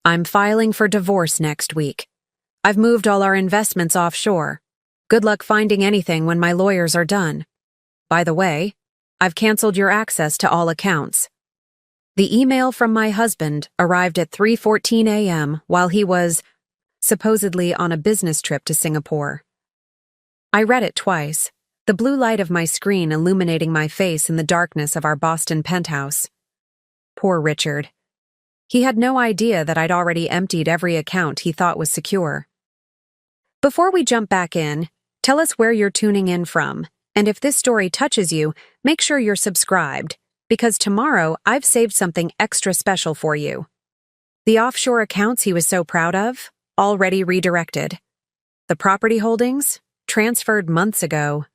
I'm filing for divorce next week. I've moved all our investments offshore. Good luck finding anything when my lawyers are done. By the way, I've canceled your access to all accounts. The email from my husband arrived at 3:14 a.m. while he was supposedly on a business trip to Singapore. I read it twice, the blue light of my screen illuminating my face in the darkness of our Boston penthouse. Poor Richard. He had no idea that I'd already emptied every account he thought was secure. Before we jump back in, tell us where you're tuning in from, and if this story touches you, make sure you're subscribed, because tomorrow I've saved something extra special for you. The offshore accounts he was so proud of, already redirected. The property holdings, transferred months ago.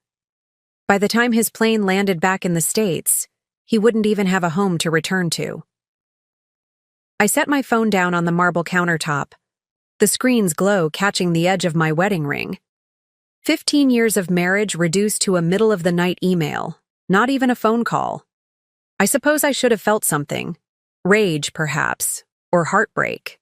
By the time his plane landed back in the States, he wouldn't even have a home to return to. I set my phone down on the marble countertop, the screen's glow catching the edge of my wedding ring. 15 years of marriage reduced to a middle-of-the-night email, not even a phone call. I suppose I should have felt something. Rage, perhaps, or heartbreak.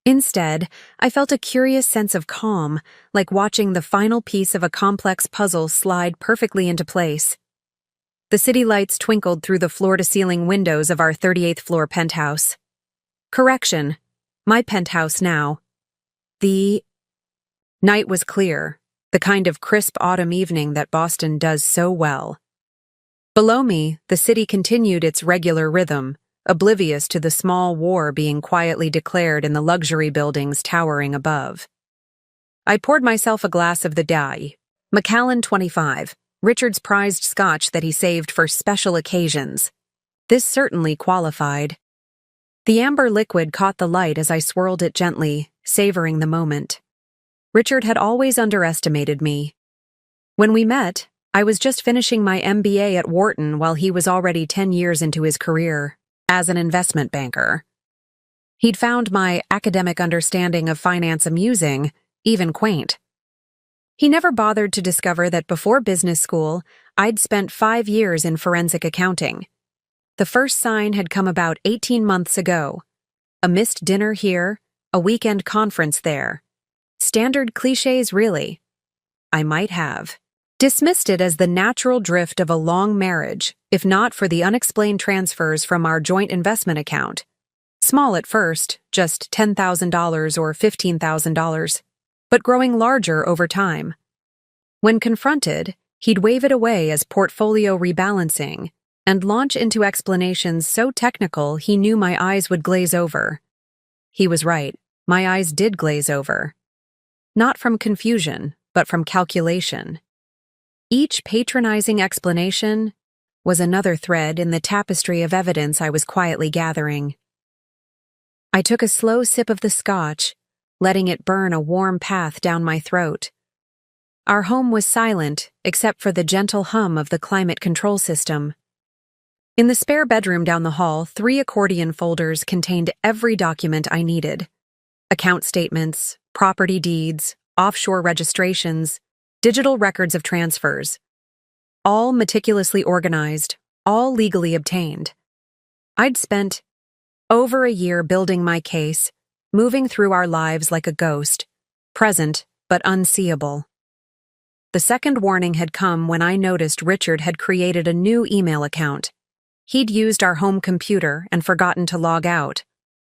Instead, I felt a curious sense of calm, like watching the final piece of a complex puzzle slide perfectly into place. The city lights twinkled through the floor-to-ceiling windows of our 38th floor penthouse. Correction, my penthouse now. The night was clear, the kind of crisp autumn evening that Boston does so well. Below me, the city continued its regular rhythm, oblivious to the small war being quietly declared in the luxury buildings towering above. I poured myself a glass of the Dai, Macallan 25, Richard's prized scotch that he saved for special occasions. This certainly qualified. The amber liquid caught the light as I swirled it gently, savoring the moment. Richard had always underestimated me. When we met, I was just finishing my MBA at Wharton while he was already 10 years into his career as an investment banker. He'd found my academic understanding of finance amusing, even quaint. He never bothered to discover that before business school, I'd spent 5 years in forensic accounting. The first sign had come about 18 months ago. A missed dinner here, a weekend conference there. Standard cliches, really. I might have dismissed it as the natural drift of a long marriage, if not for the unexplained transfers from our joint investment account. Small at first, just $10,000 or $15,000, but growing larger over time. When confronted, he'd wave it away as portfolio rebalancing, and launch into explanations so technical he knew my eyes would glaze over. He was right, my eyes did glaze over. Not from confusion, but from calculation. Each patronizing explanation was another thread in the tapestry of evidence I was quietly gathering. I took a slow sip of the scotch, letting it burn a warm path down my throat. Our home was silent, except for the gentle hum of the climate control system. In the spare bedroom down the hall, 3 accordion folders contained every document I needed. Account statements, property deeds, offshore registrations, digital records of transfers. All meticulously organized, all legally obtained. I'd spent over a year building my case, moving through our lives like a ghost, present but unseeable. The second warning had come when I noticed Richard had created a new email account. He'd used our home computer and forgotten to log out.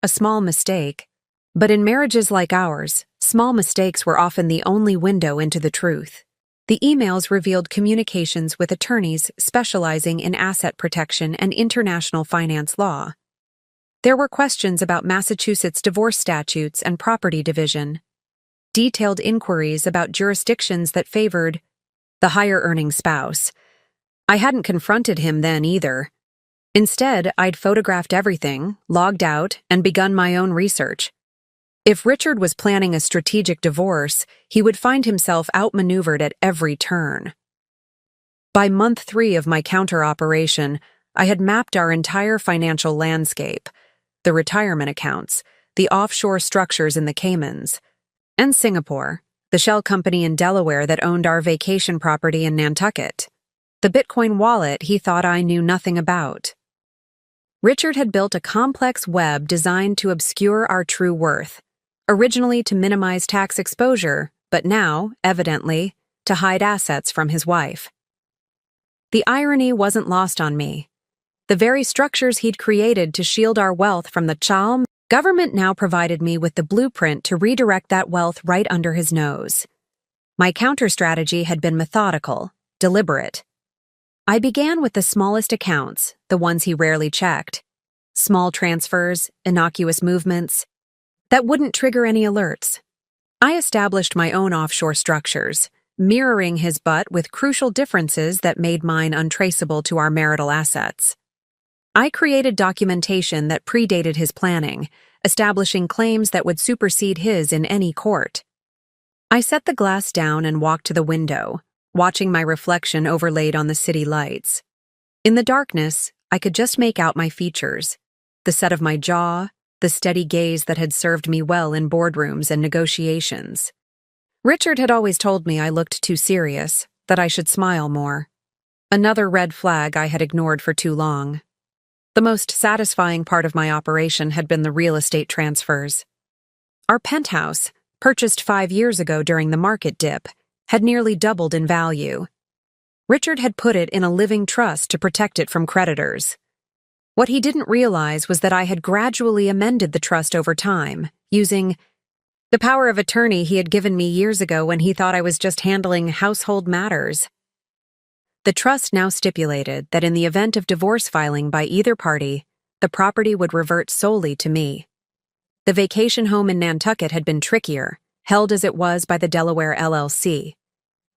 A small mistake. But in marriages like ours, small mistakes were often the only window into the truth. The emails revealed communications with attorneys specializing in asset protection and international finance law. There were questions about Massachusetts divorce statutes and property division. Detailed inquiries about jurisdictions that favored the higher-earning spouse. I hadn't confronted him then either. Instead, I'd photographed everything, logged out, and begun my own research. If Richard was planning a strategic divorce, he would find himself outmaneuvered at every turn. By month 3 of my counter-operation, I had mapped our entire financial landscape, the retirement accounts, the offshore structures in the Caymans, and Singapore, the shell company in Delaware that owned our vacation property in Nantucket, the Bitcoin wallet he thought I knew nothing about. Richard had built a complex web designed to obscure our true worth, originally to minimize tax exposure, but now, evidently, to hide assets from his wife. The irony wasn't lost on me. The very structures he'd created to shield our wealth from the Chalm government now provided me with the blueprint to redirect that wealth right under his nose. My counter-strategy had been methodical, deliberate. I began with the smallest accounts, the ones he rarely checked. Small transfers, innocuous movements that wouldn't trigger any alerts. I established my own offshore structures, mirroring his but with crucial differences that made mine untraceable to our marital assets. I created documentation that predated his planning, establishing claims that would supersede his in any court. I set the glass down and walked to the window, watching my reflection overlaid on the city lights. In the darkness, I could just make out my features, the set of my jaw, the steady gaze that had served me well in boardrooms and negotiations. Richard had always told me I looked too serious, that I should smile more. Another red flag I had ignored for too long. The most satisfying part of my operation had been the real estate transfers. Our penthouse, purchased 5 years ago during the market dip, had nearly doubled in value. Richard had put it in a living trust to protect it from creditors. What he didn't realize was that I had gradually amended the trust over time, using the power of attorney he had given me years ago when he thought I was just handling household matters. The trust now stipulated that in the event of divorce filing by either party, the property would revert solely to me. The vacation home in Nantucket had been trickier, held as it was by the Delaware LLC.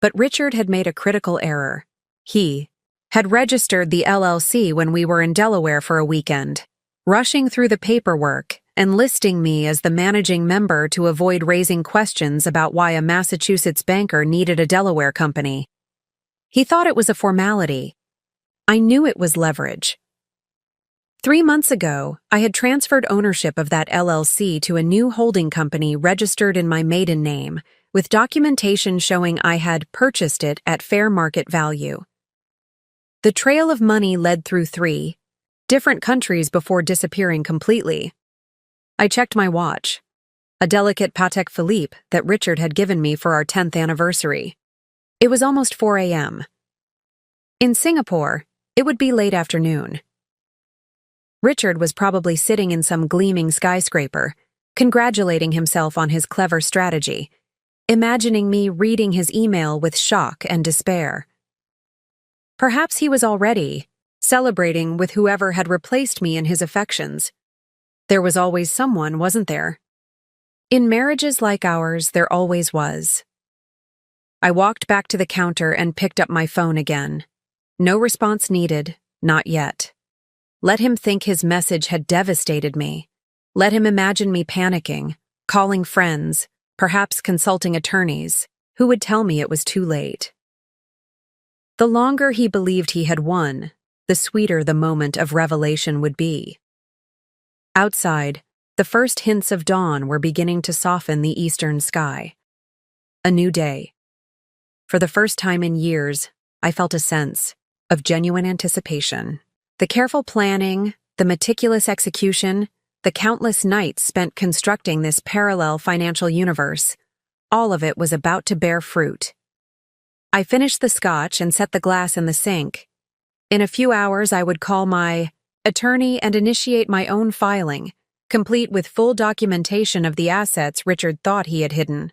But Richard had made a critical error. He had registered the LLC when we were in Delaware for a weekend, rushing through the paperwork and listing me as the managing member to avoid raising questions about why a Massachusetts banker needed a Delaware company. He thought it was a formality. I knew it was leverage. 3 months ago, I had transferred ownership of that LLC to a new holding company registered in my maiden name, with documentation showing I had purchased it at fair market value. The trail of money led through 3 different countries before disappearing completely. I checked my watch, a delicate Patek Philippe that Richard had given me for our 10th anniversary. It was almost 4 a.m. In Singapore, it would be late afternoon. Richard was probably sitting in some gleaming skyscraper, congratulating himself on his clever strategy, imagining me reading his email with shock and despair. Perhaps he was already celebrating with whoever had replaced me in his affections. There was always someone, wasn't there? In marriages like ours, there always was. I walked back to the counter and picked up my phone again. No response needed, not yet. Let him think his message had devastated me. Let him imagine me panicking, calling friends, perhaps consulting attorneys, who would tell me it was too late. The longer he believed he had won, the sweeter the moment of revelation would be. Outside, the first hints of dawn were beginning to soften the eastern sky. A new day. For the first time in years, I felt a sense of genuine anticipation. The careful planning, the meticulous execution, the countless nights spent constructing this parallel financial universe, all of it was about to bear fruit. I finished the scotch and set the glass in the sink. In a few hours, I would call my attorney and initiate my own filing, complete with full documentation of the assets Richard thought he had hidden.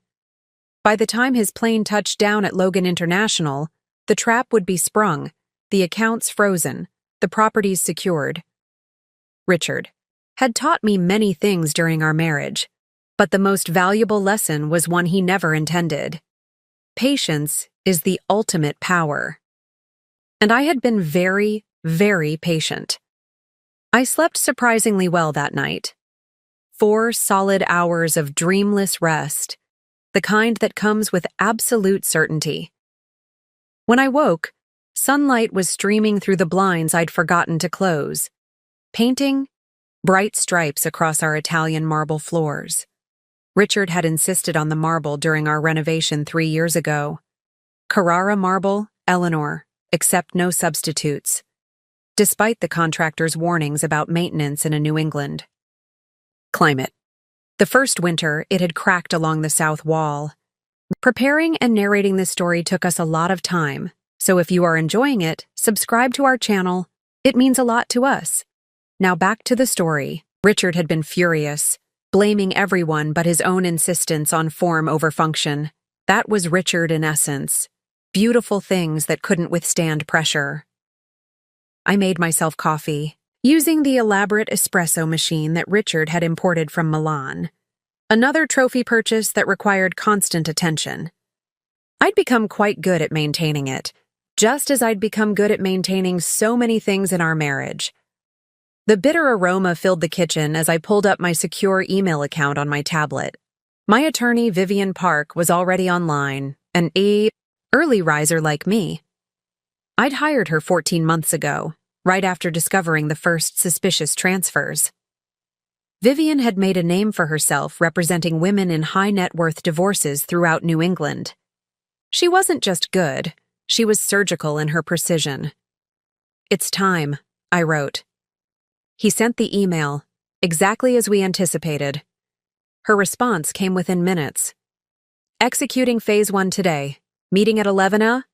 By the time his plane touched down at Logan International, the trap would be sprung, the accounts frozen, the properties secured. Richard had taught me many things during our marriage, but the most valuable lesson was one he never intended. Patience is the ultimate power. And I had been very, very patient. I slept surprisingly well that night. 4 solid hours of dreamless rest, the kind that comes with absolute certainty. When I woke, sunlight was streaming through the blinds I'd forgotten to close, painting bright stripes across our Italian marble floors. Richard had insisted on the marble during our renovation 3 years ago. Carrara marble, Eleanor, accept no substitutes. despite the contractor's warnings about maintenance in a New England climate. The first winter, it had cracked along the south wall. Preparing and narrating this story took us a lot of time, so if you are enjoying it, subscribe to our channel. It means a lot to us. Now back to the story. Richard had been furious, blaming everyone but his own insistence on form over function. That was Richard in essence. Beautiful things that couldn't withstand pressure. I made myself coffee, using the elaborate espresso machine that Richard had imported from Milan. Another trophy purchase that required constant attention. I'd become quite good at maintaining it, just as I'd become good at maintaining so many things in our marriage. The bitter aroma filled the kitchen as I pulled up my secure email account on my tablet. My attorney, Vivian Park, was already online, an early riser like me. I'd hired her 14 months ago, right after discovering the first suspicious transfers. Vivian had made a name for herself representing women in high-net-worth divorces throughout New England. She wasn't just good, she was surgical in her precision. "It's time," I wrote. He sent the email, exactly as we anticipated. Her response came within minutes. "Executing Phase 1 today. Meeting at 11 a?"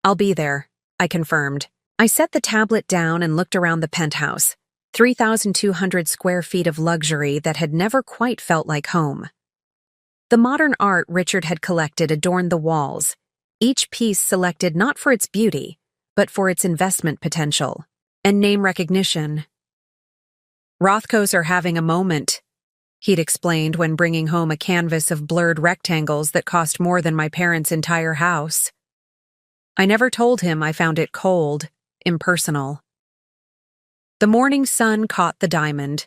"I'll be there," I confirmed. I set the tablet down and looked around the penthouse, 3,200 square feet of luxury that had never quite felt like home. The modern art Richard had collected adorned the walls, each piece selected not for its beauty, but for its investment potential and name recognition. "Rothkos are having a moment," he'd explained when bringing home a canvas of blurred rectangles that cost more than my parents' entire house. I never told him I found it cold, impersonal. The morning sun caught the diamond,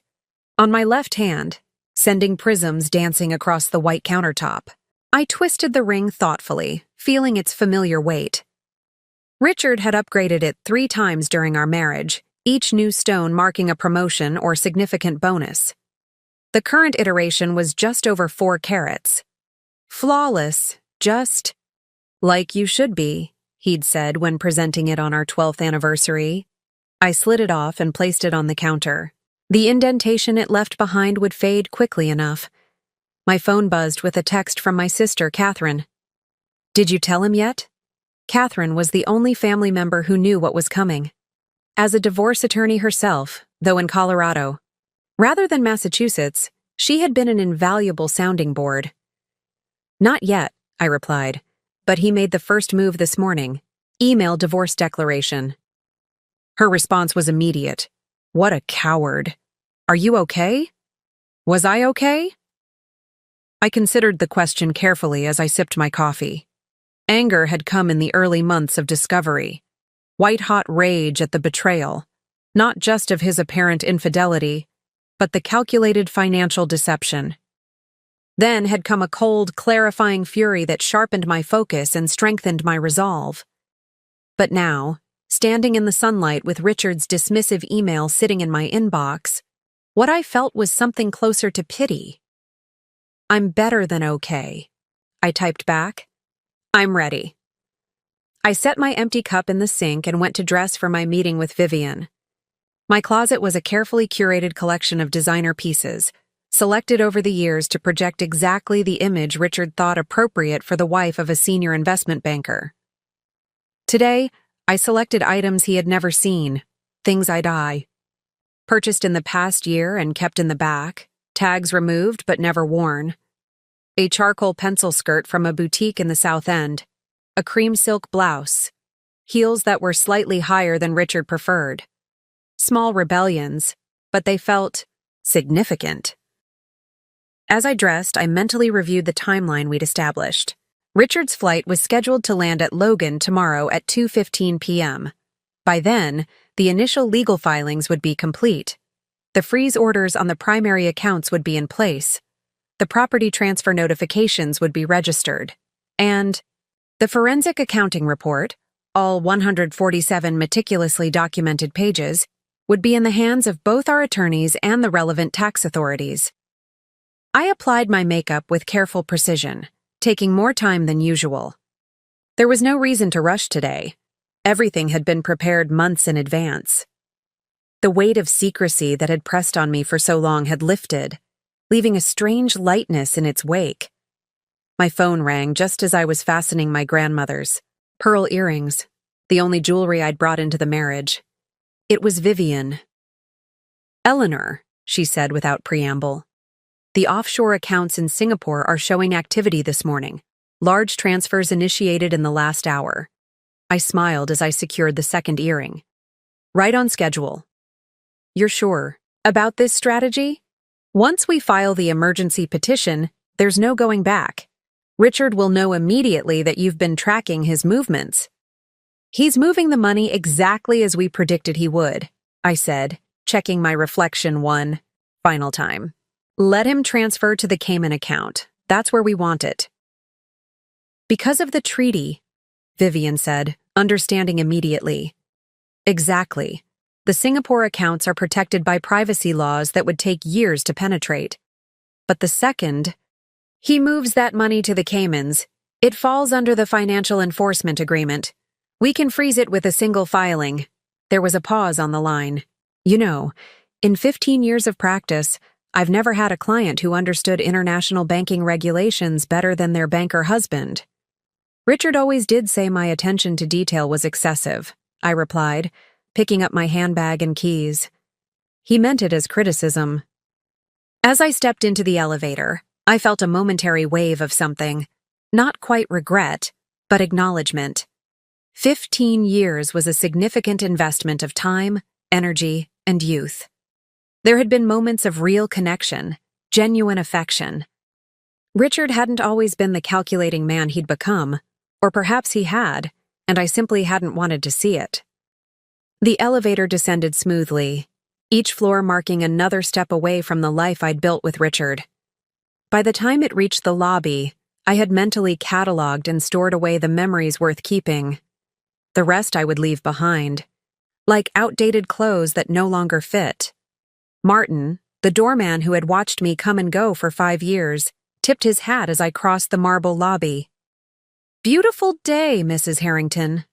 on my left hand, sending prisms dancing across the white countertop. I twisted the ring thoughtfully, feeling its familiar weight. Richard had upgraded it 3 times during our marriage, each new stone marking a promotion or significant bonus. The current iteration was just over 4 carats. "Flawless, just like you should be," he'd said when presenting it on our 12th anniversary. I slid it off and placed it on the counter. The indentation it left behind would fade quickly enough. My phone buzzed with a text from my sister, Catherine. "Did you tell him yet?" Catherine was the only family member who knew what was coming. As a divorce attorney herself, though in Colorado, rather than Massachusetts, she had been an invaluable sounding board. "Not yet," I replied, "but he made the first move this morning. Email divorce declaration." Her response was immediate. "What a coward. Are you okay?" Was I okay? I considered the question carefully as I sipped my coffee. Anger had come in the early months of discovery. White-hot rage at the betrayal, not just of his apparent infidelity, but the calculated financial deception. Then had come a cold, clarifying fury that sharpened my focus and strengthened my resolve. But now, standing in the sunlight with Richard's dismissive email sitting in my inbox, what I felt was something closer to pity. "I'm better than okay," I typed back. "I'm ready." I set my empty cup in the sink and went to dress for my meeting with Vivian. My closet was a carefully curated collection of designer pieces, selected over the years to project exactly the image Richard thought appropriate for the wife of a senior investment banker. Today, I selected items he had never seen, things I'd eye. Purchased in the past year and kept in the back, tags removed but never worn. A charcoal pencil skirt from a boutique in the South End, a cream silk blouse, heels that were slightly higher than Richard preferred. Small rebellions, but they felt significant. As I dressed, I mentally reviewed the timeline we'd established. Richard's flight was scheduled to land at Logan tomorrow at 2:15 p.m. By then, the initial legal filings would be complete. The freeze orders on the primary accounts would be in place. The property transfer notifications would be registered. And the forensic accounting report, all 147 meticulously documented pages, would be in the hands of both our attorneys and the relevant tax authorities. I applied my makeup with careful precision, taking more time than usual. There was no reason to rush today. Everything had been prepared months in advance. The weight of secrecy that had pressed on me for so long had lifted, leaving a strange lightness in its wake. My phone rang just as I was fastening my grandmother's pearl earrings, the only jewelry I'd brought into the marriage. It was Vivian. "Eleanor," she said without preamble. "The offshore accounts in Singapore are showing activity this morning. Large transfers initiated in the last hour." I smiled as I secured the second earring. "Right on schedule." "You're sure about this strategy? Once we file the emergency petition, there's no going back. Richard will know immediately that you've been tracking his movements." "He's moving the money exactly as we predicted he would," I said, checking my reflection one final time. "Let him transfer to the Cayman account. That's where we want it." "Because of the treaty," Vivian said, understanding immediately. "Exactly. The Singapore accounts are protected by privacy laws that would take years to penetrate. But the second he moves that money to the Caymans, it falls under the Financial Enforcement Agreement. We can freeze it with a single filing." There was a pause on the line. "You know, in 15 years of practice, I've never had a client who understood international banking regulations better than their banker husband." "Richard always did say my attention to detail was excessive," I replied, picking up my handbag and keys. He meant it as criticism. As I stepped into the elevator, I felt a momentary wave of something. Not quite regret, but acknowledgement. 15 years was a significant investment of time, energy, and youth. There had been moments of real connection, genuine affection. Richard hadn't always been the calculating man he'd become, or perhaps he had, and I simply hadn't wanted to see it. The elevator descended smoothly, each floor marking another step away from the life I'd built with Richard. By the time it reached the lobby, I had mentally cataloged and stored away the memories worth keeping. The rest I would leave behind, like outdated clothes that no longer fit. Martin, the doorman who had watched me come and go for 5 years, tipped his hat as I crossed the marble lobby. "Beautiful day, Mrs. Harrington."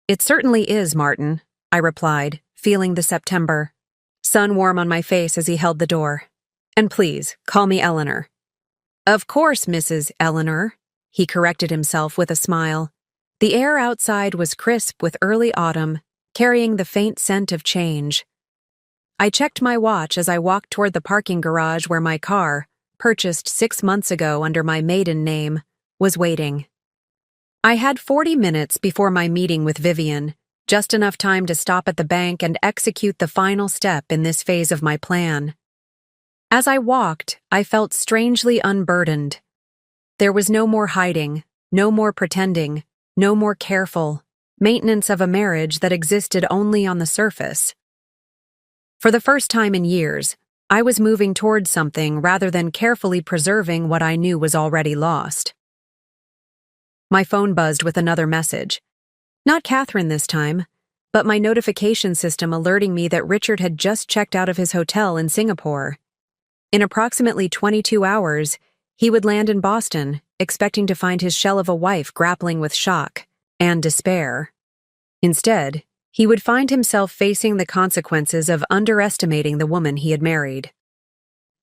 "It certainly is, Martin," I replied, feeling the September sun warm on my face as he held the door. "And please, call me Eleanor." "Of course, Mrs. Eleanor," he corrected himself with a smile. The air outside was crisp with early autumn, carrying the faint scent of change. I checked my watch as I walked toward the parking garage where my car, purchased 6 months ago under my maiden name, was waiting. I had 40 minutes before my meeting with Vivian, just enough time to stop at the bank and execute the final step in this phase of my plan. As I walked, I felt strangely unburdened. There was no more hiding, no more pretending, no more careful maintenance of a marriage that existed only on the surface. For the first time in years, I was moving towards something rather than carefully preserving what I knew was already lost. My phone buzzed with another message. Not Catherine this time, but my notification system alerting me that Richard had just checked out of his hotel in Singapore. In approximately 22 hours, he would land in Boston, expecting to find his shell of a wife grappling with shock and despair. Instead, he would find himself facing the consequences of underestimating the woman he had married.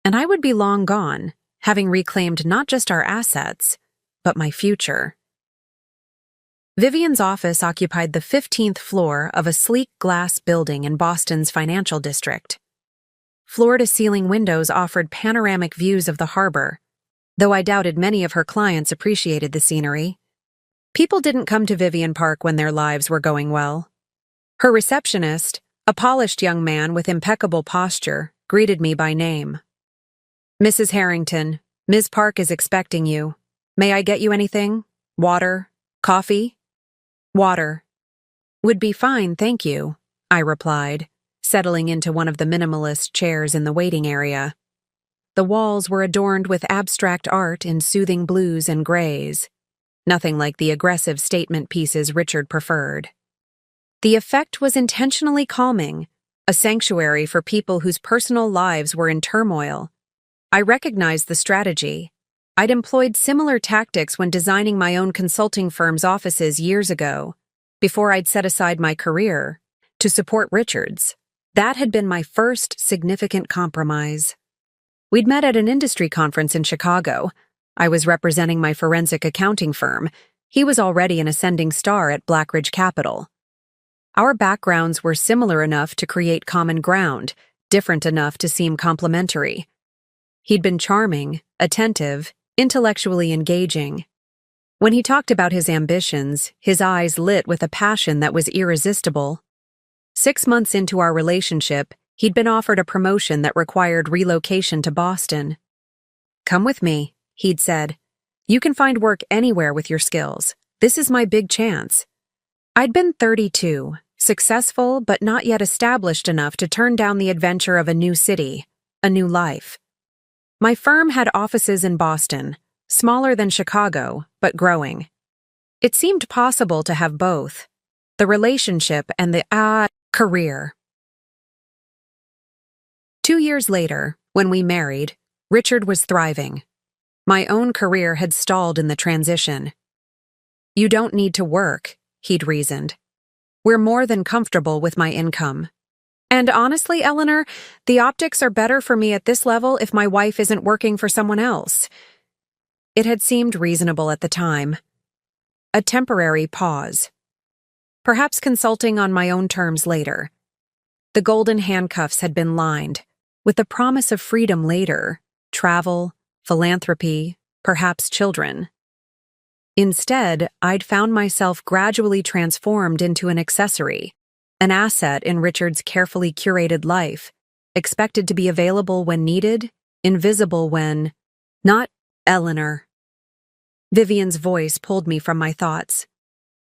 And I would be long gone, having reclaimed not just our assets, but my future. Vivian's office occupied the 15th floor of a sleek glass building in Boston's financial district. Floor-to-ceiling windows offered panoramic views of the harbor, though I doubted many of her clients appreciated the scenery. People didn't come to Vivian Park when their lives were going well. Her receptionist, a polished young man with impeccable posture, greeted me by name. "Mrs. Harrington, Ms. Park is expecting you. May I get you anything? Water? Coffee?" "Water. Would be fine, thank you," I replied, settling into one of the minimalist chairs in the waiting area. The walls were adorned with abstract art in soothing blues and grays, nothing like the aggressive statement pieces Richard preferred. The effect was intentionally calming, a sanctuary for people whose personal lives were in turmoil. I recognized the strategy. I'd employed similar tactics when designing my own consulting firm's offices years ago. before I'd set aside my career to support Richards. That had been my first significant compromise. We'd met at an industry conference in Chicago. I was representing my forensic accounting firm. He was already an ascending star at Blackridge Capital. Our backgrounds were similar enough to create common ground, different enough to seem complementary. He'd been charming, attentive, intellectually engaging. When he talked about his ambitions, his eyes lit with a passion that was irresistible. 6 months into our relationship, he'd been offered a promotion that required relocation to Boston. "Come with me," he'd said. "You can find work anywhere with your skills. This is my big chance." I'd been 32, successful but not yet established enough to turn down the adventure of a new city, a new life. My firm had offices in Boston, smaller than Chicago, but growing. It seemed possible to have both, the relationship and the career. 2 years later, when we married, Richard was thriving. My own career had stalled in the transition. "You don't need to work," he'd reasoned. "We're more than comfortable with my income. And honestly, Eleanor, the optics are better for me at this level if my wife isn't working for someone else." It had seemed reasonable at the time. A temporary pause. Perhaps consulting on my own terms later. The golden handcuffs had been lined, with the promise of freedom later, travel, philanthropy, perhaps children. Instead, I'd found myself gradually transformed into an accessory, an asset in Richard's carefully curated life, expected to be available when needed, invisible when... Not Eleanor. Vivian's voice pulled me from my thoughts.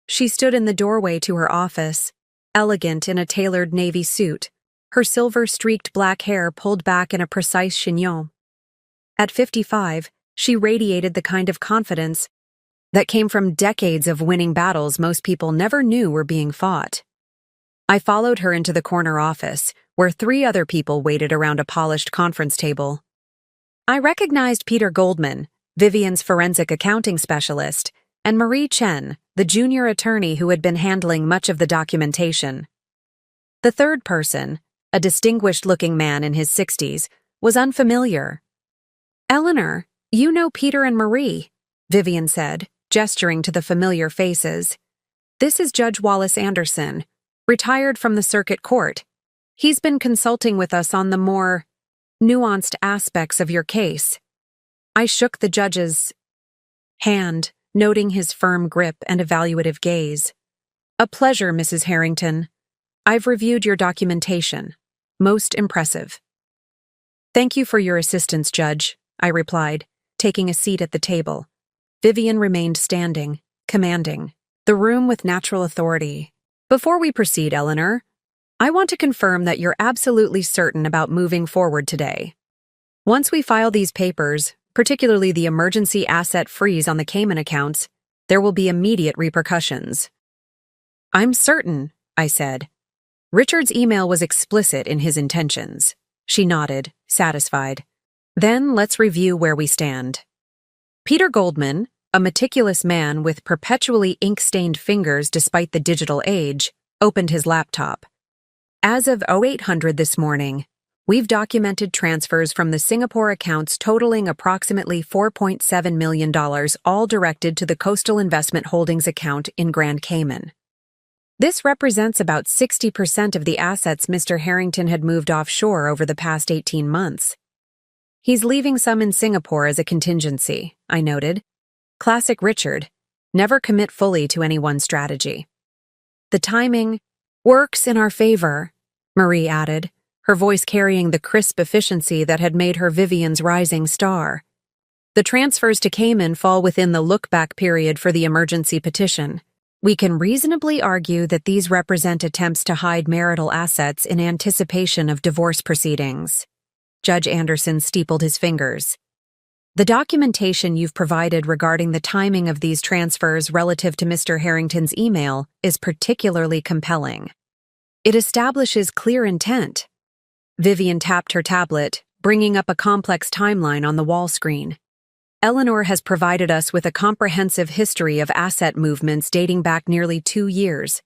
She stood in the doorway to her office, elegant in a tailored navy suit, her silver-streaked black hair pulled back in a precise chignon. At 55, she radiated the kind of confidence that came from decades of winning battles most people never knew were being fought. I followed her into the corner office, where 3 other people waited around a polished conference table. I recognized Peter Goldman, Vivian's forensic accounting specialist, and Marie Chen, the junior attorney who had been handling much of the documentation. The third person, a distinguished-looking man in his 60s, was unfamiliar. "Eleanor, you know Peter and Marie," Vivian said, gesturing to the familiar faces. "This is Judge Wallace Anderson, retired from the circuit court. He's been consulting with us on the more nuanced aspects of your case." I shook the judge's hand, noting his firm grip and evaluative gaze. "A pleasure, Mrs. Harrington. I've reviewed your documentation. Most impressive." "Thank you for your assistance, Judge," I replied, taking a seat at the table. Vivian remained standing, commanding, the room with natural authority. "Before we proceed, Eleanor, I want to confirm that you're absolutely certain about moving forward today. Once we file these papers, particularly the emergency asset freeze on the Cayman accounts, there will be immediate repercussions." "I'm certain," I said. Richard's email was explicit in his intentions. She nodded, satisfied. "Then let's review where we stand." Peter Goldman, a meticulous man with perpetually ink-stained fingers despite the digital age, opened his laptop. "As of 0800 this morning, we've documented transfers from the Singapore accounts totaling approximately $4.7 million, all directed to the Coastal Investment Holdings account in Grand Cayman. This represents about 60% of the assets Mr. Harrington had moved offshore over the past 18 months. He's leaving some in Singapore as a contingency," I noted. Classic Richard, never commit fully to any one strategy. "The timing works in our favor," Marie added, her voice carrying the crisp efficiency that had made her Vivian's rising star. "The transfers to Cayman fall within the look-back period for the emergency petition. We can reasonably argue that these represent attempts to hide marital assets in anticipation of divorce proceedings." Judge Anderson steepled his fingers. "The documentation you've provided regarding the timing of these transfers relative to Mr. Harrington's email is particularly compelling. It establishes clear intent." Vivian tapped her tablet, bringing up a complex timeline on the wall screen. Eleanor has provided us with a comprehensive history of asset movements dating back nearly 2 years.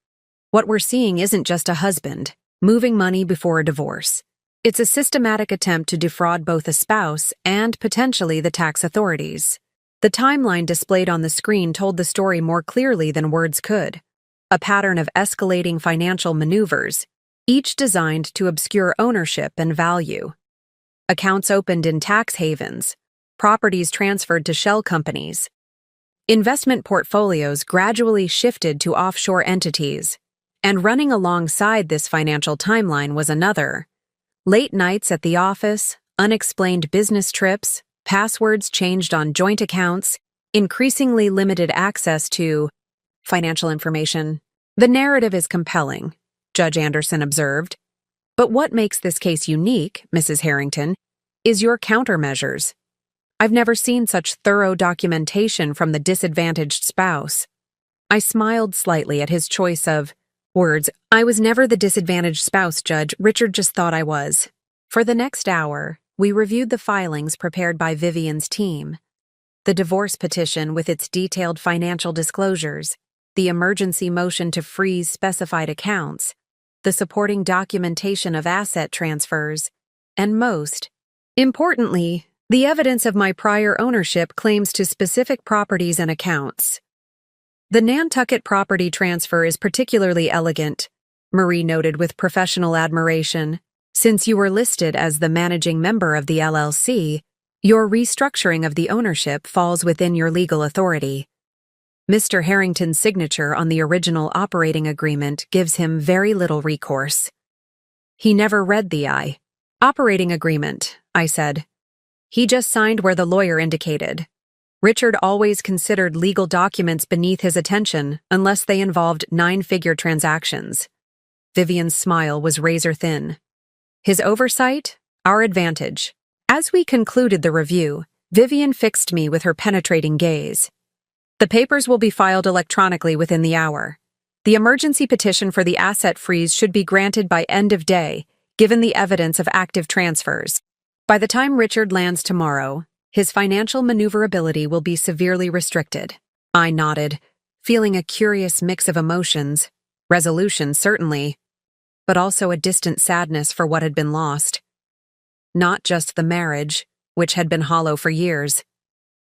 What we're seeing isn't just a husband moving money before a divorce. It's a systematic attempt to defraud both a spouse and potentially the tax authorities. The timeline displayed on the screen told the story more clearly than words could. A pattern of escalating financial maneuvers, each designed to obscure ownership and value. Accounts opened in tax havens, properties transferred to shell companies. Investment portfolios gradually shifted to offshore entities, and running alongside this financial timeline was another. Late nights at the office, unexplained business trips, passwords changed on joint accounts, increasingly limited access to financial information. The narrative is compelling, Judge Anderson observed. But what makes this case unique, Mrs. Harrington, is your countermeasures. I've never seen such thorough documentation from the disadvantaged spouse. I smiled slightly at his choice of words. I was never the disadvantaged spouse, Judge. Richard just thought I was. For the next hour, we reviewed the filings prepared by Vivian's team. The divorce petition with its detailed financial disclosures, the emergency motion to freeze specified accounts, the supporting documentation of asset transfers, and most importantly, the evidence of my prior ownership claims to specific properties and accounts. The Nantucket property transfer is particularly elegant, Marie noted with professional admiration. Since you were listed as the managing member of the LLC, your restructuring of the ownership falls within your legal authority. Mr. Harrington's signature on the original operating agreement gives him very little recourse. He never read the operating agreement, I said. He just signed where the lawyer indicated. Richard always considered legal documents beneath his attention unless they involved 9-figure transactions. Vivian's smile was razor-thin. His oversight, our advantage. As we concluded the review, Vivian fixed me with her penetrating gaze. The papers will be filed electronically within the hour. The emergency petition for the asset freeze should be granted by end of day, given the evidence of active transfers. By the time Richard lands tomorrow, his financial maneuverability will be severely restricted. I nodded, feeling a curious mix of emotions, resolution certainly, but also a distant sadness for what had been lost. Not just the marriage, which had been hollow for years,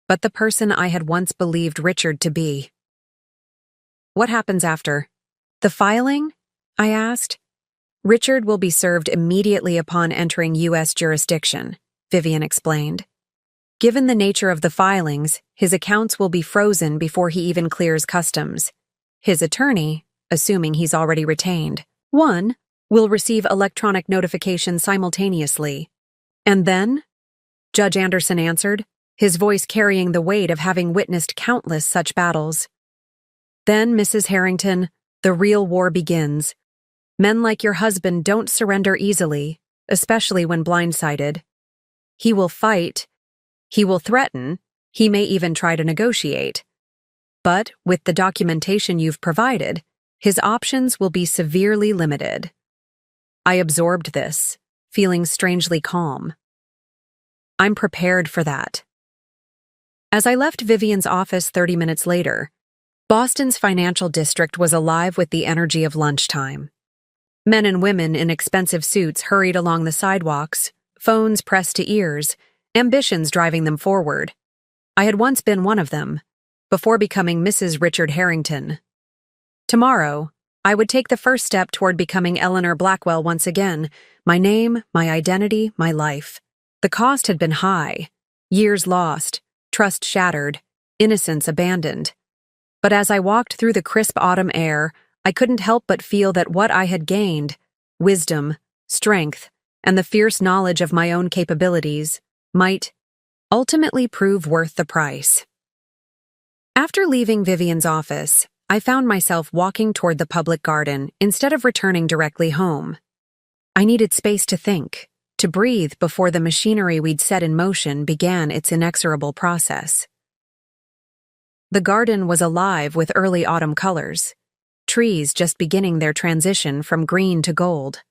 but the person I had once believed Richard to be. What happens after? The filing? I asked. Richard will be served immediately upon entering U.S. jurisdiction, Vivian explained. Given the nature of the filings, his accounts will be frozen before he even clears customs. His attorney, assuming he's already retained, will receive electronic notification simultaneously. And then? Judge Anderson answered, his voice carrying the weight of having witnessed countless such battles. Then, Mrs. Harrington, the real war begins. Men like your husband don't surrender easily, especially when blindsided. He will fight. He will threaten. He may even try to negotiate. But with the documentation you've provided, his options will be severely limited. I absorbed this, feeling strangely calm. I'm prepared for that. As I left Vivian's office 30 minutes later, Boston's financial district was alive with the energy of lunchtime. Men and women in expensive suits hurried along the sidewalks, phones pressed to ears, ambitions driving them forward. I had once been one of them, before becoming Mrs. Richard Harrington. Tomorrow, I would take the first step toward becoming Eleanor Blackwell once again, my name, my identity, my life. The cost had been high, years lost, trust shattered, innocence abandoned. But as I walked through the crisp autumn air, I couldn't help but feel that what I had gained, wisdom, strength, and the fierce knowledge of my own capabilities, might ultimately prove worth the price. After leaving Vivian's office, I found myself walking toward the public garden instead of returning directly home. I needed space to think, to breathe before the machinery we'd set in motion began its inexorable process. The garden was alive with early autumn colors, trees just beginning their transition from green to gold.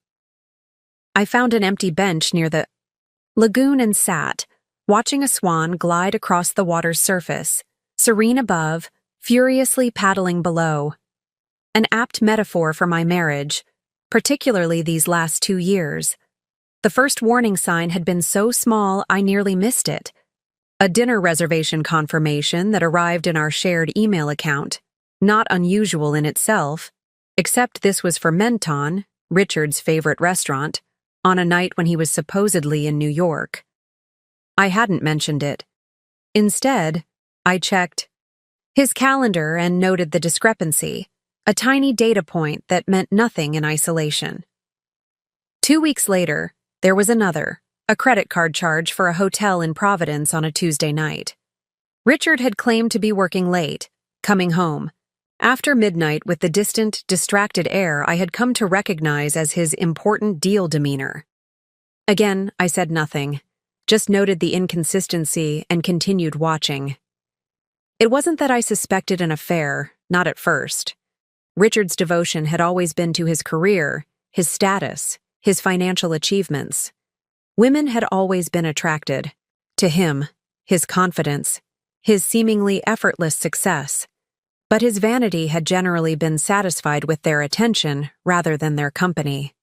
I found an empty bench near the lagoon and sat, watching a swan glide across the water's surface, serene above, furiously paddling below. An apt metaphor for my marriage, particularly these last 2 years. The first warning sign had been so small I nearly missed it. A dinner reservation confirmation that arrived in our shared email account, not unusual in itself, except this was for Menton, Richard's favorite restaurant, on a night when he was supposedly in New York. I hadn't mentioned it. Instead, I checked his calendar and noted the discrepancy, a tiny data point that meant nothing in isolation. 2 weeks later, there was another, a credit card charge for a hotel in Providence on a Tuesday night. Richard had claimed to be working late, coming home, after midnight with the distant, distracted air I had come to recognize as his important deal demeanor. Again, I said nothing, just noted the inconsistency and continued watching. It wasn't that I suspected an affair, not at first. Richard's devotion had always been to his career, his status, his financial achievements. Women had always been attracted to him, his confidence, his seemingly effortless success, but his vanity had generally been satisfied with their attention rather than their company.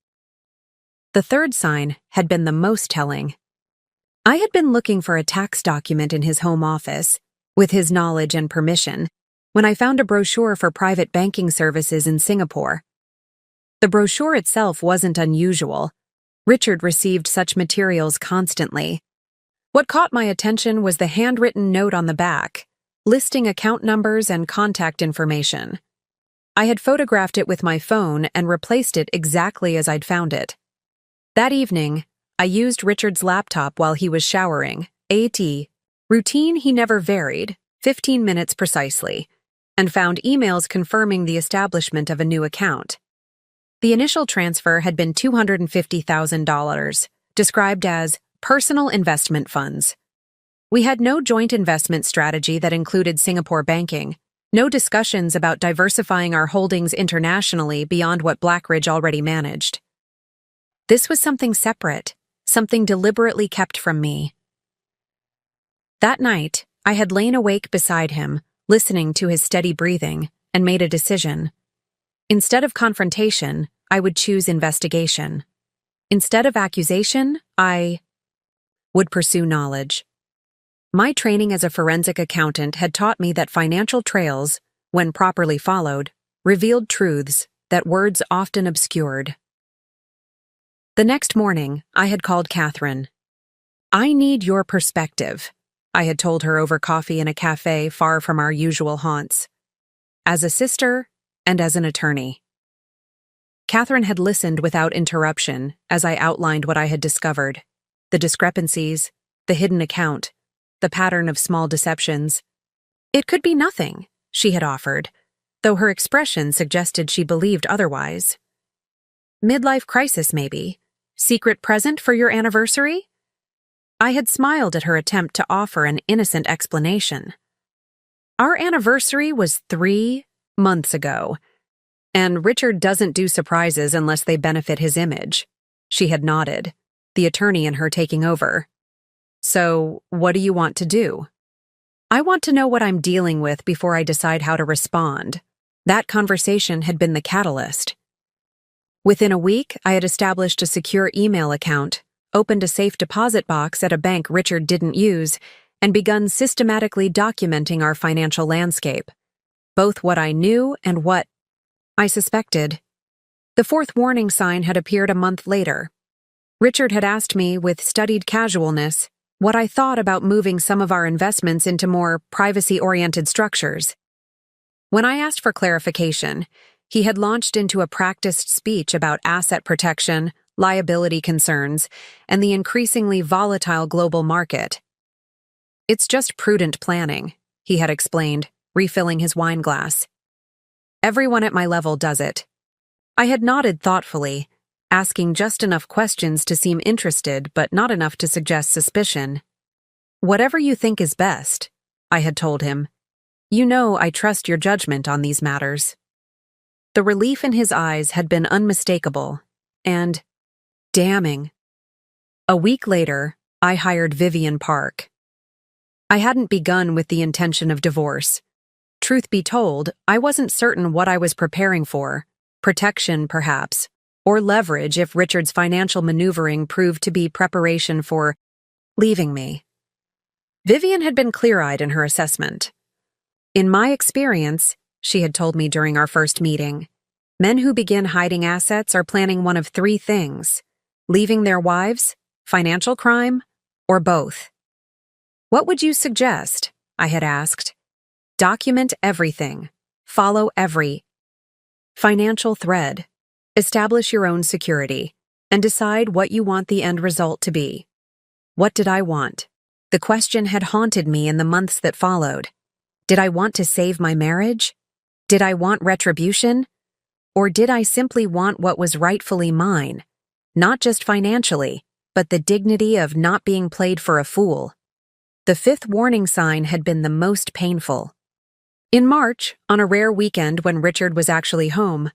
The third sign had been the most telling. I had been looking for a tax document in his home office, with his knowledge and permission, when I found a brochure for private banking services in Singapore. The brochure itself wasn't unusual. Richard received such materials constantly. What caught my attention was the handwritten note on the back, listing account numbers and contact information. I had photographed it with my phone and replaced it exactly as I'd found it. That evening, I used Richard's laptop while he was showering, routine he never varied, 15 minutes precisely, and found emails confirming the establishment of a new account. The initial transfer had been $250,000, described as personal investment funds. We had no joint investment strategy that included Singapore banking, no discussions about diversifying our holdings internationally beyond what Blackridge already managed. This was something separate, something deliberately kept from me. That night, I had lain awake beside him, listening to his steady breathing, and made a decision. Instead of confrontation, I would choose investigation. Instead of accusation, I would pursue knowledge. My training as a forensic accountant had taught me that financial trails, when properly followed, revealed truths that words often obscured. The next morning, I had called Catherine. "I need your perspective," I had told her over coffee in a cafe far from our usual haunts. As a sister and as an attorney. Catherine had listened without interruption as I outlined what I had discovered, the discrepancies, the hidden account, the pattern of small deceptions. It could be nothing, she had offered, though her expression suggested she believed otherwise. Midlife crisis, maybe. Secret present for your anniversary? I had smiled at her attempt to offer an innocent explanation. Our anniversary was 3 months ago, and Richard doesn't do surprises unless they benefit his image. She had nodded, the attorney in her taking over. So, what do you want to do? I want to know what I'm dealing with before I decide how to respond. That conversation had been the catalyst. Within a week, I had established a secure email account, opened a safe deposit box at a bank Richard didn't use, and begun systematically documenting our financial landscape, both what I knew and what I suspected. The fourth warning sign had appeared a month later. Richard had asked me, with studied casualness, what I thought about moving some of our investments into more privacy-oriented structures. When I asked for clarification, he had launched into a practiced speech about asset protection, liability concerns, and the increasingly volatile global market. "It's just prudent planning," he had explained, refilling his wine glass. "Everyone at my level does it." I had nodded thoughtfully, asking just enough questions to seem interested but not enough to suggest suspicion. "Whatever you think is best," I had told him. "You know I trust your judgment on these matters." The relief in his eyes had been unmistakable and damning. A week later, I hired Vivian Park, I hadn't begun with the intention of divorce. Truth be told, I wasn't certain what I was preparing for. Protection, perhaps, or leverage if Richard's financial maneuvering proved to be preparation for leaving me. Vivian had been clear-eyed in her assessment. In my experience, she had told me during our first meeting, men who begin hiding assets are planning one of three things: leaving their wives, financial crime, or both. What would you suggest? I had asked. Document everything. Follow every financial thread. Establish your own security, and decide what you want the end result to be. What did I want? The question had haunted me in the months that followed. Did I want to save my marriage? Did I want retribution? Or did I simply want what was rightfully mine? Not just financially, but the dignity of not being played for a fool. The fifth warning sign had been the most painful. In March, on a rare weekend when Richard was actually home,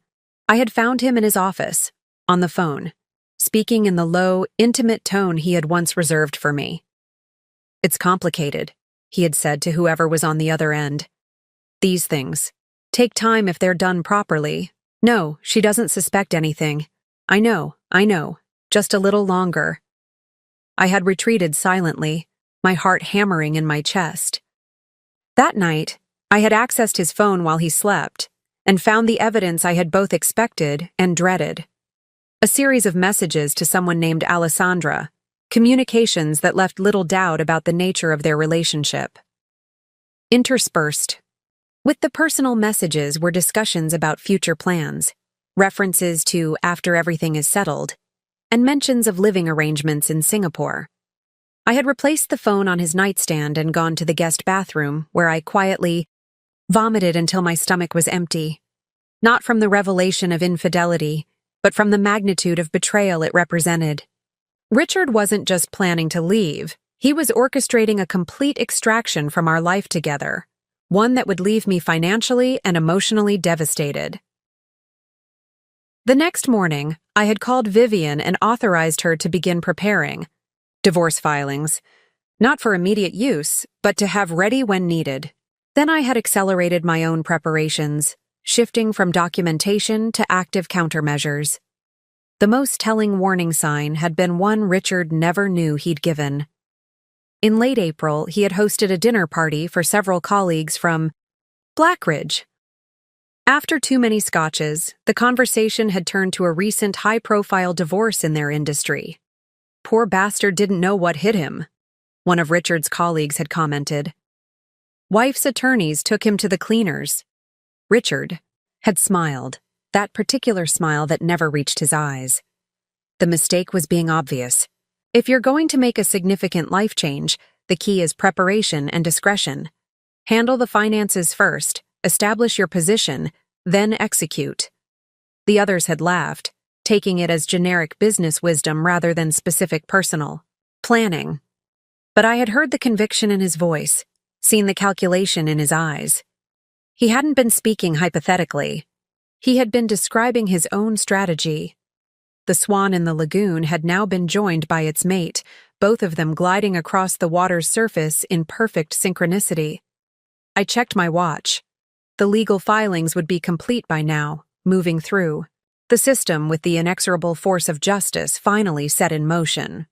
I had found him in his office, on the phone, speaking in the low, intimate tone he had once reserved for me. "It's complicated," he had said to whoever was on the other end. "These things take time if they're done properly. No, she doesn't suspect anything. I know, just a little longer." I had retreated silently, my heart hammering in my chest. That night, I had accessed his phone while he slept, and found the evidence I had both expected and dreaded. A series of messages to someone named Alessandra, communications that left little doubt about the nature of their relationship. Interspersed with the personal messages were discussions about future plans, references to after everything is settled, and mentions of living arrangements in Singapore. I had replaced the phone on his nightstand and gone to the guest bathroom, where I quietly vomited until my stomach was empty. Not from the revelation of infidelity, but from the magnitude of betrayal it represented. Richard wasn't just planning to leave, he was orchestrating a complete extraction from our life together, one that would leave me financially and emotionally devastated. The next morning, I had called Vivian and authorized her to begin preparing divorce filings, not for immediate use, but to have ready when needed. Then I had accelerated my own preparations, shifting from documentation to active countermeasures. The most telling warning sign had been one Richard never knew he'd given. In late April, he had hosted a dinner party for several colleagues from Blackridge. After too many scotches, the conversation had turned to a recent high-profile divorce in their industry. "Poor bastard didn't know what hit him," one of Richard's colleagues had commented. "Wife's attorneys took him to the cleaners." Richard had smiled, that particular smile that never reached his eyes. The mistake was being obvious. If you're going to make a significant life change, the key is preparation and discretion. Handle the finances first, establish your position, then execute. The others had laughed, taking it as generic business wisdom rather than specific personal planning. But I had heard the conviction in his voice, seen the calculation in his eyes. He hadn't been speaking hypothetically. He had been describing his own strategy. The swan in the lagoon had now been joined by its mate, both of them gliding across the water's surface in perfect synchronicity. I checked my watch. The legal filings would be complete by now, moving through. The system, with the inexorable force of justice, finally set in motion.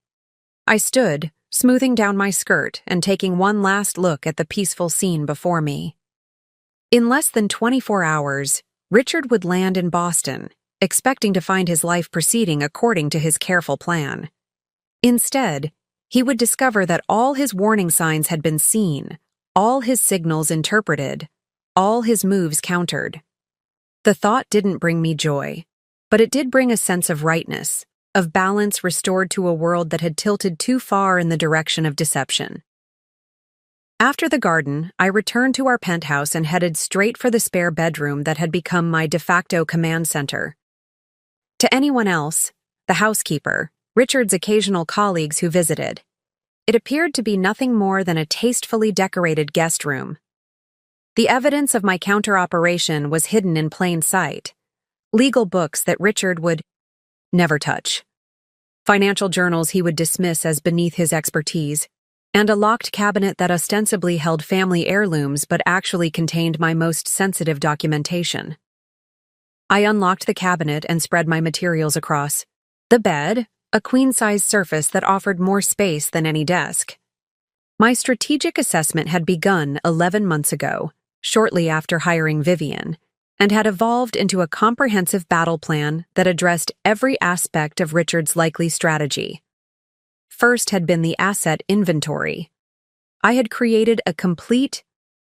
I stood, smoothing down my skirt and taking one last look at the peaceful scene before me. In less than 24 hours, Richard would land in Boston, expecting to find his life proceeding according to his careful plan. Instead, he would discover that all his warning signs had been seen, all his signals interpreted, all his moves countered. The thought didn't bring me joy, but it did bring a sense of rightness, of balance restored to a world that had tilted too far in the direction of deception. After the garden, I returned to our penthouse and headed straight for the spare bedroom that had become my de facto command center. To anyone else, the housekeeper, Richard's occasional colleagues who visited, it appeared to be nothing more than a tastefully decorated guest room. The evidence of my counter-operation was hidden in plain sight. Legal books that Richard would never touch. Financial journals he would dismiss as beneath his expertise. and a locked cabinet that ostensibly held family heirlooms but actually contained my most sensitive documentation. I unlocked the cabinet and spread my materials across the bed, a queen-size surface that offered more space than any desk. My strategic assessment had begun 11 months ago, shortly after hiring Vivian, and had evolved into a comprehensive battle plan that addressed every aspect of Richard's likely strategy. First had been the asset inventory. I had created a complete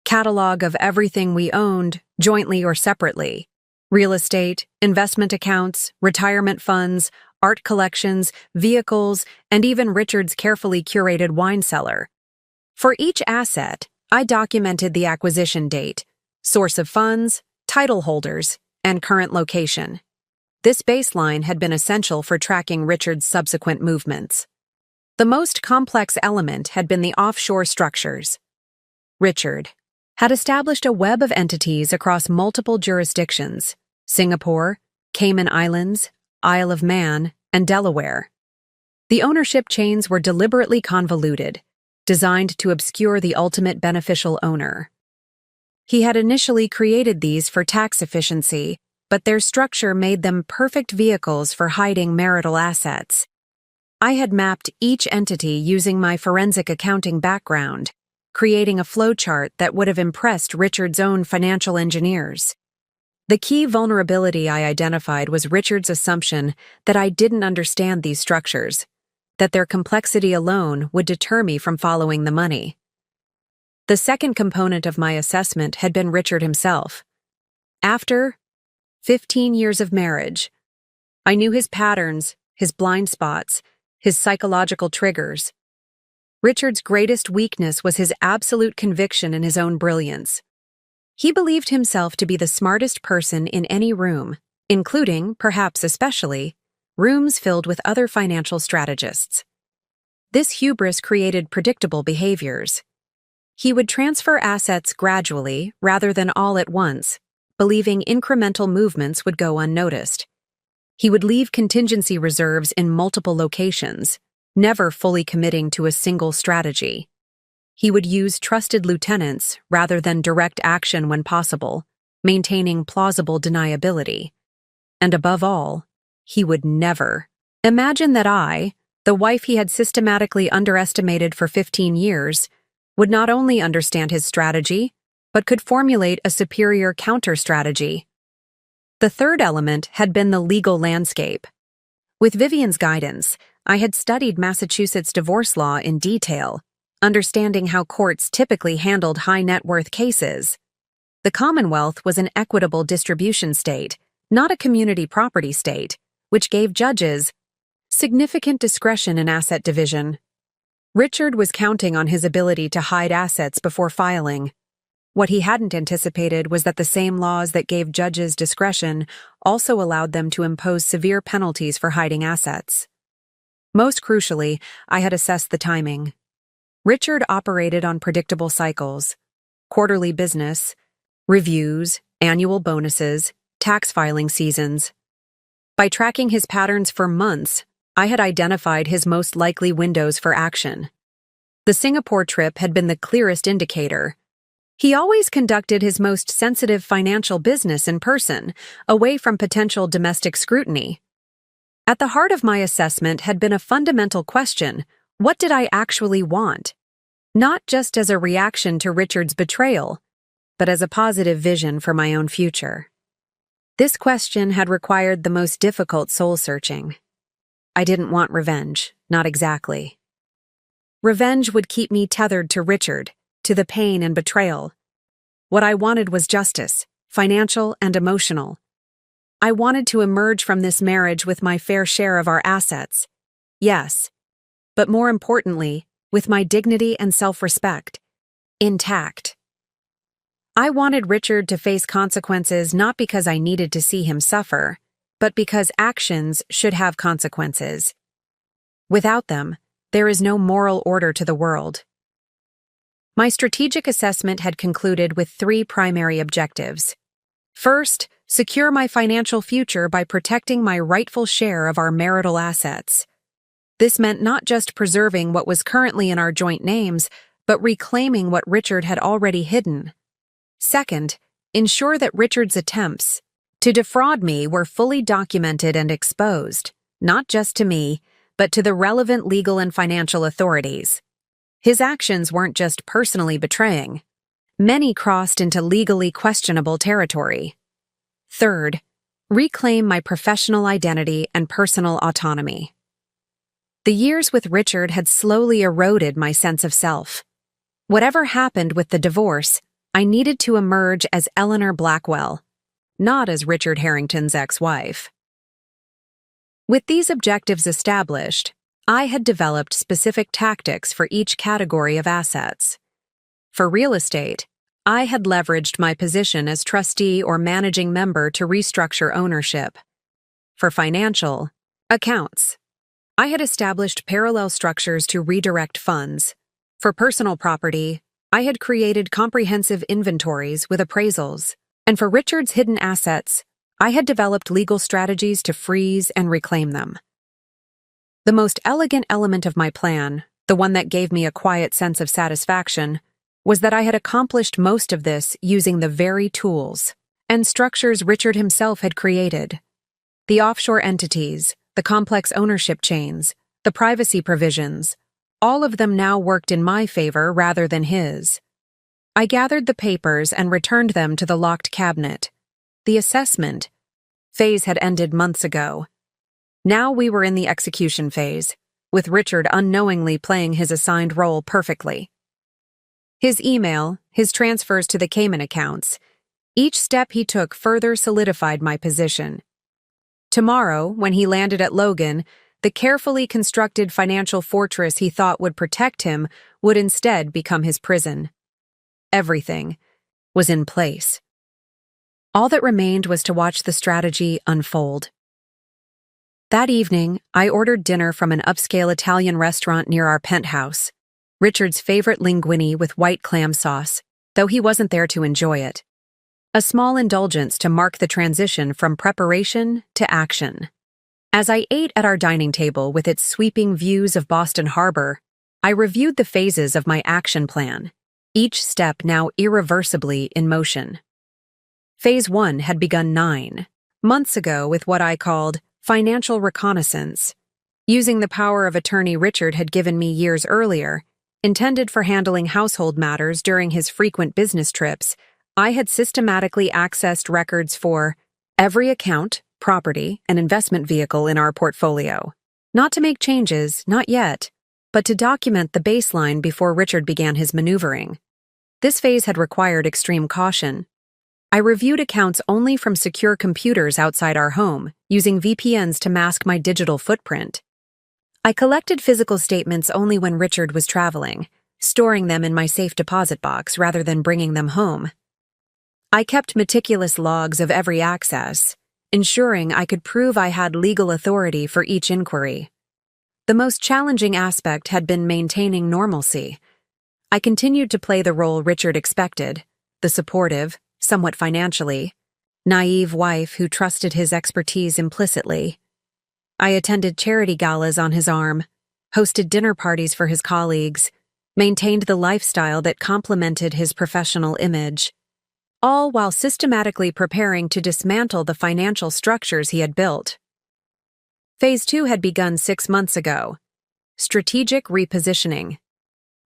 catalog of everything we owned, jointly or separately: real estate, investment accounts, retirement funds, art collections, vehicles, and even Richard's carefully curated wine cellar. For each asset, I documented the acquisition date, source of funds, title holders, and current location. This baseline had been essential for tracking Richard's subsequent movements. The most complex element had been the offshore structures. Richard had established a web of entities across multiple jurisdictions: Singapore, Cayman Islands, Isle of Man, and Delaware. The ownership chains were deliberately convoluted, designed to obscure the ultimate beneficial owner. He had initially created these for tax efficiency, but their structure made them perfect vehicles for hiding marital assets. I had mapped each entity using my forensic accounting background, creating a flowchart that would have impressed Richard's own financial engineers. The key vulnerability I identified was Richard's assumption that I didn't understand these structures, that their complexity alone would deter me from following the money. The second component of my assessment had been Richard himself. After 15 years of marriage, I knew his patterns, his blind spots, his psychological triggers. Richard's greatest weakness was his absolute conviction in his own brilliance. He believed himself to be the smartest person in any room, including, perhaps especially, rooms filled with other financial strategists. This hubris created predictable behaviors. He would transfer assets gradually rather than all at once, believing incremental movements would go unnoticed. He would leave contingency reserves in multiple locations, never fully committing to a single strategy. He would use trusted lieutenants rather than direct action when possible, maintaining plausible deniability. And above all, he would never imagine that I, the wife he had systematically underestimated for 15 years, would not only understand his strategy, but could formulate a superior counter-strategy. The third element had been the legal landscape. With Vivian's guidance, I had studied Massachusetts divorce law in detail, understanding how courts typically handled high-net-worth cases. The Commonwealth was an equitable distribution state, not a community property state, which gave judges significant discretion in asset division. Richard was counting on his ability to hide assets before filing. What he hadn't anticipated was that the same laws that gave judges discretion also allowed them to impose severe penalties for hiding assets. Most crucially, I had assessed the timing. Richard operated on predictable cycles: quarterly business, reviews, annual bonuses, tax filing seasons. By tracking his patterns for months, I had identified his most likely windows for action. The Singapore trip had been the clearest indicator. He always conducted his most sensitive financial business in person, away from potential domestic scrutiny. At the heart of my assessment had been a fundamental question: what did I actually want? Not just as a reaction to Richard's betrayal, but as a positive vision for my own future. This question had required the most difficult soul-searching. I didn't want revenge, not exactly. Revenge would keep me tethered to Richard, to the pain and betrayal. What I wanted was justice, financial and emotional. I wanted to emerge from this marriage with my fair share of our assets. Yes, but more importantly, with my dignity and self-respect intact. I wanted Richard to face consequences not because I needed to see him suffer, but because actions should have consequences. Without them, there is no moral order to the world. My strategic assessment had concluded with 3 primary objectives. First, secure my financial future by protecting my rightful share of our marital assets. This meant not just preserving what was currently in our joint names, but reclaiming what Richard had already hidden. Second, ensure that Richard's attempts to defraud me were fully documented and exposed, not just to me, but to the relevant legal and financial authorities. His actions weren't just personally betraying. Many crossed into legally questionable territory. Third, reclaim my professional identity and personal autonomy. The years with Richard had slowly eroded my sense of self. Whatever happened with the divorce, I needed to emerge as Eleanor Blackwell, not as Richard Harrington's ex-wife. With these objectives established, I had developed specific tactics for each category of assets. For real estate, I had leveraged my position as trustee or managing member to restructure ownership. For financial, accounts, I had established parallel structures to redirect funds. For personal property, I had created comprehensive inventories with appraisals. And for Richard's hidden assets, I had developed legal strategies to freeze and reclaim them. The most elegant element of my plan, the one that gave me a quiet sense of satisfaction, was that I had accomplished most of this using the very tools and structures Richard himself had created. The offshore entities, the complex ownership chains, the privacy provisions, all of them now worked in my favor rather than his. I gathered the papers and returned them to the locked cabinet. The assessment phase had ended months ago. Now we were in the execution phase, with Richard unknowingly playing his assigned role perfectly. His email, his transfers to the Cayman accounts, each step he took further solidified my position. Tomorrow, when he landed at Logan, the carefully constructed financial fortress he thought would protect him would instead become his prison. Everything was in place. All that remained was to watch the strategy unfold. That evening, I ordered dinner from an upscale Italian restaurant near our penthouse, Richard's favorite linguine with white clam sauce, though he wasn't there to enjoy it. A small indulgence to mark the transition from preparation to action. As I ate at our dining table with its sweeping views of Boston Harbor, I reviewed the phases of my action plan, each step now irreversibly in motion. Phase 1 had begun 9 months ago with what I called financial reconnaissance, using the power of attorney Richard had given me years earlier, intended for handling household matters during his frequent business trips. I had systematically accessed records for every account, property, and investment vehicle in our portfolio. Not to make changes, not yet, but to document the baseline before Richard began his maneuvering. This phase had required extreme caution. I reviewed accounts only from secure computers outside our home, using VPNs to mask my digital footprint. I collected physical statements only when Richard was traveling, storing them in my safe deposit box rather than bringing them home. I kept meticulous logs of every access, ensuring I could prove I had legal authority for each inquiry. The most challenging aspect had been maintaining normalcy. I continued to play the role Richard expected, the supportive, somewhat financially, naive wife who trusted his expertise implicitly. I attended charity galas on his arm, hosted dinner parties for his colleagues, maintained the lifestyle that complemented his professional image, all while systematically preparing to dismantle the financial structures he had built. Phase 2 had begun 6 months ago. Strategic repositioning.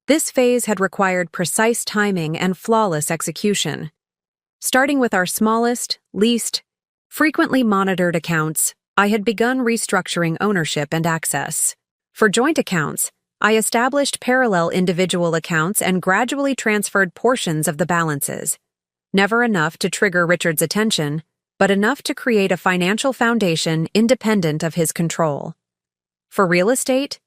This phase had required precise timing and flawless execution. Starting with our smallest, least, frequently monitored accounts, I had begun restructuring ownership and access. For joint accounts, I established parallel individual accounts and gradually transferred portions of the balances. Never enough to trigger Richard's attention, but enough to create a financial foundation independent of his control. For real estate,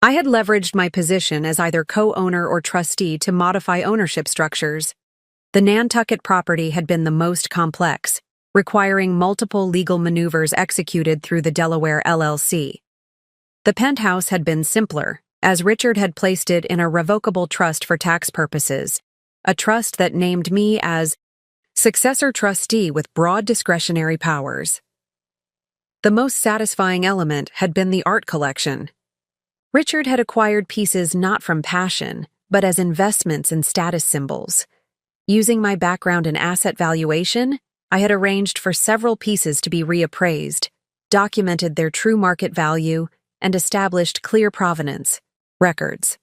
I had leveraged my position as either co-owner or trustee to modify ownership structures. The Nantucket property had been the most complex, requiring multiple legal maneuvers executed through the Delaware LLC. The penthouse had been simpler, as Richard had placed it in a revocable trust for tax purposes, a trust that named me as successor trustee with broad discretionary powers. The most satisfying element had been the art collection. Richard had acquired pieces not from passion, but as investments and status symbols. Using my background in asset valuation, I had arranged for several pieces to be reappraised, documented their true market value, and established clear provenance records.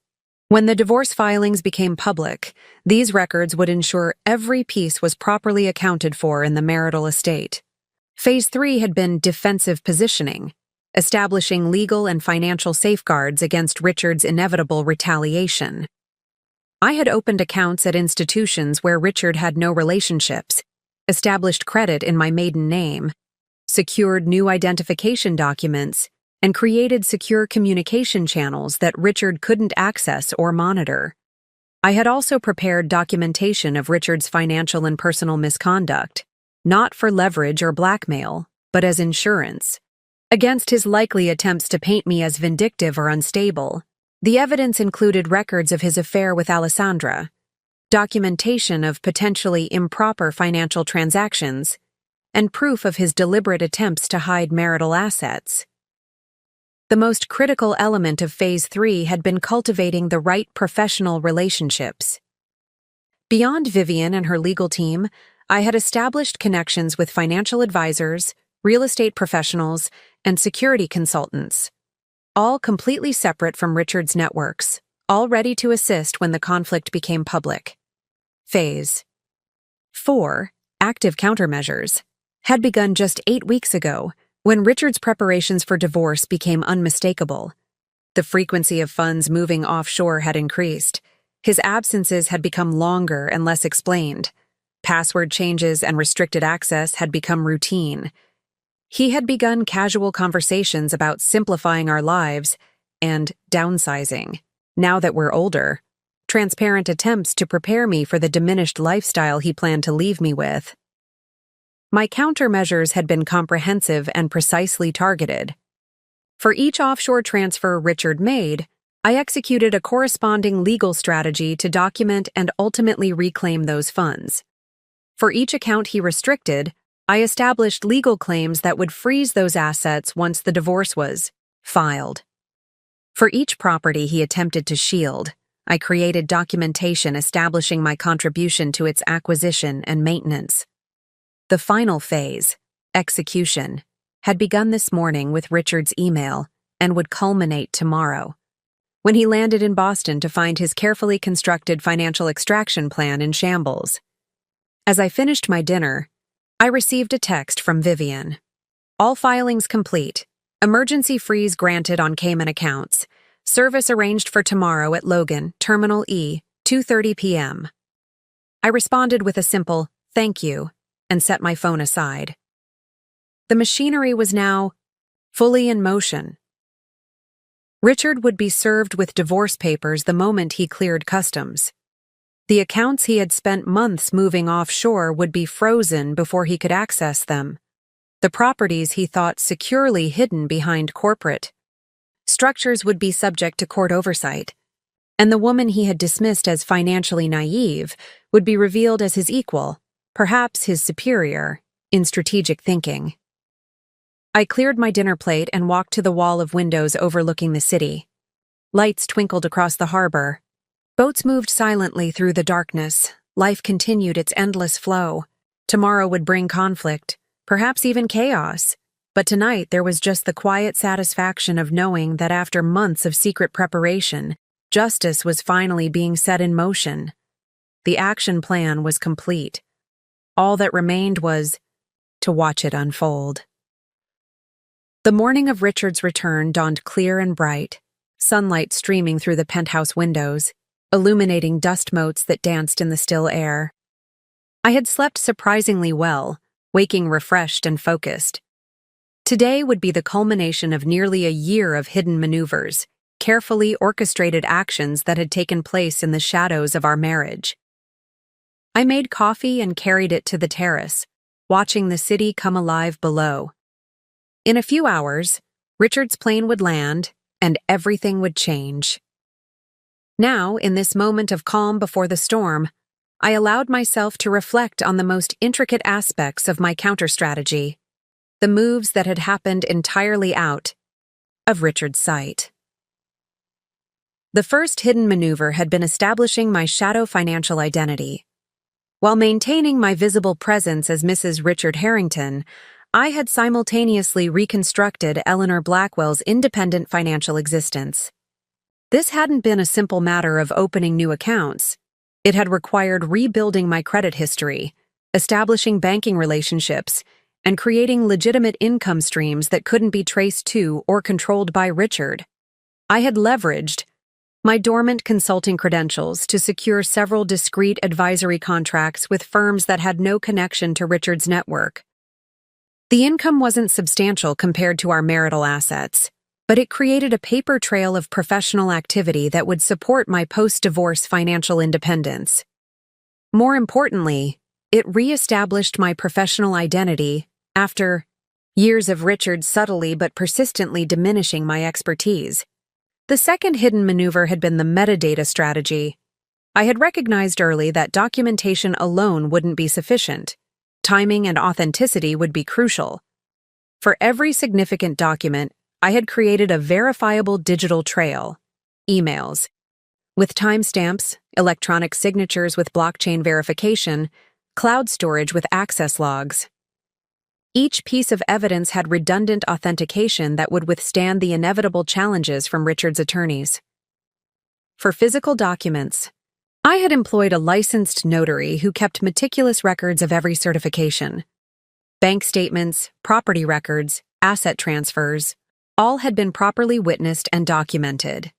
When the divorce filings became public, these records would ensure every piece was properly accounted for in the marital estate. Phase 3 had been defensive positioning, establishing legal and financial safeguards against Richard's inevitable retaliation. I had opened accounts at institutions where Richard had no relationships, established credit in my maiden name, secured new identification documents, and created secure communication channels that Richard couldn't access or monitor. I had also prepared documentation of Richard's financial and personal misconduct, not for leverage or blackmail, but as insurance. Against his likely attempts to paint me as vindictive or unstable, the evidence included records of his affair with Alessandra, documentation of potentially improper financial transactions, and proof of his deliberate attempts to hide marital assets. The most critical element of Phase 3 had been cultivating the right professional relationships. Beyond Vivian and her legal team, I had established connections with financial advisors, real estate professionals, and security consultants, all completely separate from Richard's networks, all ready to assist when the conflict became public. Phase 4, active countermeasures, had begun just 8 weeks ago, when Richard's preparations for divorce became unmistakable. The frequency of funds moving offshore had increased. His absences had become longer and less explained. Password changes and restricted access had become routine. He had begun casual conversations about simplifying our lives and downsizing. Now that we're older, transparent attempts to prepare me for the diminished lifestyle he planned to leave me with. My countermeasures had been comprehensive and precisely targeted. For each offshore transfer Richard made, I executed a corresponding legal strategy to document and ultimately reclaim those funds. For each account he restricted, I established legal claims that would freeze those assets once the divorce was filed. For each property he attempted to shield, I created documentation establishing my contribution to its acquisition and maintenance. The final phase, execution, had begun this morning with Richard's email and would culminate tomorrow, when he landed in Boston to find his carefully constructed financial extraction plan in shambles. As I finished my dinner, I received a text from Vivian. All filings complete. Emergency freeze granted on Cayman accounts. Service arranged for tomorrow at Logan, Terminal E, 2:30 p.m. I responded with a simple, "Thank you," and set my phone aside. The machinery was now fully in motion. Richard would be served with divorce papers the moment he cleared customs. The accounts he had spent months moving offshore would be frozen before he could access them. The properties he thought securely hidden behind corporate structures would be subject to court oversight, and the woman he had dismissed as financially naive would be revealed as his equal, perhaps his superior, in strategic thinking. I cleared my dinner plate and walked to the wall of windows overlooking the city. Lights twinkled across the harbor. Boats moved silently through the darkness. Life continued its endless flow. Tomorrow would bring conflict, perhaps even chaos. But tonight there was just the quiet satisfaction of knowing that after months of secret preparation, justice was finally being set in motion. The action plan was complete. All that remained was to watch it unfold. The morning of Richard's return dawned clear and bright, sunlight streaming through the penthouse windows, illuminating dust motes that danced in the still air. I had slept surprisingly well, waking refreshed and focused. Today would be the culmination of nearly a year of hidden maneuvers, carefully orchestrated actions that had taken place in the shadows of our marriage. I made coffee and carried it to the terrace, watching the city come alive below. In a few hours, Richard's plane would land, and everything would change. Now, in this moment of calm before the storm, I allowed myself to reflect on the most intricate aspects of my counter-strategy, the moves that had happened entirely out of Richard's sight. The first hidden maneuver had been establishing my shadow financial identity. While maintaining my visible presence as Mrs. Richard Harrington, I had simultaneously reconstructed Eleanor Blackwell's independent financial existence. This hadn't been a simple matter of opening new accounts. It had required rebuilding my credit history, establishing banking relationships, and creating legitimate income streams that couldn't be traced to or controlled by Richard. I had leveraged my dormant consulting credentials to secure several discreet advisory contracts with firms that had no connection to Richard's network. The income wasn't substantial compared to our marital assets, but it created a paper trail of professional activity that would support my post-divorce financial independence. More importantly, it re-established my professional identity after years of Richard subtly but persistently diminishing my expertise. The second hidden maneuver had been the metadata strategy. I had recognized early that documentation alone wouldn't be sufficient. Timing and authenticity would be crucial. For every significant document, I had created a verifiable digital trail, emails, with timestamps, electronic signatures with blockchain verification, cloud storage with access logs. Each piece of evidence had redundant authentication that would withstand the inevitable challenges from Richard's attorneys. For physical documents, I had employed a licensed notary who kept meticulous records of every certification. Bank statements, property records, asset transfers, all had been properly witnessed and documented.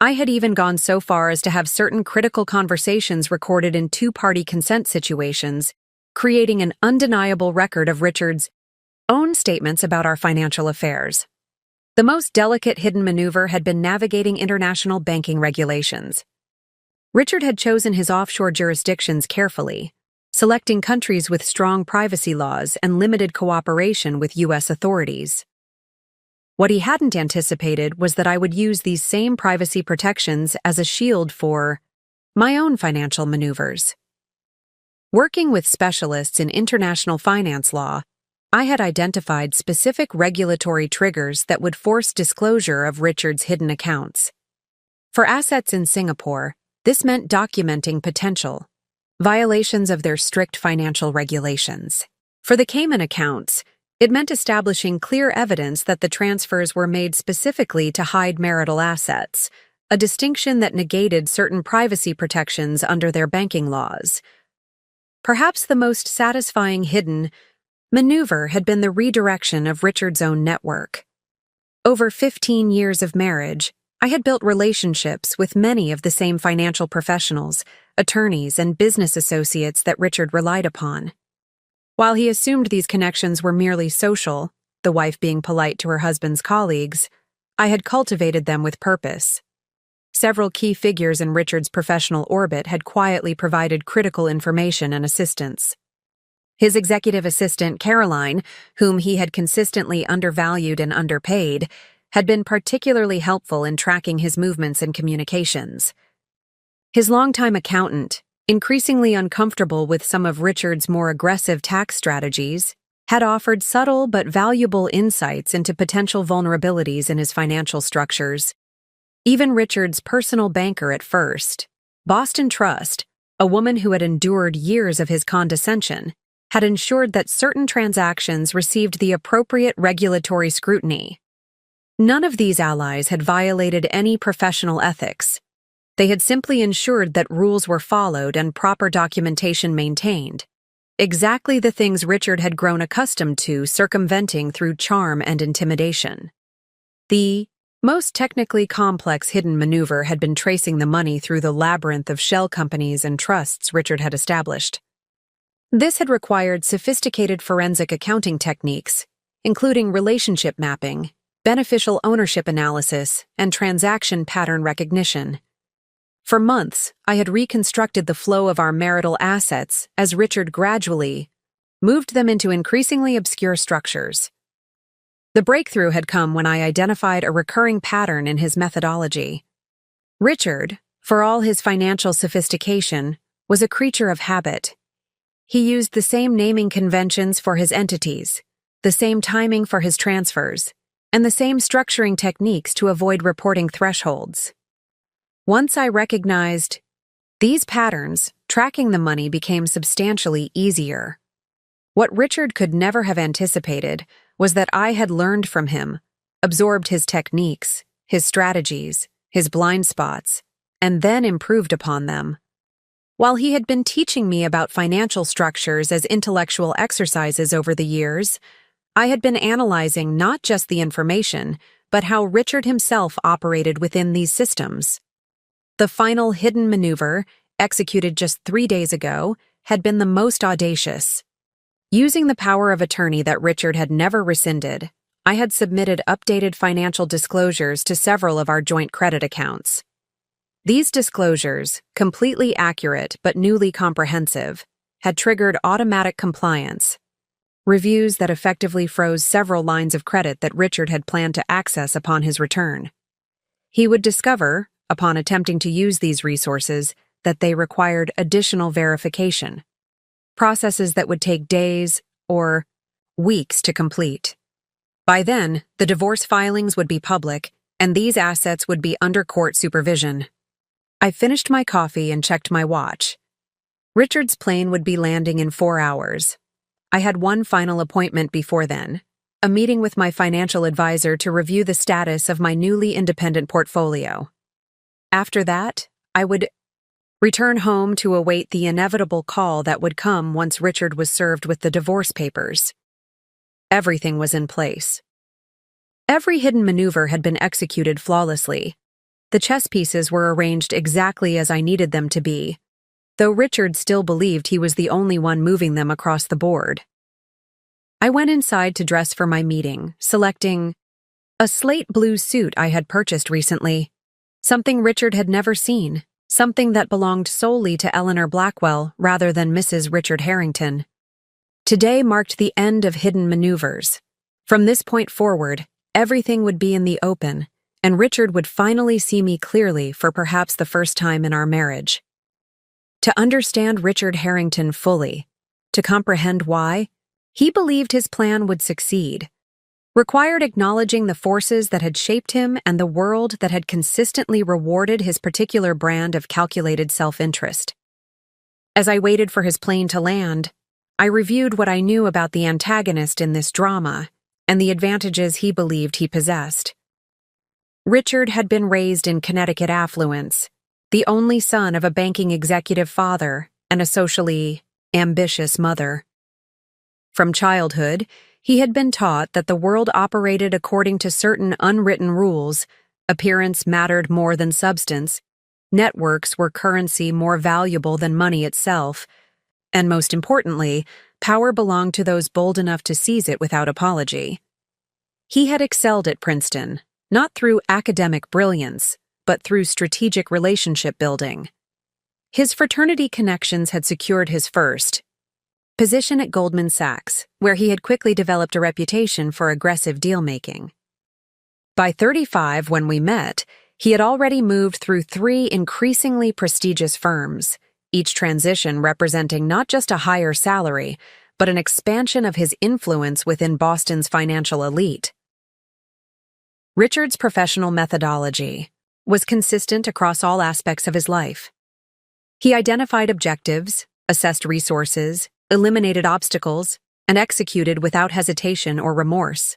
I had even gone so far as to have certain critical conversations recorded in two-party consent situations, creating an undeniable record of Richard's own statements about our financial affairs. The most delicate hidden maneuver had been navigating international banking regulations. Richard had chosen his offshore jurisdictions carefully, selecting countries with strong privacy laws and limited cooperation with U.S. authorities. What he hadn't anticipated was that I would use these same privacy protections as a shield for my own financial maneuvers. Working with specialists in international finance law, I had identified specific regulatory triggers that would force disclosure of Richard's hidden accounts. For assets in Singapore, this meant documenting potential violations of their strict financial regulations. For the Cayman accounts, it meant establishing clear evidence that the transfers were made specifically to hide marital assets, a distinction that negated certain privacy protections under their banking laws. Perhaps the most satisfying hidden maneuver had been the redirection of Richard's own network. Over 15 years of marriage, I had built relationships with many of the same financial professionals, attorneys, and business associates that Richard relied upon. While he assumed these connections were merely social, the wife being polite to her husband's colleagues, I had cultivated them with purpose. Several key figures in Richard's professional orbit had quietly provided critical information and assistance. His executive assistant, Caroline, whom he had consistently undervalued and underpaid, had been particularly helpful in tracking his movements and communications. His longtime accountant, increasingly uncomfortable with some of Richard's more aggressive tax strategies, had offered subtle but valuable insights into potential vulnerabilities in his financial structures. Even Richard's personal banker at first, Boston Trust, a woman who had endured years of his condescension, had ensured that certain transactions received the appropriate regulatory scrutiny. None of these allies had violated any professional ethics. They had simply ensured that rules were followed and proper documentation maintained. Exactly the things Richard had grown accustomed to circumventing through charm and intimidation. The most technically complex hidden maneuver had been tracing the money through the labyrinth of shell companies and trusts Richard had established. This had required sophisticated forensic accounting techniques, including relationship mapping, beneficial ownership analysis, and transaction pattern recognition. For months, I had reconstructed the flow of our marital assets as Richard gradually moved them into increasingly obscure structures. The breakthrough had come when I identified a recurring pattern in his methodology. Richard, for all his financial sophistication, was a creature of habit. He used the same naming conventions for his entities, the same timing for his transfers, and the same structuring techniques to avoid reporting thresholds. Once I recognized these patterns, tracking the money became substantially easier. What Richard could never have anticipated was that I had learned from him, absorbed his techniques, his strategies, his blind spots, and then improved upon them. While he had been teaching me about financial structures as intellectual exercises over the years, I had been analyzing not just the information, but how Richard himself operated within these systems. The final hidden maneuver, executed just 3 days ago, had been the most audacious. Using the power of attorney that Richard had never rescinded, I had submitted updated financial disclosures to several of our joint credit accounts. These disclosures, completely accurate but newly comprehensive, had triggered automatic compliance, reviews that effectively froze several lines of credit that Richard had planned to access upon his return. He would discover, upon attempting to use these resources, that they required additional verification, processes that would take days or weeks to complete. By then, the divorce filings would be public, and these assets would be under court supervision. I finished my coffee and checked my watch. Richard's plane would be landing in 4 hours. I had one final appointment before then, a meeting with my financial advisor to review the status of my newly independent portfolio. After that, I would return home to await the inevitable call that would come once Richard was served with the divorce papers. Everything was in place. Every hidden maneuver had been executed flawlessly. The chess pieces were arranged exactly as I needed them to be, though Richard still believed he was the only one moving them across the board. I went inside to dress for my meeting, selecting a slate blue suit I had purchased recently, something Richard had never seen, something that belonged solely to Eleanor Blackwell rather than Mrs. Richard Harrington. Today marked the end of hidden maneuvers. From this point forward, everything would be in the open, and Richard would finally see me clearly for perhaps the first time in our marriage. To understand Richard Harrington fully, to comprehend why he believed his plan would succeed, required acknowledging the forces that had shaped him and the world that had consistently rewarded his particular brand of calculated self-interest. As I waited for his plane to land, I reviewed what I knew about the antagonist in this drama and the advantages he believed he possessed. Richard had been raised in Connecticut affluence, the only son of a banking executive father and a socially ambitious mother. From childhood, he had been taught that the world operated according to certain unwritten rules. Appearance mattered more than substance, networks were currency more valuable than money itself, and most importantly, power belonged to those bold enough to seize it without apology. He had excelled at Princeton, not through academic brilliance, but through strategic relationship building. His fraternity connections had secured his first position at Goldman Sachs, where he had quickly developed a reputation for aggressive deal-making. By 35, when we met, he had already moved through 3 increasingly prestigious firms, each transition representing not just a higher salary, but an expansion of his influence within Boston's financial elite. Richard's professional methodology was consistent across all aspects of his life. He identified objectives, assessed resources, eliminated obstacles, and executed without hesitation or remorse.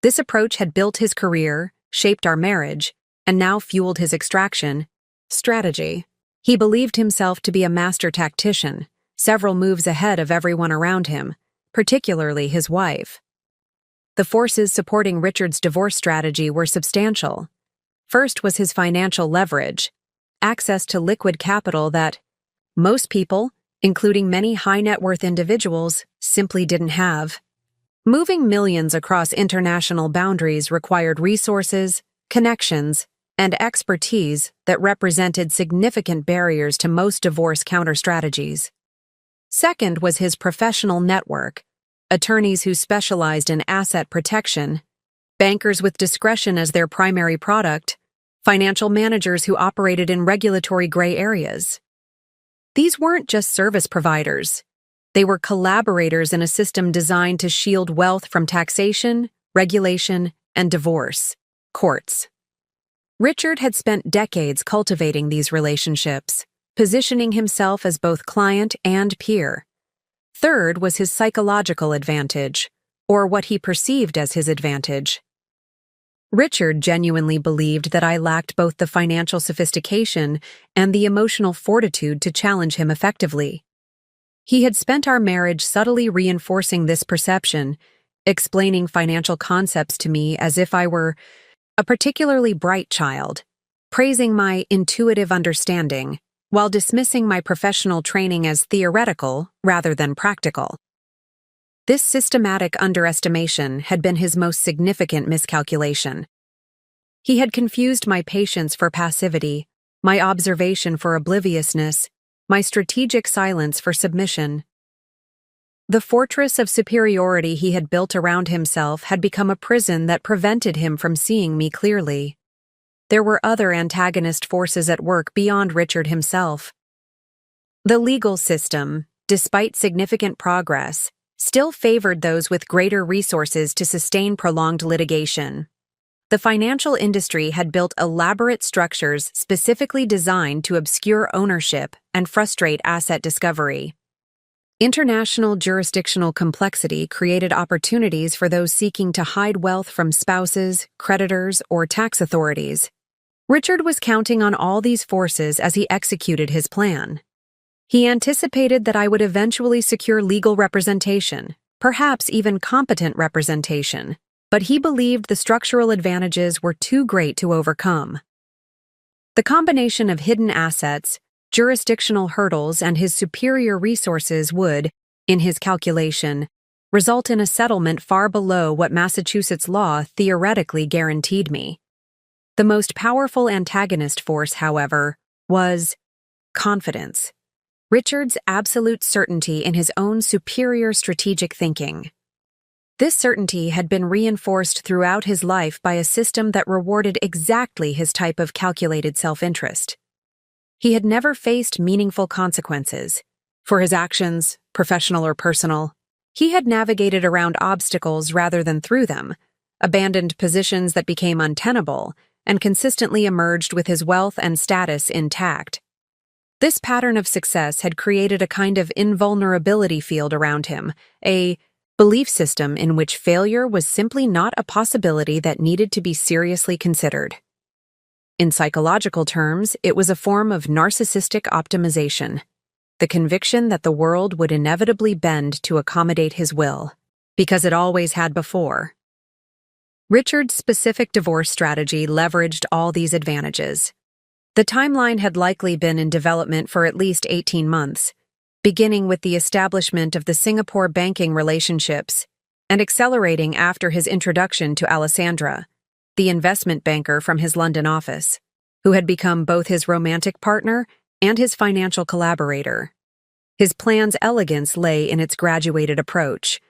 This approach had built his career, shaped our marriage, and now fueled his extraction strategy. He believed himself to be a master tactician, several moves ahead of everyone around him, particularly his wife. The forces supporting Richard's divorce strategy were substantial. First was his financial leverage, access to liquid capital that most people, including many high-net-worth individuals, simply didn't have. Moving millions across international boundaries required resources, connections, and expertise that represented significant barriers to most divorce counter-strategies. Second was his professional network, attorneys who specialized in asset protection, bankers with discretion as their primary product, financial managers who operated in regulatory gray areas. These weren't just service providers. They were collaborators in a system designed to shield wealth from taxation, regulation, and divorce courts. Richard had spent decades cultivating these relationships, positioning himself as both client and peer. Third was his psychological advantage, or what he perceived as his advantage. Richard genuinely believed that I lacked both the financial sophistication and the emotional fortitude to challenge him effectively. He had spent our marriage subtly reinforcing this perception, explaining financial concepts to me as if I were a particularly bright child, praising my intuitive understanding, while dismissing my professional training as theoretical rather than practical. This systematic underestimation had been his most significant miscalculation. He had confused my patience for passivity, my observation for obliviousness, my strategic silence for submission. The fortress of superiority he had built around himself had become a prison that prevented him from seeing me clearly. There were other antagonist forces at work beyond Richard himself. The legal system, despite significant progress, still favored those with greater resources to sustain prolonged litigation. The financial industry had built elaborate structures specifically designed to obscure ownership and frustrate asset discovery. International jurisdictional complexity created opportunities for those seeking to hide wealth from spouses, creditors, or tax authorities. Richard was counting on all these forces as he executed his plan. He anticipated that I would eventually secure legal representation, perhaps even competent representation, but he believed the structural advantages were too great to overcome. The combination of hidden assets, jurisdictional hurdles, and his superior resources would, in his calculation, result in a settlement far below what Massachusetts law theoretically guaranteed me. The most powerful antagonist force, however, was confidence. Richard's absolute certainty in his own superior strategic thinking. This certainty had been reinforced throughout his life by a system that rewarded exactly his type of calculated self-interest. He had never faced meaningful consequences. For his actions, professional or personal, he had navigated around obstacles rather than through them, abandoned positions that became untenable, and consistently emerged with his wealth and status intact. This pattern of success had created a kind of invulnerability field around him, a belief system in which failure was simply not a possibility that needed to be seriously considered. In psychological terms, it was a form of narcissistic optimization, the conviction that the world would inevitably bend to accommodate his will, because it always had before. Richard's specific divorce strategy leveraged all these advantages. The timeline had likely been in development for at least 18 months, beginning with the establishment of the Singapore banking relationships and accelerating after his introduction to Alessandra, the investment banker from his London office, who had become both his romantic partner and his financial collaborator. His plan's elegance lay in its graduated approach.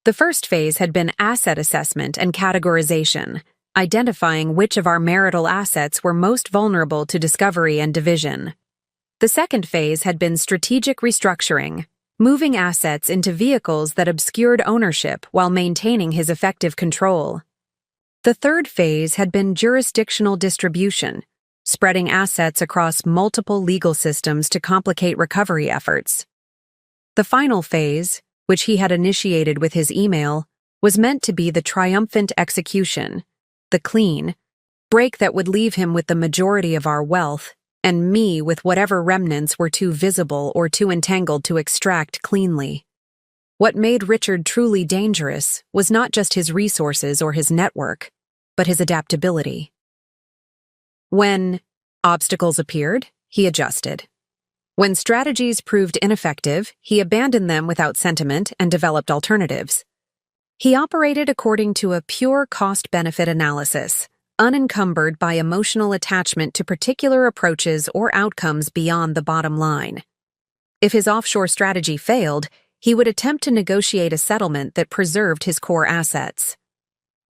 The first phase had been asset assessment and categorization, identifying which of our marital assets were most vulnerable to discovery and division. The second phase had been strategic restructuring, moving assets into vehicles that obscured ownership while maintaining his effective control. The third phase had been jurisdictional distribution, spreading assets across multiple legal systems to complicate recovery efforts. The final phase, which he had initiated with his email, was meant to be the triumphant execution, the clean break that would leave him with the majority of our wealth, and me with whatever remnants were too visible or too entangled to extract cleanly. What made Richard truly dangerous was not just his resources or his network, but his adaptability. When obstacles appeared, he adjusted. When strategies proved ineffective, he abandoned them without sentiment and developed alternatives. He operated according to a pure cost-benefit analysis, unencumbered by emotional attachment to particular approaches or outcomes beyond the bottom line. If his offshore strategy failed, he would attempt to negotiate a settlement that preserved his core assets.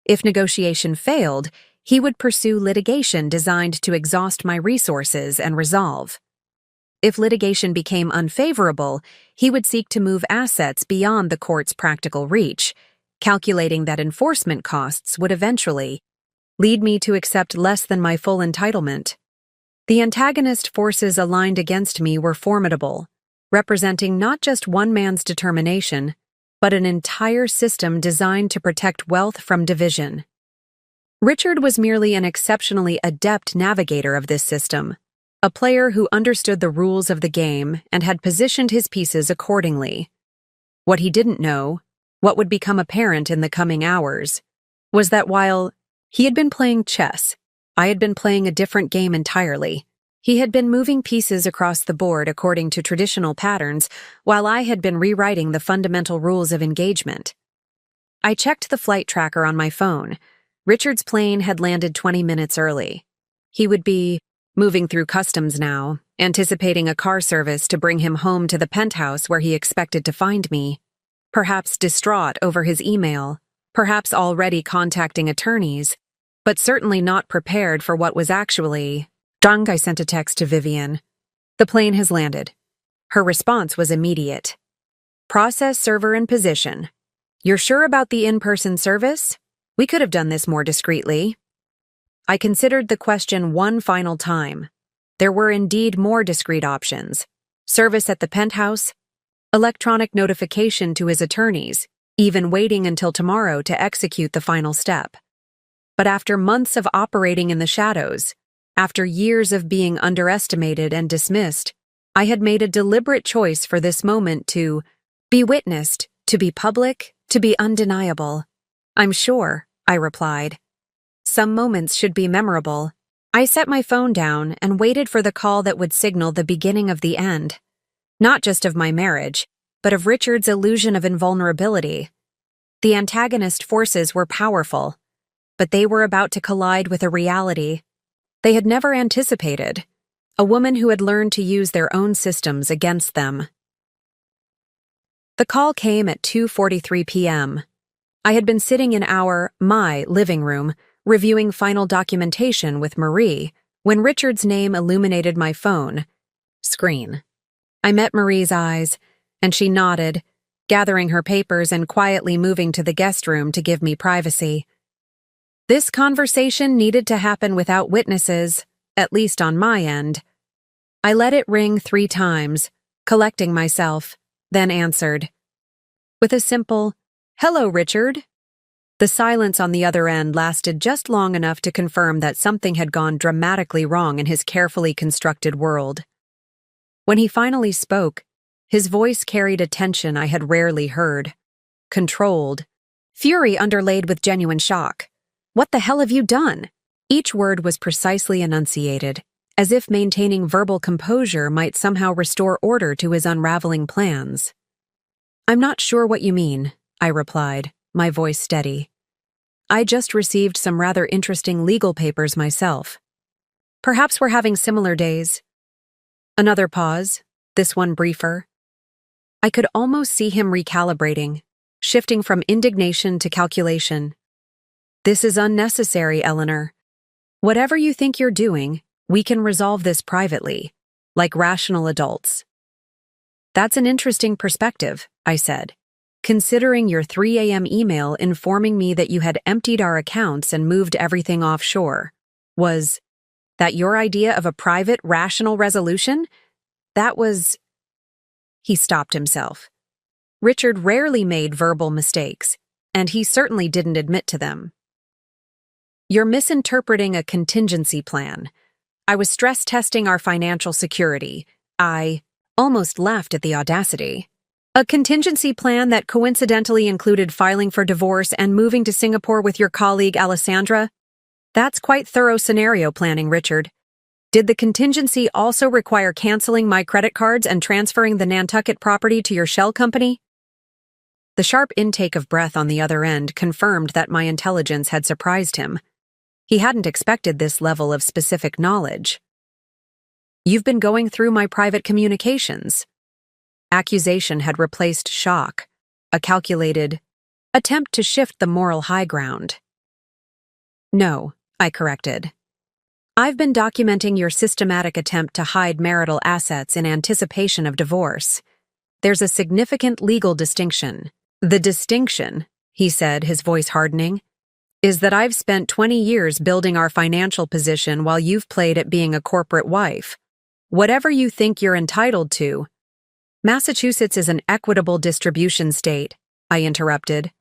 If negotiation failed, he would pursue litigation designed to exhaust my resources and resolve. If litigation became unfavorable, he would seek to move assets beyond the court's practical reach, calculating that enforcement costs would eventually lead me to accept less than my full entitlement. The antagonist forces aligned against me were formidable, representing not just one man's determination, but an entire system designed to protect wealth from division. Richard was merely an exceptionally adept navigator of this system, a player who understood the rules of the game and had positioned his pieces accordingly. What he didn't know, what would become apparent in the coming hours, was that while he had been playing chess, I had been playing a different game entirely. He had been moving pieces across the board according to traditional patterns, while I had been rewriting the fundamental rules of engagement. I checked the flight tracker on my phone. Richard's plane had landed 20 minutes early. He would be moving through customs now, anticipating a car service to bring him home to the penthouse where he expected to find me. Perhaps distraught over his email, perhaps already contacting attorneys, but certainly not prepared for what was actually... Dunk, I sent a text to Vivian. The plane has landed. Her response was immediate. Process server in position. You're sure about the in-person service? We could have done this more discreetly. I considered the question one final time. There were indeed more discreet options. Service at the penthouse, electronic notification to his attorneys, even waiting until tomorrow to execute the final step. But after months of operating in the shadows, after years of being underestimated and dismissed, I had made a deliberate choice for this moment to be witnessed, to be public, to be undeniable. I'm sure, I replied. Some moments should be memorable. I set my phone down and waited for the call that would signal the beginning of the end. Not just of my marriage, but of Richard's illusion of invulnerability. The antagonist forces were powerful, but they were about to collide with a reality they had never anticipated, a woman who had learned to use their own systems against them. The call came at 2:43 p.m. I had been sitting in my living room, reviewing final documentation with Marie, when Richard's name illuminated my phone screen. I met Marie's eyes, and she nodded, gathering her papers and quietly moving to the guest room to give me privacy. This conversation needed to happen without witnesses, at least on my end. I let it ring 3 times, collecting myself, then answered. With a simple, "Hello, Richard." The silence on the other end lasted just long enough to confirm that something had gone dramatically wrong in his carefully constructed world. When he finally spoke, his voice carried a tension I had rarely heard. Controlled, fury underlaid with genuine shock. "What the hell have you done?" Each word was precisely enunciated, as if maintaining verbal composure might somehow restore order to his unraveling plans. "I'm not sure what you mean," I replied, my voice steady. "I just received some rather interesting legal papers myself. Perhaps we're having similar days." Another pause, this one briefer. I could almost see him recalibrating, shifting from indignation to calculation. "This is unnecessary, Eleanor. Whatever you think you're doing, we can resolve this privately, like rational adults." "That's an interesting perspective," I said, "considering your 3 a.m. email informing me that you had emptied our accounts and moved everything offshore. Was that your idea of a private, rational resolution? That was..." He stopped himself. Richard rarely made verbal mistakes, and he certainly didn't admit to them. "You're misinterpreting a contingency plan. I was stress testing our financial security. I almost laughed at the audacity. A contingency plan that coincidentally included filing for divorce and moving to Singapore with your colleague Alessandra? That's quite thorough scenario planning, Richard. Did the contingency also require canceling my credit cards and transferring the Nantucket property to your shell company?" The sharp intake of breath on the other end confirmed that my intelligence had surprised him. He hadn't expected this level of specific knowledge. "You've been going through my private communications." Accusation had replaced shock, a calculated attempt to shift the moral high ground. "No," I corrected. "I've been documenting your systematic attempt to hide marital assets in anticipation of divorce. There's a significant legal distinction." "The distinction," he said, his voice hardening, is that I've spent 20 years building our financial position while you've played at being a corporate wife. Whatever you think you're entitled to. Massachusetts is an equitable distribution state, I interrupted.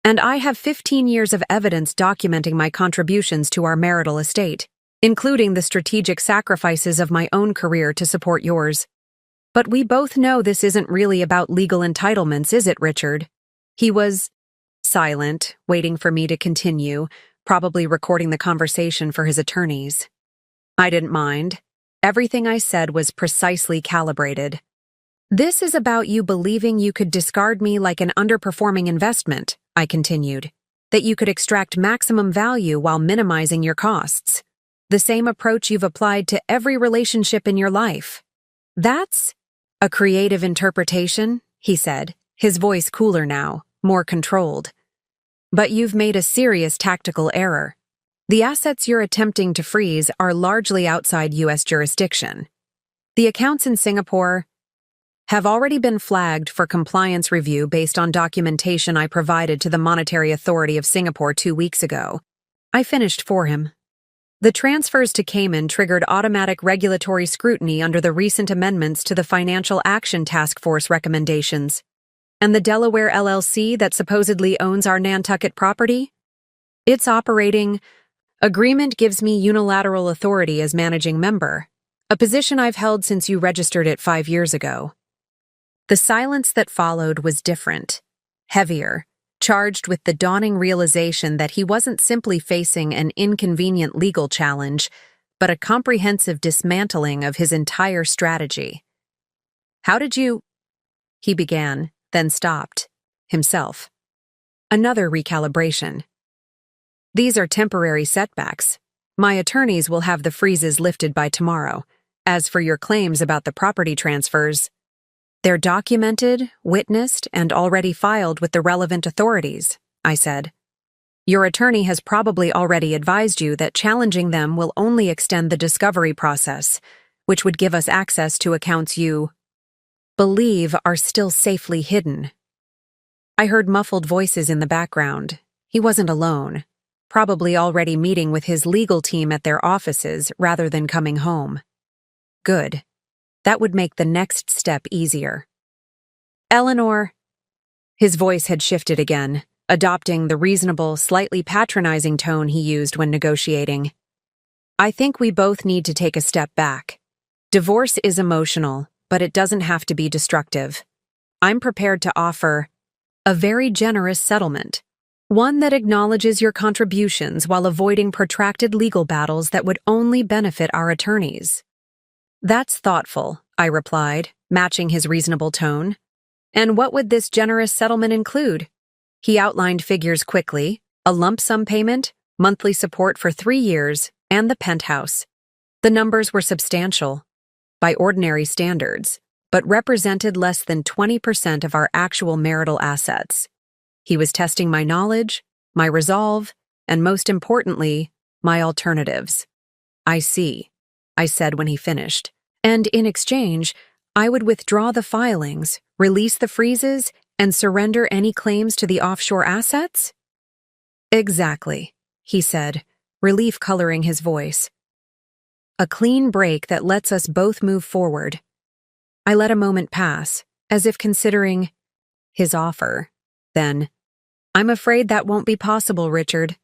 And I have 15 years of evidence documenting my contributions to our marital estate, including the strategic sacrifices of my own career to support yours. But we both know this isn't really about legal entitlements, is it, Richard? He was silent, waiting for me to continue, probably recording the conversation for his attorneys. I didn't mind. Everything I said was precisely calibrated. This is about you believing you could discard me like an underperforming investment, I continued, that you could extract maximum value while minimizing your costs. The same approach you've applied to every relationship in your life. That's a creative interpretation, he said, his voice cooler now, more controlled. But you've made a serious tactical error. The assets you're attempting to freeze are largely outside U.S. jurisdiction. The accounts in Singapore have already been flagged for compliance review based on documentation I provided to the Monetary Authority of Singapore 2 weeks ago. I finished for him. The transfers to Cayman triggered automatic regulatory scrutiny under the recent amendments to the Financial Action Task Force recommendations. And the Delaware LLC that supposedly owns our Nantucket property? Its operating agreement gives me unilateral authority as managing member, a position I've held since you registered it 5 years ago. The silence that followed was different, heavier, charged with the dawning realization that he wasn't simply facing an inconvenient legal challenge, but a comprehensive dismantling of his entire strategy. How did you? He began, then stopped, himself. Another recalibration. These are temporary setbacks. My attorneys will have the freezes lifted by tomorrow. As for your claims about the property transfers, they're documented, witnessed, and already filed with the relevant authorities, I said. Your attorney has probably already advised you that challenging them will only extend the discovery process, which would give us access to accounts you believe are still safely hidden. I heard muffled voices in the background. He wasn't alone, probably already meeting with his legal team at their offices rather than coming home. Good. That would make the next step easier. Eleanor. His voice had shifted again, adopting the reasonable, slightly patronizing tone he used when negotiating. I think we both need to take a step back. Divorce is emotional, but it doesn't have to be destructive. I'm prepared to offer a very generous settlement, one that acknowledges your contributions while avoiding protracted legal battles that would only benefit our attorneys. That's thoughtful, I replied, matching his reasonable tone. And what would this generous settlement include? He outlined figures quickly: a lump sum payment, monthly support for 3 years, and the penthouse. The numbers were substantial, by ordinary standards, but represented less than 20% of our actual marital assets. He was testing my knowledge, my resolve, and most importantly, my alternatives. I see, I said when he finished, and in exchange, I would withdraw the filings, release the freezes, and surrender any claims to the offshore assets? Exactly, he said, relief coloring his voice. A clean break that lets us both move forward. I let a moment pass, as if considering his offer. Then, I'm afraid that won't be possible, Richard.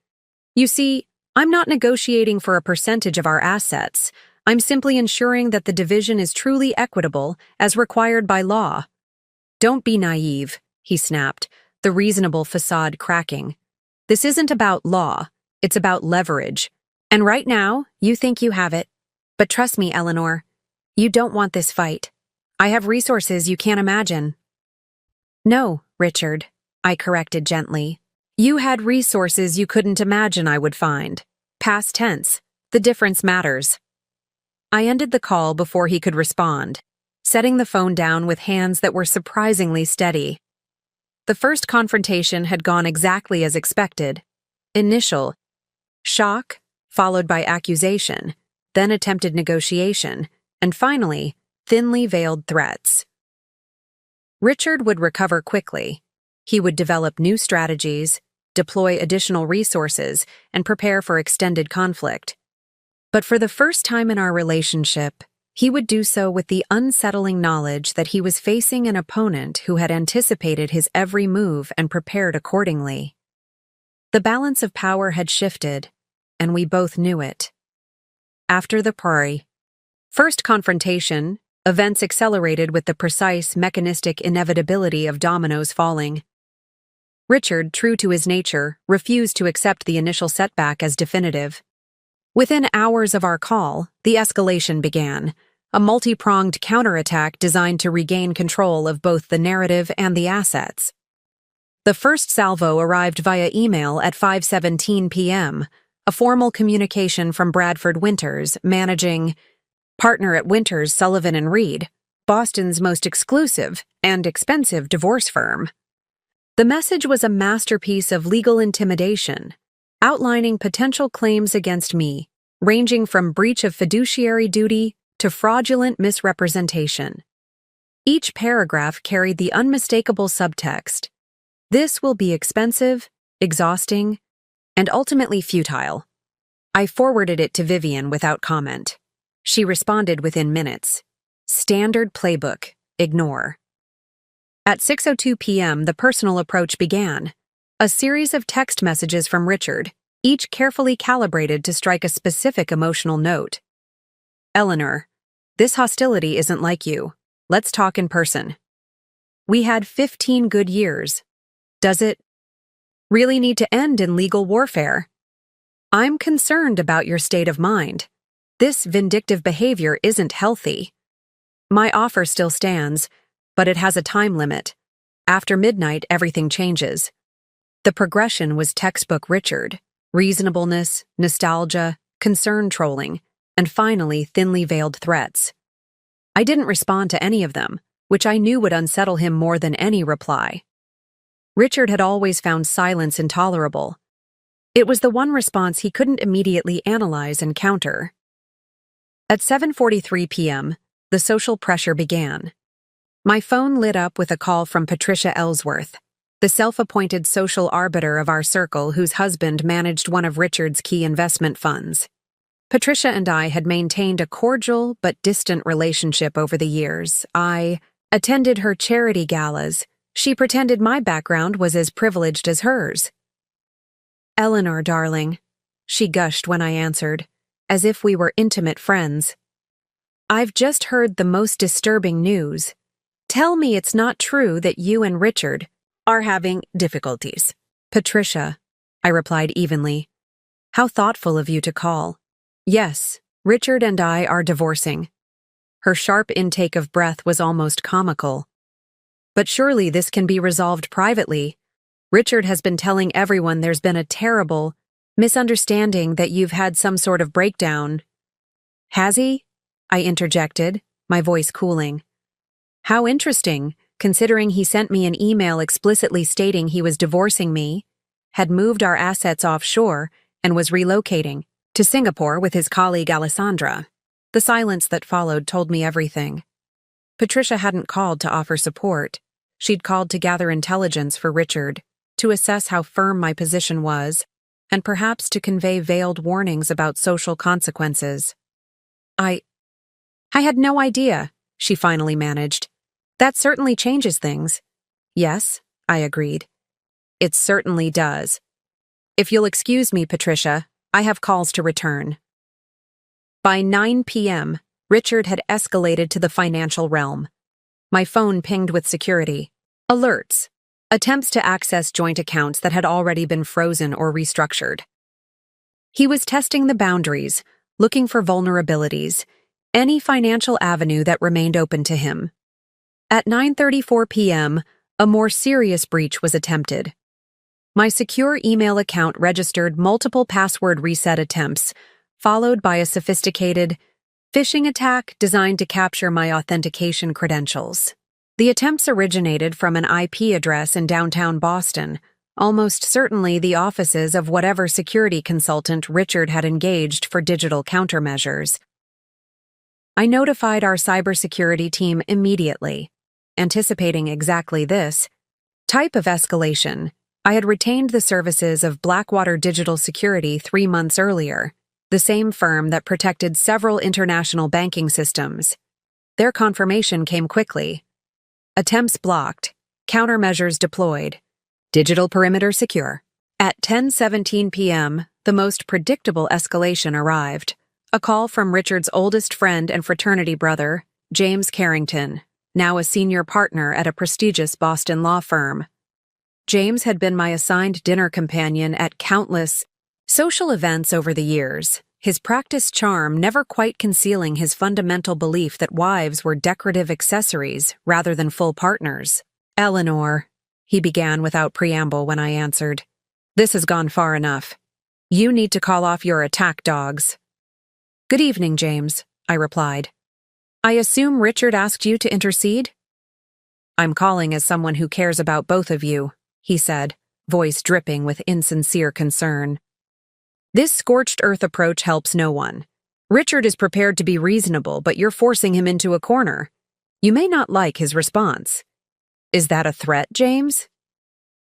You see, I'm not negotiating for a percentage of our assets. I'm simply ensuring that the division is truly equitable, as required by law. Don't be naive, he snapped, the reasonable facade cracking. This isn't about law, it's about leverage. And right now, you think you have it. But trust me, Eleanor, you don't want this fight. I have resources you can't imagine. No, Richard, I corrected gently. You had resources you couldn't imagine I would find. Past tense. The difference matters. I ended the call before he could respond, setting the phone down with hands that were surprisingly steady. The first confrontation had gone exactly as expected. Initial shock, followed by accusation, then attempted negotiation, and finally, thinly veiled threats. Richard would recover quickly. He would develop new strategies, deploy additional resources, and prepare for extended conflict. But for the first time in our relationship, he would do so with the unsettling knowledge that he was facing an opponent who had anticipated his every move and prepared accordingly. The balance of power had shifted, and we both knew it. After the first confrontation, events accelerated with the precise, mechanistic inevitability of dominoes falling. Richard, true to his nature, refused to accept the initial setback as definitive. Within hours of our call, the escalation began, a multi-pronged counterattack designed to regain control of both the narrative and the assets. The first salvo arrived via email at 5:17 p.m., a formal communication from Bradford Winters, managing partner at Winters, Sullivan & Reed, Boston's most exclusive and expensive divorce firm. The message was a masterpiece of legal intimidation, outlining potential claims against me, ranging from breach of fiduciary duty to fraudulent misrepresentation. Each paragraph carried the unmistakable subtext: "This will be expensive, exhausting, and ultimately futile." I forwarded it to Vivian without comment. She responded within minutes. Standard playbook, ignore. At 6:02 p.m., the personal approach began. A series of text messages from Richard, each carefully calibrated to strike a specific emotional note. "Eleanor, this hostility isn't like you. Let's talk in person. We had 15 good years. Does it really need to end in legal warfare? I'm concerned about your state of mind. This vindictive behavior isn't healthy. My offer still stands, but it has a time limit. After midnight, everything changes." The progression was textbook Richard: reasonableness, nostalgia, concern trolling, and finally thinly veiled threats. I didn't respond to any of them, which I knew would unsettle him more than any reply. Richard had always found silence intolerable. It was the one response he couldn't immediately analyze and counter. At 7:43 p.m., the social pressure began. My phone lit up with a call from Patricia Ellsworth, the self-appointed social arbiter of our circle whose husband managed one of Richard's key investment funds. Patricia and I had maintained a cordial but distant relationship over the years. I attended her charity galas. She pretended my background was as privileged as hers. "Eleanor, darling," she gushed when I answered, as if we were intimate friends. "I've just heard the most disturbing news. Tell me it's not true that you and Richard are having difficulties." "Patricia," I replied evenly. "How thoughtful of you to call. Yes, Richard and I are divorcing." Her sharp intake of breath was almost comical. "But surely this can be resolved privately. Richard has been telling everyone there's been a terrible misunderstanding, that you've had some sort of breakdown." "Has he?" I interjected, my voice cooling. "How interesting, considering he sent me an email explicitly stating he was divorcing me, had moved our assets offshore, and was relocating to Singapore with his colleague Alessandra." The silence that followed told me everything. Patricia hadn't called to offer support. She'd called to gather intelligence for Richard, to assess how firm my position was, and perhaps to convey veiled warnings about social consequences. I had no idea," she finally managed. "That certainly changes things." "Yes," I agreed. "It certainly does. If you'll excuse me, Patricia, I have calls to return." By 9 p.m., Richard had escalated to the financial realm. My phone pinged with security. Alerts. Attempts to access joint accounts that had already been frozen or restructured. He was testing the boundaries, looking for vulnerabilities, any financial avenue that remained open to him. At 9:34 p.m., a more serious breach was attempted. My secure email account registered multiple password reset attempts, followed by a sophisticated phishing attack designed to capture my authentication credentials. The attempts originated from an IP address in downtown Boston, almost certainly the offices of whatever security consultant Richard had engaged for digital countermeasures. I notified our cybersecurity team immediately. Anticipating exactly this type of escalation, I had retained the services of Blackwater Digital Security 3 months earlier, the same firm that protected several international banking systems. Their confirmation came quickly. Attempts blocked, countermeasures deployed, digital perimeter secure. At 10:17 p.m., the most predictable escalation arrived. A call from Richard's oldest friend and fraternity brother, James Carrington, now a senior partner at a prestigious Boston law firm. James had been my assigned dinner companion at countless social events over the years, his practiced charm never quite concealing his fundamental belief that wives were decorative accessories rather than full partners. "Eleanor," he began without preamble when I answered, "this has gone far enough. You need to call off your attack dogs." "Good evening, James," I replied. "I assume Richard asked you to intercede?" "I'm calling as someone who cares about both of you," he said, voice dripping with insincere concern. "This scorched earth approach helps no one. Richard is prepared to be reasonable, but you're forcing him into a corner. You may not like his response." "Is that a threat, James?"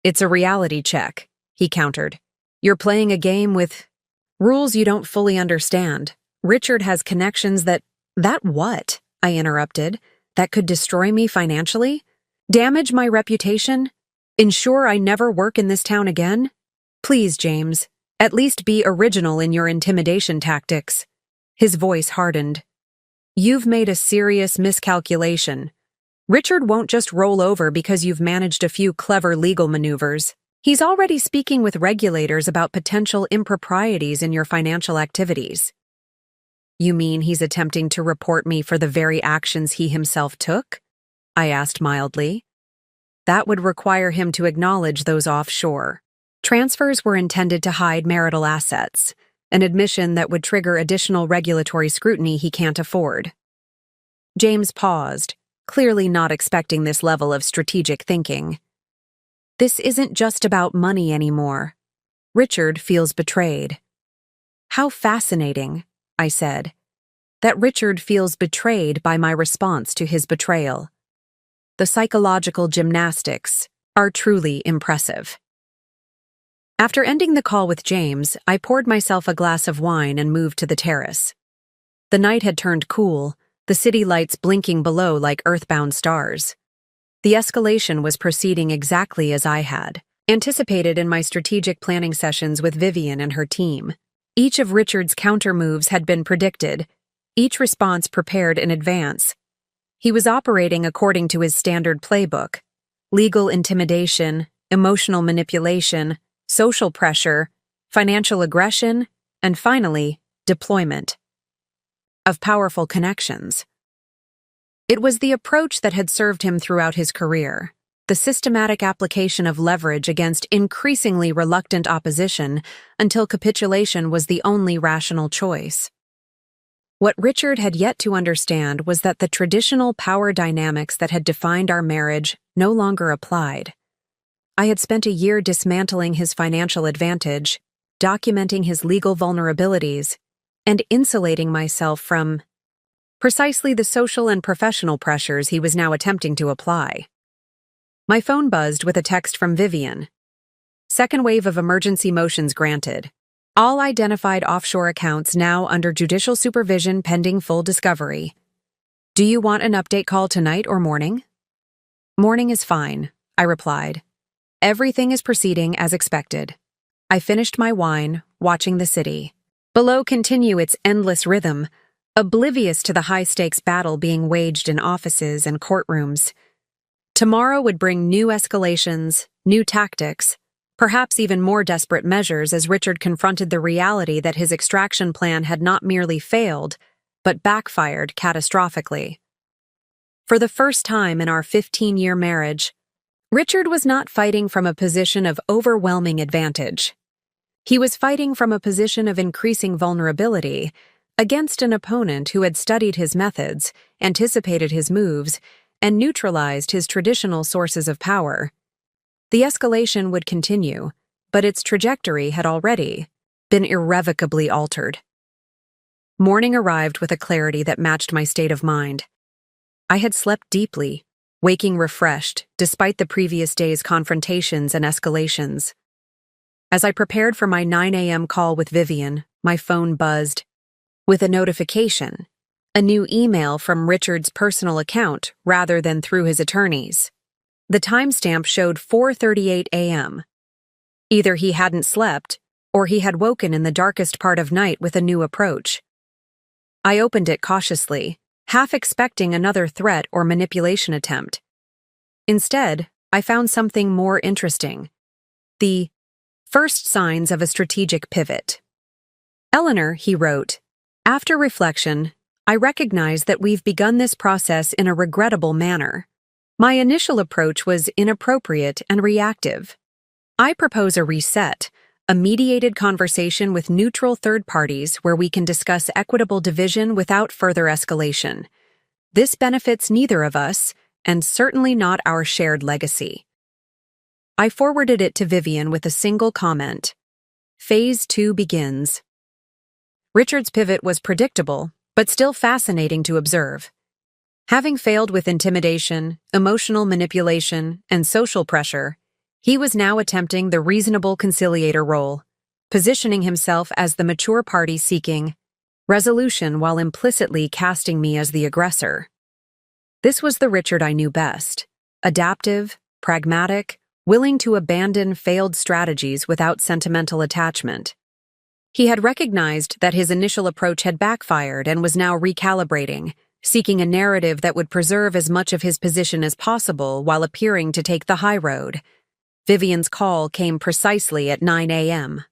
"It's a reality check," he countered. "You're playing a game with rules you don't fully understand. Richard has connections that— "That what?" I interrupted. "That could destroy me financially? Damage my reputation? Ensure I never work in this town again? Please, James, at least be original in your intimidation tactics." His voice hardened. "You've made a serious miscalculation. Richard won't just roll over because you've managed a few clever legal maneuvers. He's already speaking with regulators about potential improprieties in your financial activities." "You mean he's attempting to report me for the very actions he himself took?" I asked mildly. "That would require him to acknowledge those offshore transfers were intended to hide marital assets, an admission that would trigger additional regulatory scrutiny he can't afford." James paused, clearly not expecting this level of strategic thinking. "This isn't just about money anymore. Richard feels betrayed." "How fascinating," I said, "that Richard feels betrayed by my response to his betrayal. The psychological gymnastics are truly impressive." After ending the call with James, I poured myself a glass of wine and moved to the terrace. The night had turned cool, the city lights blinking below like earthbound stars. The escalation was proceeding exactly as I had anticipated in my strategic planning sessions with Vivian and her team. Each of Richard's counter-moves had been predicted, each response prepared in advance. He was operating according to his standard playbook: legal intimidation, emotional manipulation, social pressure, financial aggression, and finally, deployment of powerful connections. It was the approach that had served him throughout his career, the systematic application of leverage against increasingly reluctant opposition until capitulation was the only rational choice. What Richard had yet to understand was that the traditional power dynamics that had defined our marriage no longer applied. I had spent a year dismantling his financial advantage, documenting his legal vulnerabilities, and insulating myself from precisely the social and professional pressures he was now attempting to apply. My phone buzzed with a text from Vivian. "Second wave of emergency motions granted. All identified offshore accounts now under judicial supervision pending full discovery. Do you want an update call tonight or morning?" "Morning is fine," I replied. "Everything is proceeding as expected." I finished my wine, watching the city below continue its endless rhythm, oblivious to the high-stakes battle being waged in offices and courtrooms. Tomorrow would bring new escalations, new tactics, perhaps even more desperate measures as Richard confronted the reality that his extraction plan had not merely failed, but backfired catastrophically. For the first time in our 15-year marriage, Richard was not fighting from a position of overwhelming advantage. He was fighting from a position of increasing vulnerability against an opponent who had studied his methods, anticipated his moves, and neutralized his traditional sources of power. The escalation would continue, but its trajectory had already been irrevocably altered. Morning arrived with a clarity that matched my state of mind. I had slept deeply, waking refreshed despite the previous day's confrontations and escalations. As I prepared for my 9 a.m. call with Vivian, my phone buzzed with a notification, a new email from Richard's personal account rather than through his attorney's. The timestamp showed 4:38 a.m. Either he hadn't slept, or he had woken in the darkest part of night with a new approach. I opened it cautiously, half expecting another threat or manipulation attempt. Instead, I found something more interesting. The first signs of a strategic pivot. Eleanor, he wrote, after reflection, I recognize that we've begun this process in a regrettable manner. My initial approach was inappropriate and reactive. I propose a reset, a mediated conversation with neutral third parties where we can discuss equitable division without further escalation. This benefits neither of us, and certainly not our shared legacy. I forwarded it to Vivian with a single comment. Phase 2 begins. Richard's pivot was predictable, but still fascinating to observe. Having failed with intimidation, emotional manipulation, and social pressure, he was now attempting the reasonable conciliator role, positioning himself as the mature party seeking resolution while implicitly casting me as the aggressor. This was the Richard I knew best, adaptive, pragmatic, willing to abandon failed strategies without sentimental attachment. He had recognized that his initial approach had backfired and was now recalibrating, seeking a narrative that would preserve as much of his position as possible while appearing to take the high road. Vivian's call came precisely at 9 a.m.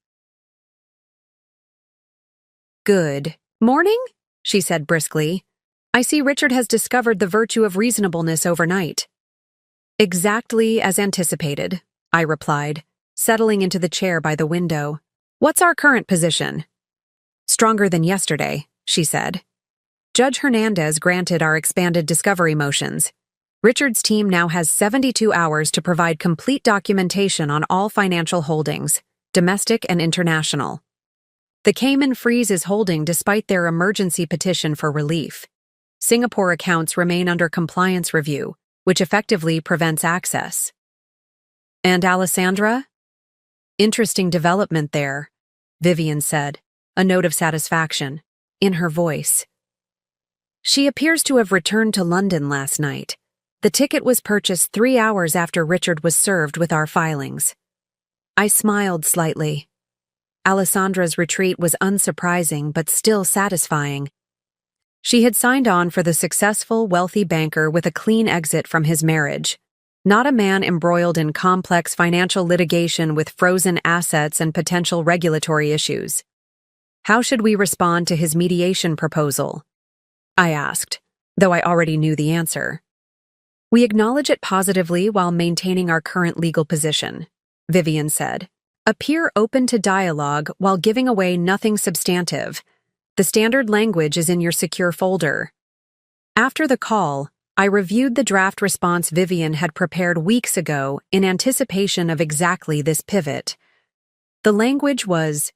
Good morning, she said briskly. I see Richard has discovered the virtue of reasonableness overnight. Exactly as anticipated, I replied, settling into the chair by the window. What's our current position? Stronger than yesterday, she said. Judge Hernandez granted our expanded discovery motions. Richard's team now has 72 hours to provide complete documentation on all financial holdings, domestic and international. The Cayman freeze is holding despite their emergency petition for relief. Singapore accounts remain under compliance review, which effectively prevents access. And Alessandra? Interesting development there, Vivian said, a note of satisfaction in her voice. She appears to have returned to London last night. The ticket was purchased 3 hours after Richard was served with our filings. I smiled slightly. Alessandra's retreat was unsurprising but still satisfying. She had signed on for the successful, wealthy banker with a clean exit from his marriage, not a man embroiled in complex financial litigation with frozen assets and potential regulatory issues. How should we respond to his mediation proposal? I asked, though I already knew the answer. We acknowledge it positively while maintaining our current legal position, Vivian said. Appear open to dialogue while giving away nothing substantive. The standard language is in your secure folder. After the call, I reviewed the draft response Vivian had prepared weeks ago in anticipation of exactly this pivot. The language was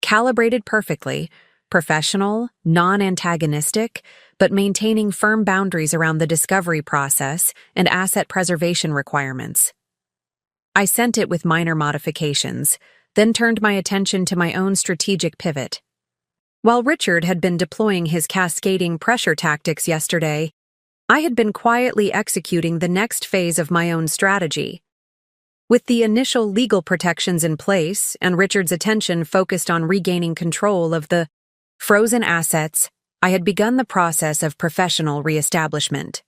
calibrated perfectly, professional, non-antagonistic, but maintaining firm boundaries around the discovery process and asset preservation requirements. I sent it with minor modifications, then turned my attention to my own strategic pivot. While Richard had been deploying his cascading pressure tactics yesterday, I had been quietly executing the next phase of my own strategy. With the initial legal protections in place and Richard's attention focused on regaining control of the frozen assets, I had begun the process of professional reestablishment.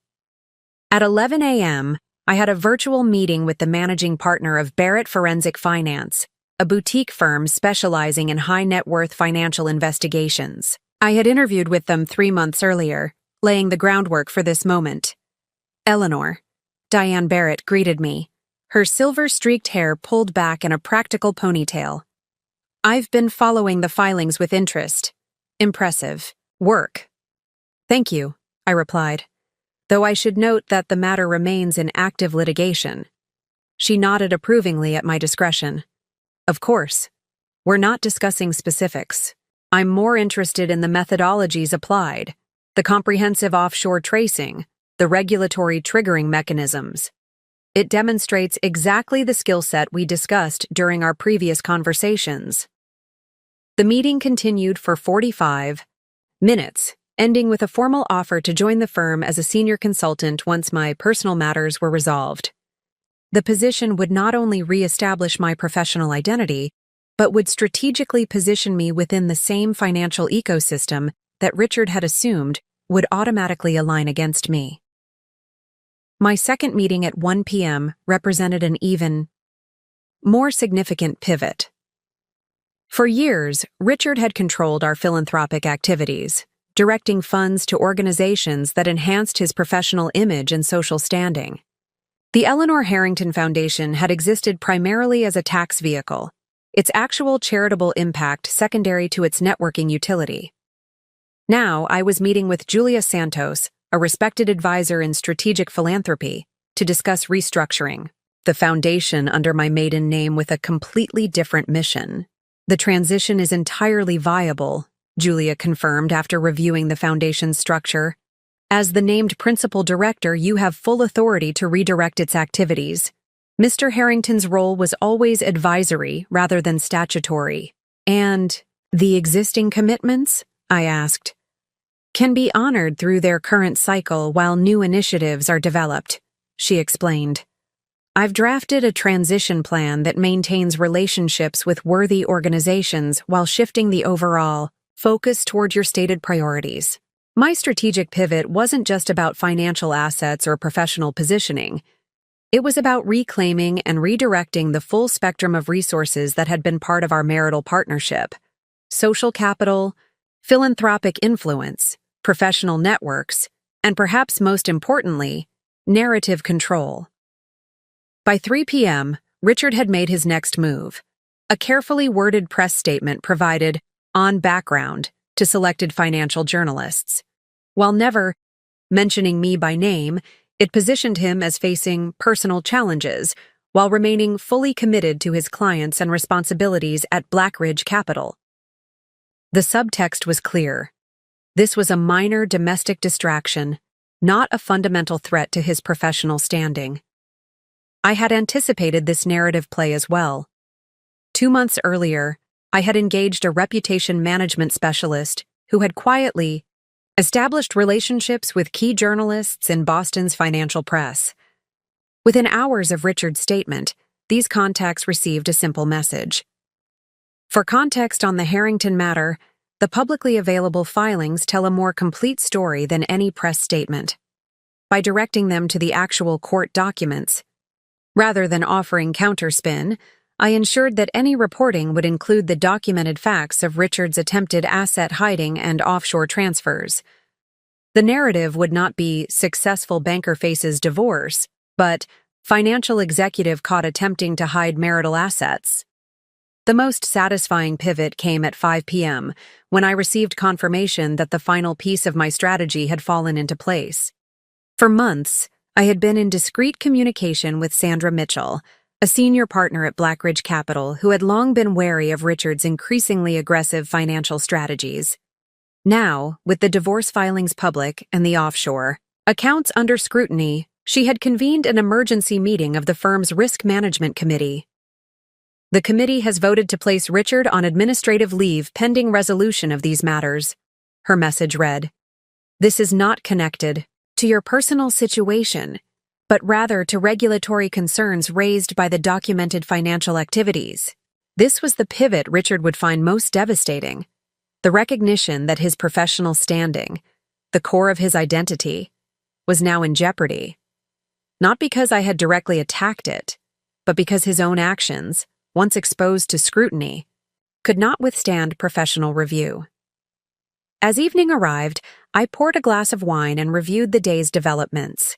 At 11 a.m., I had a virtual meeting with the managing partner of Barrett Forensic Finance, a boutique firm specializing in high-net-worth financial investigations. I had interviewed with them 3 months earlier, laying the groundwork for this moment. Eleanor, Diane Barrett, greeted me, her silver-streaked hair pulled back in a practical ponytail. I've been following the filings with interest. Impressive work. Thank you, I replied, though I should note that the matter remains in active litigation. She nodded approvingly at my discretion. Of course, we're not discussing specifics. I'm more interested in the methodologies applied, the comprehensive offshore tracing, the regulatory triggering mechanisms. It demonstrates exactly the skill set we discussed during our previous conversations. The meeting continued for 45 minutes, ending with a formal offer to join the firm as a senior consultant once my personal matters were resolved. The position would not only re-establish my professional identity, but would strategically position me within the same financial ecosystem that Richard had assumed would automatically align against me. My second meeting at 1 p.m. represented an even more significant pivot. For years, Richard had controlled our philanthropic activities, directing funds to organizations that enhanced his professional image and social standing. The Eleanor Harrington Foundation had existed primarily as a tax vehicle, its actual charitable impact secondary to its networking utility. Now, I was meeting with Julia Santos, a respected advisor in strategic philanthropy, to discuss restructuring the foundation under my maiden name with a completely different mission. The transition is entirely viable, Julia confirmed after reviewing the foundation's structure. As the named principal director, you have full authority to redirect its activities. Mr. Harrington's role was always advisory rather than statutory. And the existing commitments? I asked. Can be honored through their current cycle while new initiatives are developed, she explained. I've drafted a transition plan that maintains relationships with worthy organizations while shifting the overall focus toward your stated priorities. My strategic pivot wasn't just about financial assets or professional positioning. It was about reclaiming and redirecting the full spectrum of resources that had been part of our marital partnership: social capital, philanthropic influence, professional networks, and perhaps most importantly, narrative control. By 3 p.m., Richard had made his next move. A carefully worded press statement provided on background to selected financial journalists. While never mentioning me by name, it positioned him as facing personal challenges while remaining fully committed to his clients and responsibilities at Blackridge Capital. The subtext was clear. This was a minor domestic distraction, not a fundamental threat to his professional standing. I had anticipated this narrative play as well. 2 months earlier, I had engaged a reputation management specialist who had quietly established relationships with key journalists in Boston's financial press. Within hours of Richard's statement, these contacts received a simple message. For context on the Harrington matter, the publicly available filings tell a more complete story than any press statement. By directing them to the actual court documents, rather than offering counterspin, I ensured that any reporting would include the documented facts of Richard's attempted asset hiding and offshore transfers. The narrative would not be successful banker faces divorce, but financial executive caught attempting to hide marital assets. The most satisfying pivot came at 5 p.m., when I received confirmation that the final piece of my strategy had fallen into place. For months, I had been in discreet communication with Sandra Mitchell, a senior partner at Blackridge Capital who had long been wary of Richard's increasingly aggressive financial strategies. Now, with the divorce filings public and the offshore accounts under scrutiny, she had convened an emergency meeting of the firm's risk management committee. The committee has voted to place Richard on administrative leave pending resolution of these matters, her message read. This is not connected to your personal situation, but rather to regulatory concerns raised by the documented financial activities. This was the pivot Richard would find most devastating. The recognition that his professional standing, the core of his identity, was now in jeopardy. Not because I had directly attacked it, but because his own actions, once exposed to scrutiny, could not withstand professional review. As evening arrived, I poured a glass of wine and reviewed the day's developments.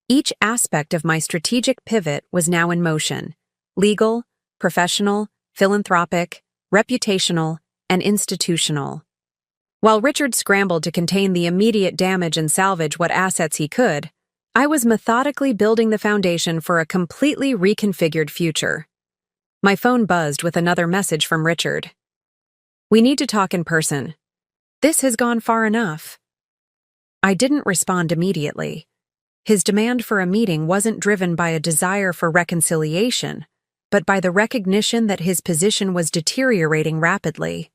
Each aspect of my strategic pivot was now in motion: legal, professional, philanthropic, reputational, and institutional. While Richard scrambled to contain the immediate damage and salvage what assets he could, I was methodically building the foundation for a completely reconfigured future. My phone buzzed with another message from Richard. We need to talk in person. This has gone far enough. I didn't respond immediately. His demand for a meeting wasn't driven by a desire for reconciliation, but by the recognition that his position was deteriorating rapidly.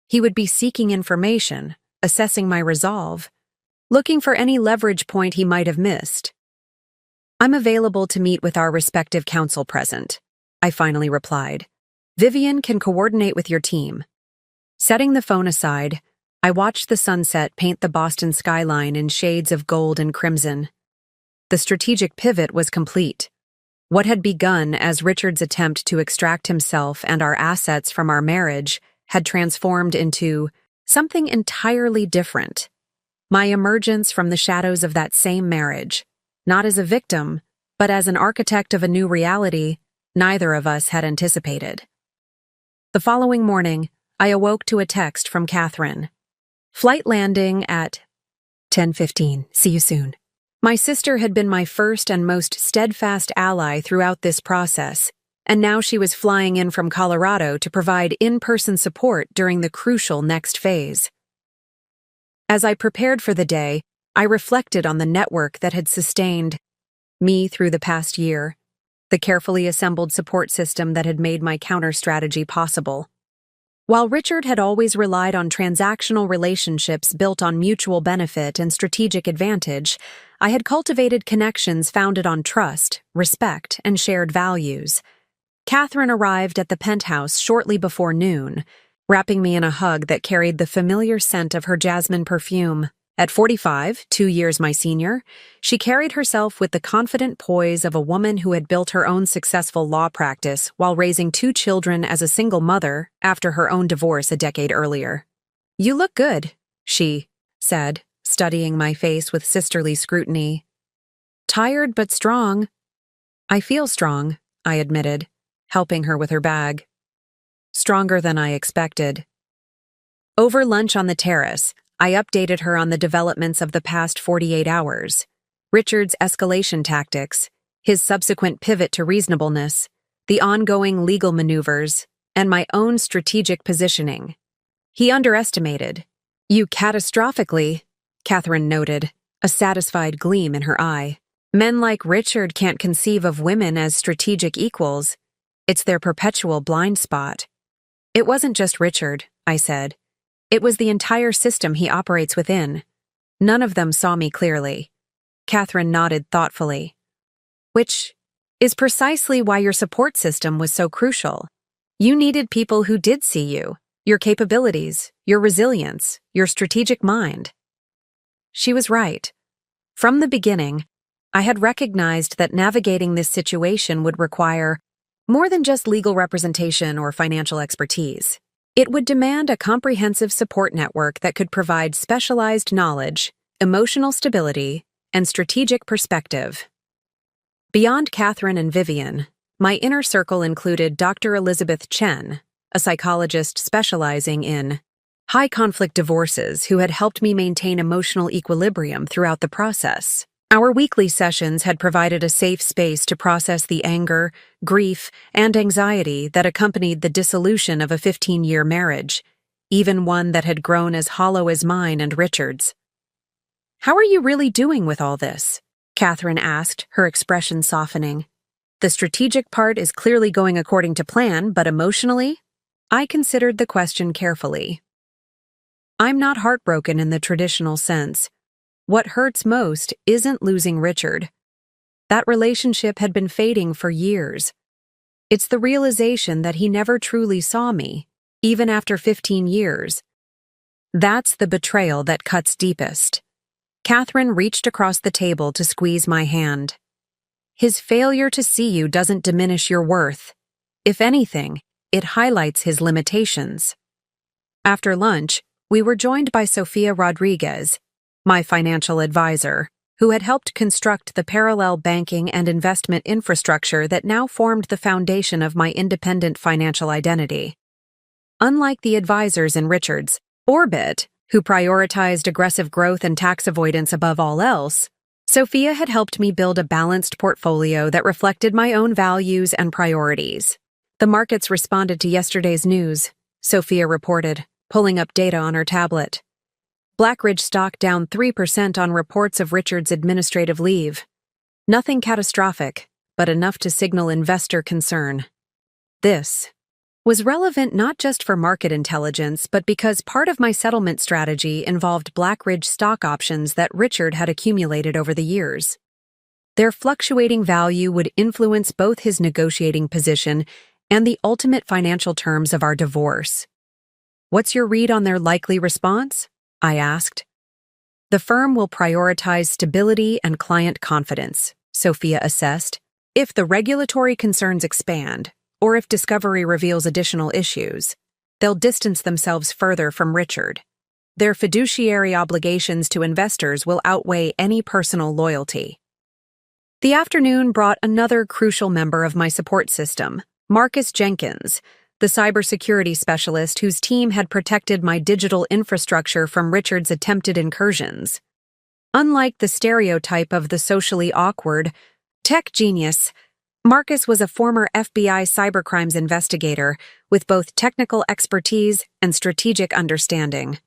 He would be seeking information, assessing my resolve, looking for any leverage point he might have missed. "I'm available to meet with our respective counsel present," I finally replied. "Vivian can coordinate with your team." Setting the phone aside, I watched the sunset paint the Boston skyline in shades of gold and crimson. The strategic pivot was complete. What had begun as Richard's attempt to extract himself and our assets from our marriage had transformed into something entirely different. My emergence from the shadows of that same marriage, not as a victim, but as an architect of a new reality neither of us had anticipated. The following morning, I awoke to a text from Catherine. "Flight landing at 10:15. See you soon." My sister had been my first and most steadfast ally throughout this process, and now she was flying in from Colorado to provide in-person support during the crucial next phase. As I prepared for the day, I reflected on the network that had sustained me through the past year, the carefully assembled support system that had made my counter-strategy possible. While Richard had always relied on transactional relationships built on mutual benefit and strategic advantage, I had cultivated connections founded on trust, respect, and shared values. Catherine arrived at the penthouse shortly before noon, wrapping me in a hug that carried the familiar scent of her jasmine perfume. At 45, 2 years my senior, she carried herself with the confident poise of a woman who had built her own successful law practice while raising 2 children as a single mother after her own divorce a decade earlier. "You look good," she said, studying my face with sisterly scrutiny. "Tired but strong." "I feel strong," I admitted, helping her with her bag. "Stronger than I expected." Over lunch on the terrace, I updated her on the developments of the past 48 hours, Richard's escalation tactics, his subsequent pivot to reasonableness, the ongoing legal maneuvers, and my own strategic positioning. "He underestimated you catastrophically," Catherine noted, a satisfied gleam in her eye. "Men like Richard can't conceive of women as strategic equals. It's their perpetual blind spot." "It wasn't just Richard," I said. "It was the entire system he operates within. None of them saw me clearly." Catherine nodded thoughtfully. "Which is precisely why your support system was so crucial. You needed people who did see you, your capabilities, your resilience, your strategic mind." She was right. From the beginning, I had recognized that navigating this situation would require more than just legal representation or financial expertise. It would demand a comprehensive support network that could provide specialized knowledge, emotional stability, and strategic perspective. Beyond Catherine and Vivian, my inner circle included Dr. Elizabeth Chen, a psychologist specializing in high-conflict divorces who had helped me maintain emotional equilibrium throughout the process. Our weekly sessions had provided a safe space to process the anger, grief, and anxiety that accompanied the dissolution of a 15-year marriage, even one that had grown as hollow as mine and Richard's. "How are you really doing with all this?" Catherine asked, her expression softening. "The strategic part is clearly going according to plan, but emotionally?" I considered the question carefully. "I'm not heartbroken in the traditional sense. What hurts most isn't losing Richard. That relationship had been fading for years. It's the realization that he never truly saw me, even after 15 years. That's the betrayal that cuts deepest." Catherine reached across the table to squeeze my hand. "His failure to see you doesn't diminish your worth. If anything, it highlights his limitations." After lunch, we were joined by Sofia Rodriguez, my financial advisor, who had helped construct the parallel banking and investment infrastructure that now formed the foundation of my independent financial identity. Unlike the advisors in Richard's orbit, who prioritized aggressive growth and tax avoidance above all else, Sofia had helped me build a balanced portfolio that reflected my own values and priorities. "The markets responded to yesterday's news," Sofia reported, pulling up data on her tablet. Blackridge stock down 3% on reports of Richard's administrative leave. Nothing catastrophic, but enough to signal investor concern. This was relevant not just for market intelligence, but because part of my settlement strategy involved Blackridge stock options that Richard had accumulated over the years. Their fluctuating value would influence both his negotiating position and the ultimate financial terms of our divorce. "What's your read on their likely response?" I asked. "The firm will prioritize stability and client confidence," Sophia assessed. "If the regulatory concerns expand, or if discovery reveals additional issues, they'll distance themselves further from Richard. Their fiduciary obligations to investors will outweigh any personal loyalty." The afternoon brought another crucial member of my support system, Marcus Jenkins, the cybersecurity specialist whose team had protected my digital infrastructure from Richard's attempted incursions. Unlike the stereotype of the socially awkward tech genius, Marcus was a former FBI cybercrimes investigator with both technical expertise and strategic understanding.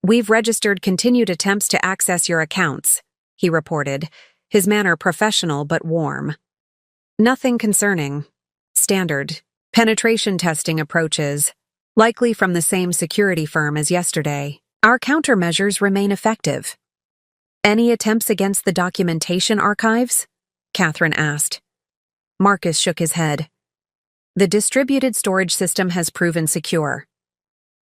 "We've registered continued attempts to access your accounts," he reported, his manner professional but warm. "Nothing concerning. Standard penetration testing approaches, likely from the same security firm as yesterday. Our countermeasures remain effective." "Any attempts against the documentation archives?" Catherine asked. Marcus shook his head. "The distributed storage system has proven secure.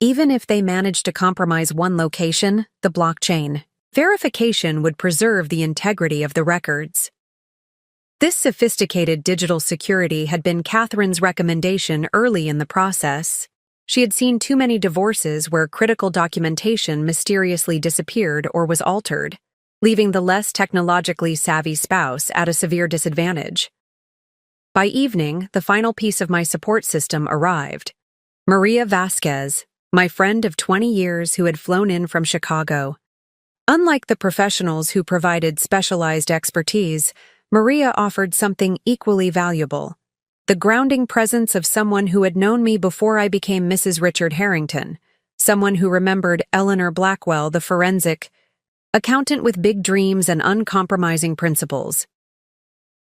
Even if they managed to compromise one location, the blockchain, verification would preserve the integrity of the records." This sophisticated digital security had been Catherine's recommendation early in the process. She had seen too many divorces where critical documentation mysteriously disappeared or was altered, leaving the less technologically savvy spouse at a severe disadvantage. By evening, the final piece of my support system arrived. Maria Vasquez, my friend of 20 years who had flown in from Chicago. Unlike the professionals who provided specialized expertise, Maria offered something equally valuable: the grounding presence of someone who had known me before I became Mrs. Richard Harrington, someone who remembered Eleanor Blackwell, the forensic accountant with big dreams and uncompromising principles.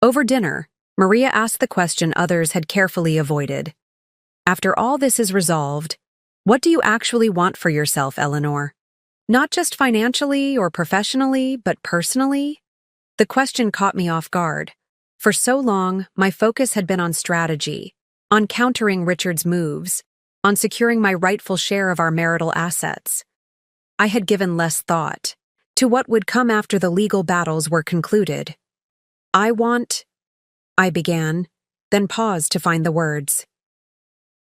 Over dinner, Maria asked the question others had carefully avoided. "After all this is resolved, what do you actually want for yourself, Eleanor? Not just financially or professionally, but personally?" The question caught me off guard. For so long, my focus had been on strategy, on countering Richard's moves, on securing my rightful share of our marital assets. I had given less thought to what would come after the legal battles were concluded. I began, then paused to find the words.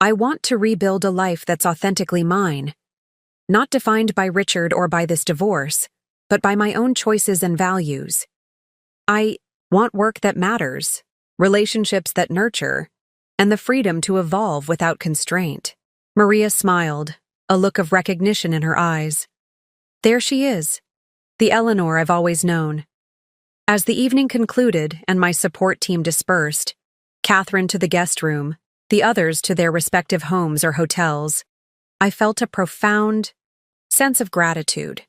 "I want to rebuild a life that's authentically mine, not defined by Richard or by this divorce, but by my own choices and values. I want work that matters, relationships that nurture, and the freedom to evolve without constraint." Maria smiled, a look of recognition in her eyes. There she is, the Eleanor I've always known. As the evening concluded and my support team dispersed, Catherine to the guest room, the others to their respective homes or hotels, I felt a profound sense of gratitude.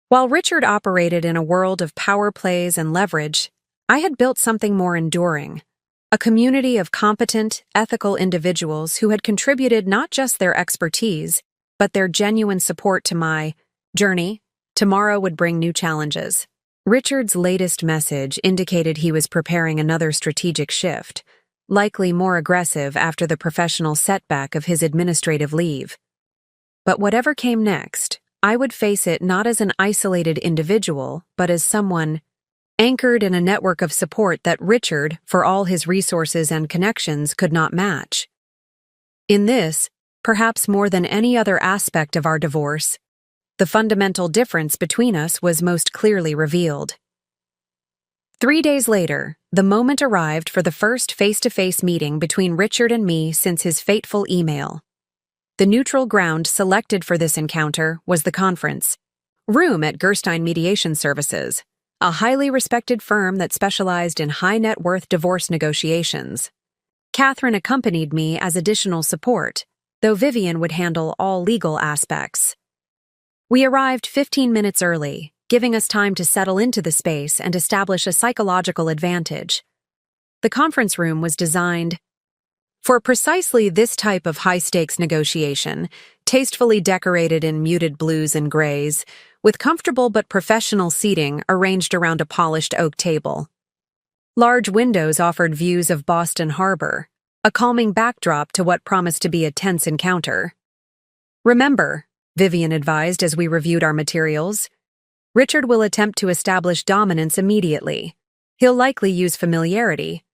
While Richard operated in a world of power plays and leverage, I had built something more enduring, a community of competent, ethical individuals who had contributed not just their expertise, but their genuine support to my journey. Tomorrow would bring new challenges. Richard's latest message indicated he was preparing another strategic shift, likely more aggressive after the professional setback of his administrative leave. But whatever came next, I would face it not as an isolated individual, but as someone anchored in a network of support that Richard, for all his resources and connections, could not match. In this, perhaps more than any other aspect of our divorce, the fundamental difference between us was most clearly revealed. 3 days later, the moment arrived for the first face-to-face meeting between Richard and me since his fateful email. The neutral ground selected for this encounter was the conference room at Gerstein Mediation Services, a highly respected firm that specialized in high-net-worth divorce negotiations. Catherine accompanied me as additional support, though Vivian would handle all legal aspects. We arrived 15 minutes early, giving us time to settle into the space and establish a psychological advantage. The conference room was designed for precisely this type of high-stakes negotiation, tastefully decorated in muted blues and grays, with comfortable but professional seating arranged around a polished oak table. Large windows offered views of Boston Harbor, a calming backdrop to what promised to be a tense encounter. "Remember," Vivian advised as we reviewed our materials, "Richard will attempt to establish dominance immediately. He'll likely use familiarity,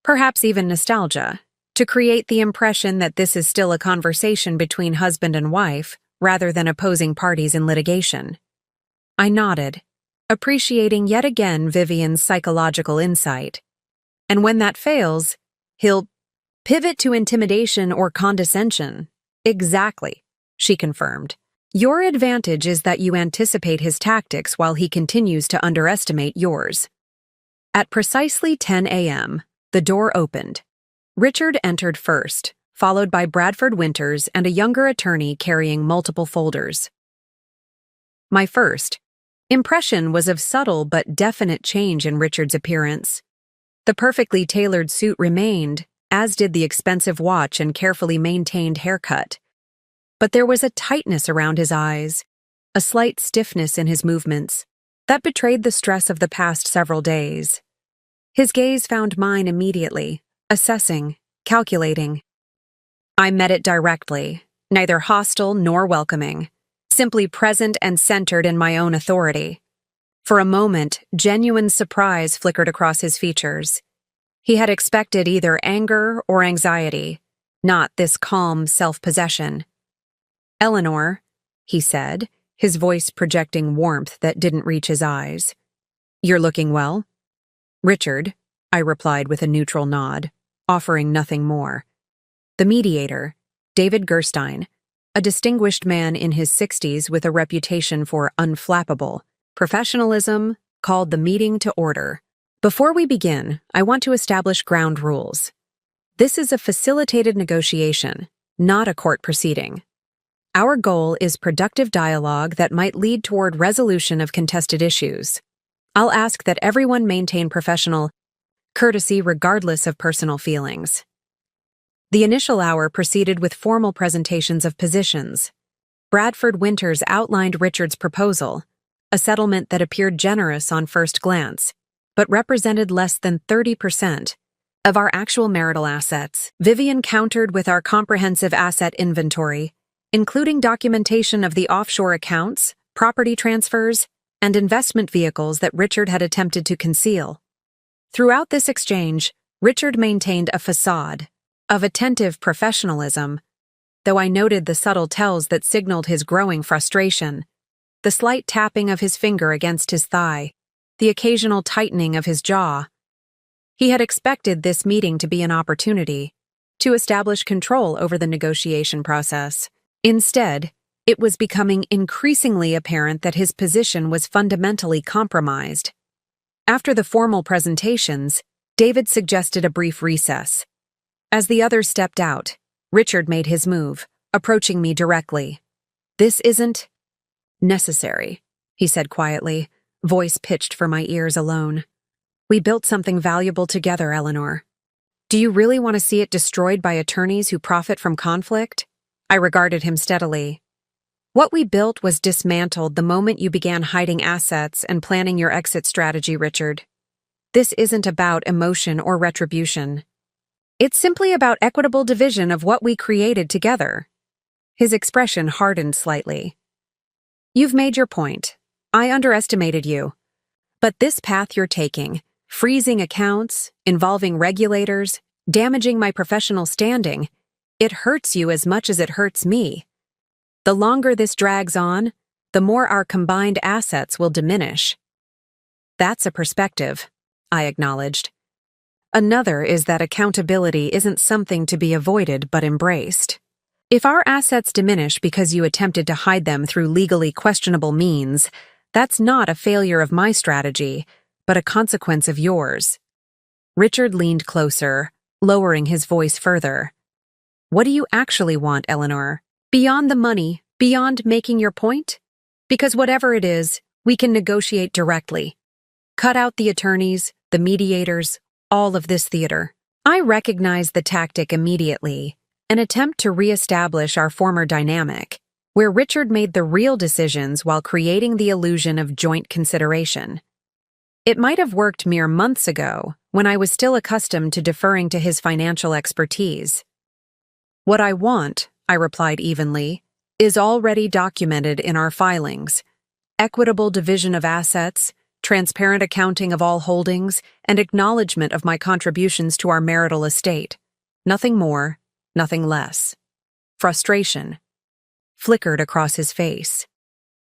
perhaps even nostalgia, to create the impression that this is still a conversation between husband and wife rather than opposing parties in litigation." I nodded, appreciating yet again Vivian's psychological insight. "And when that fails, he'll pivot to intimidation or condescension." "Exactly," she confirmed. "Your advantage is that you anticipate his tactics while he continues to underestimate yours." At precisely 10 a.m., the door opened. Richard entered first, followed by Bradford Winters and a younger attorney carrying multiple folders. My first impression was of subtle but definite change in Richard's appearance. The perfectly tailored suit remained, as did the expensive watch and carefully maintained haircut. But there was a tightness around his eyes, a slight stiffness in his movements, that betrayed the stress of the past several days. His gaze found mine immediately, assessing, calculating. I met it directly, neither hostile nor welcoming, simply present and centered in my own authority. For a moment, genuine surprise flickered across his features. He had expected either anger or anxiety, not this calm self-possession. "Eleanor," he said, his voice projecting warmth that didn't reach his eyes. "You're looking well?" "Richard," I replied with a neutral nod, offering nothing more. The mediator, David Gerstein, a distinguished man in his 60s with a reputation for unflappable professionalism, called the meeting to order. "Before we begin, I want to establish ground rules. This is a facilitated negotiation, not a court proceeding. Our goal is productive dialogue that might lead toward resolution of contested issues. I'll ask that everyone maintain professional courtesy regardless of personal feelings." The initial hour proceeded with formal presentations of positions. Bradford Winters outlined Richard's proposal, a settlement that appeared generous on first glance, but represented less than 30% of our actual marital assets. Vivian countered with our comprehensive asset inventory, including documentation of the offshore accounts, property transfers, and investment vehicles that Richard had attempted to conceal. Throughout this exchange, Richard maintained a facade of attentive professionalism, though I noted the subtle tells that signaled his growing frustration: the slight tapping of his finger against his thigh, the occasional tightening of his jaw. He had expected this meeting to be an opportunity to establish control over the negotiation process. Instead, it was becoming increasingly apparent that his position was fundamentally compromised. After the formal presentations, David suggested a brief recess. As the others stepped out, Richard made his move, approaching me directly. "This isn't necessary," he said quietly, voice pitched for my ears alone. "We built something valuable together, Eleanor. Do you really want to see it destroyed by attorneys who profit from conflict?" I regarded him steadily. "What we built was dismantled the moment you began hiding assets and planning your exit strategy, Richard. This isn't about emotion or retribution. It's simply about equitable division of what we created together." His expression hardened slightly. "You've made your point. I underestimated you. But this path you're taking, freezing accounts, involving regulators, damaging my professional standing, it hurts you as much as it hurts me. The longer this drags on, the more our combined assets will diminish." "That's a perspective," I acknowledged. "Another is that accountability isn't something to be avoided but embraced. If our assets diminish because you attempted to hide them through legally questionable means, that's not a failure of my strategy, but a consequence of yours." Richard leaned closer, lowering his voice further. "What do you actually want, Eleanor? Beyond the money, beyond making your point? Because whatever it is, we can negotiate directly. Cut out the attorneys, the mediators, all of this theater. I recognized the tactic immediately, an attempt to reestablish our former dynamic, where Richard made the real decisions while creating the illusion of joint consideration. It might have worked mere months ago, when I was still accustomed to deferring to his financial expertise. What I want, I replied evenly, is already documented in our filings. Equitable division of assets, transparent accounting of all holdings, and acknowledgement of my contributions to our marital estate. Nothing more, nothing less. Frustration flickered across his face.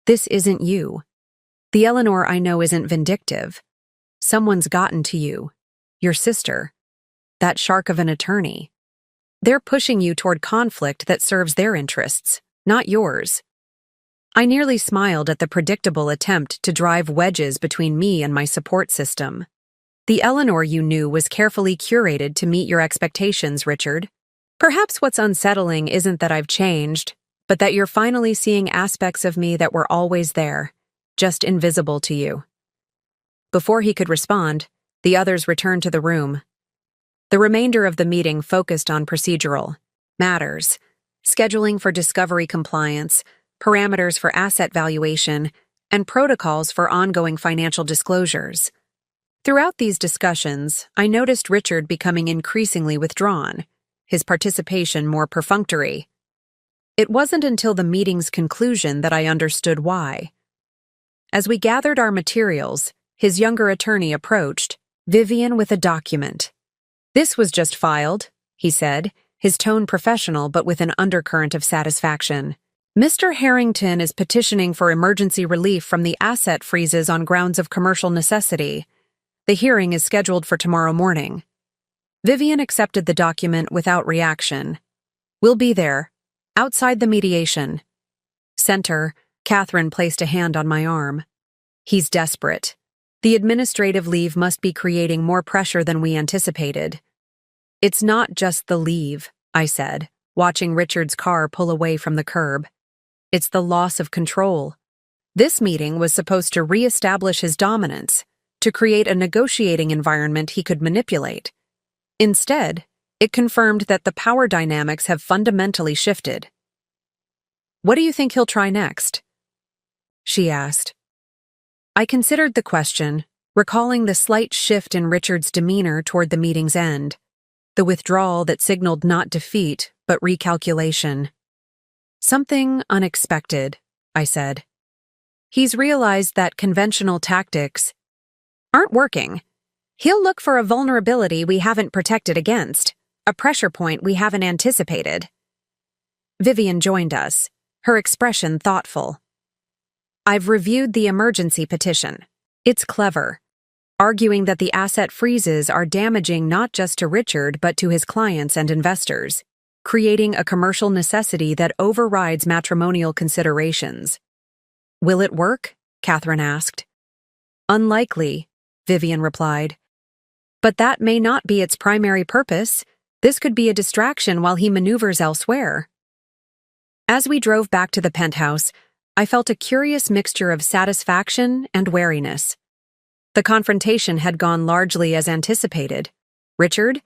This isn't you. The Eleanor I know isn't vindictive. Someone's gotten to you. Your sister. That shark of an attorney. They're pushing you toward conflict that serves their interests, not yours. I nearly smiled at the predictable attempt to drive wedges between me and my support system. The Eleanor you knew was carefully curated to meet your expectations, Richard. Perhaps what's unsettling isn't that I've changed, but that you're finally seeing aspects of me that were always there, just invisible to you. Before he could respond, the others returned to the room. The remainder of the meeting focused on procedural matters, scheduling for discovery compliance, parameters for asset valuation, and protocols for ongoing financial disclosures. Throughout these discussions, I noticed Richard becoming increasingly withdrawn, his participation more perfunctory. It wasn't until the meeting's conclusion that I understood why. As we gathered our materials, his younger attorney approached, Vivian with a document. "This was just filed," he said, his tone professional but with an undercurrent of satisfaction. "Mr. Harrington is petitioning for emergency relief from the asset freezes on grounds of commercial necessity. The hearing is scheduled for tomorrow morning." Vivian accepted the document without reaction. "We'll be there. Outside the mediation." Center, Catherine placed a hand on my arm. "He's desperate. The administrative leave must be creating more pressure than we anticipated." "It's not just the leave," I said, watching Richard's car pull away from the curb. "It's the loss of control. This meeting was supposed to re-establish his dominance, to create a negotiating environment he could manipulate. Instead, it confirmed that the power dynamics have fundamentally shifted." "What do you think he'll try next?" she asked. I considered the question, recalling the slight shift in Richard's demeanor toward the meeting's end, the withdrawal that signaled not defeat, but recalculation. "Something unexpected," I said. "He's realized that conventional tactics aren't working. He'll look for a vulnerability we haven't protected against, a pressure point we haven't anticipated." Vivian joined us, her expression thoughtful. "I've reviewed the emergency petition. It's clever, arguing that the asset freezes are damaging not just to Richard but to his clients and investors, creating a commercial necessity that overrides matrimonial considerations." "Will it work?" Catherine asked. "Unlikely," Vivian replied. "But that may not be its primary purpose. This could be a distraction while he maneuvers elsewhere." As we drove back to the penthouse, I felt a curious mixture of satisfaction and wariness. The confrontation had gone largely as anticipated. Richard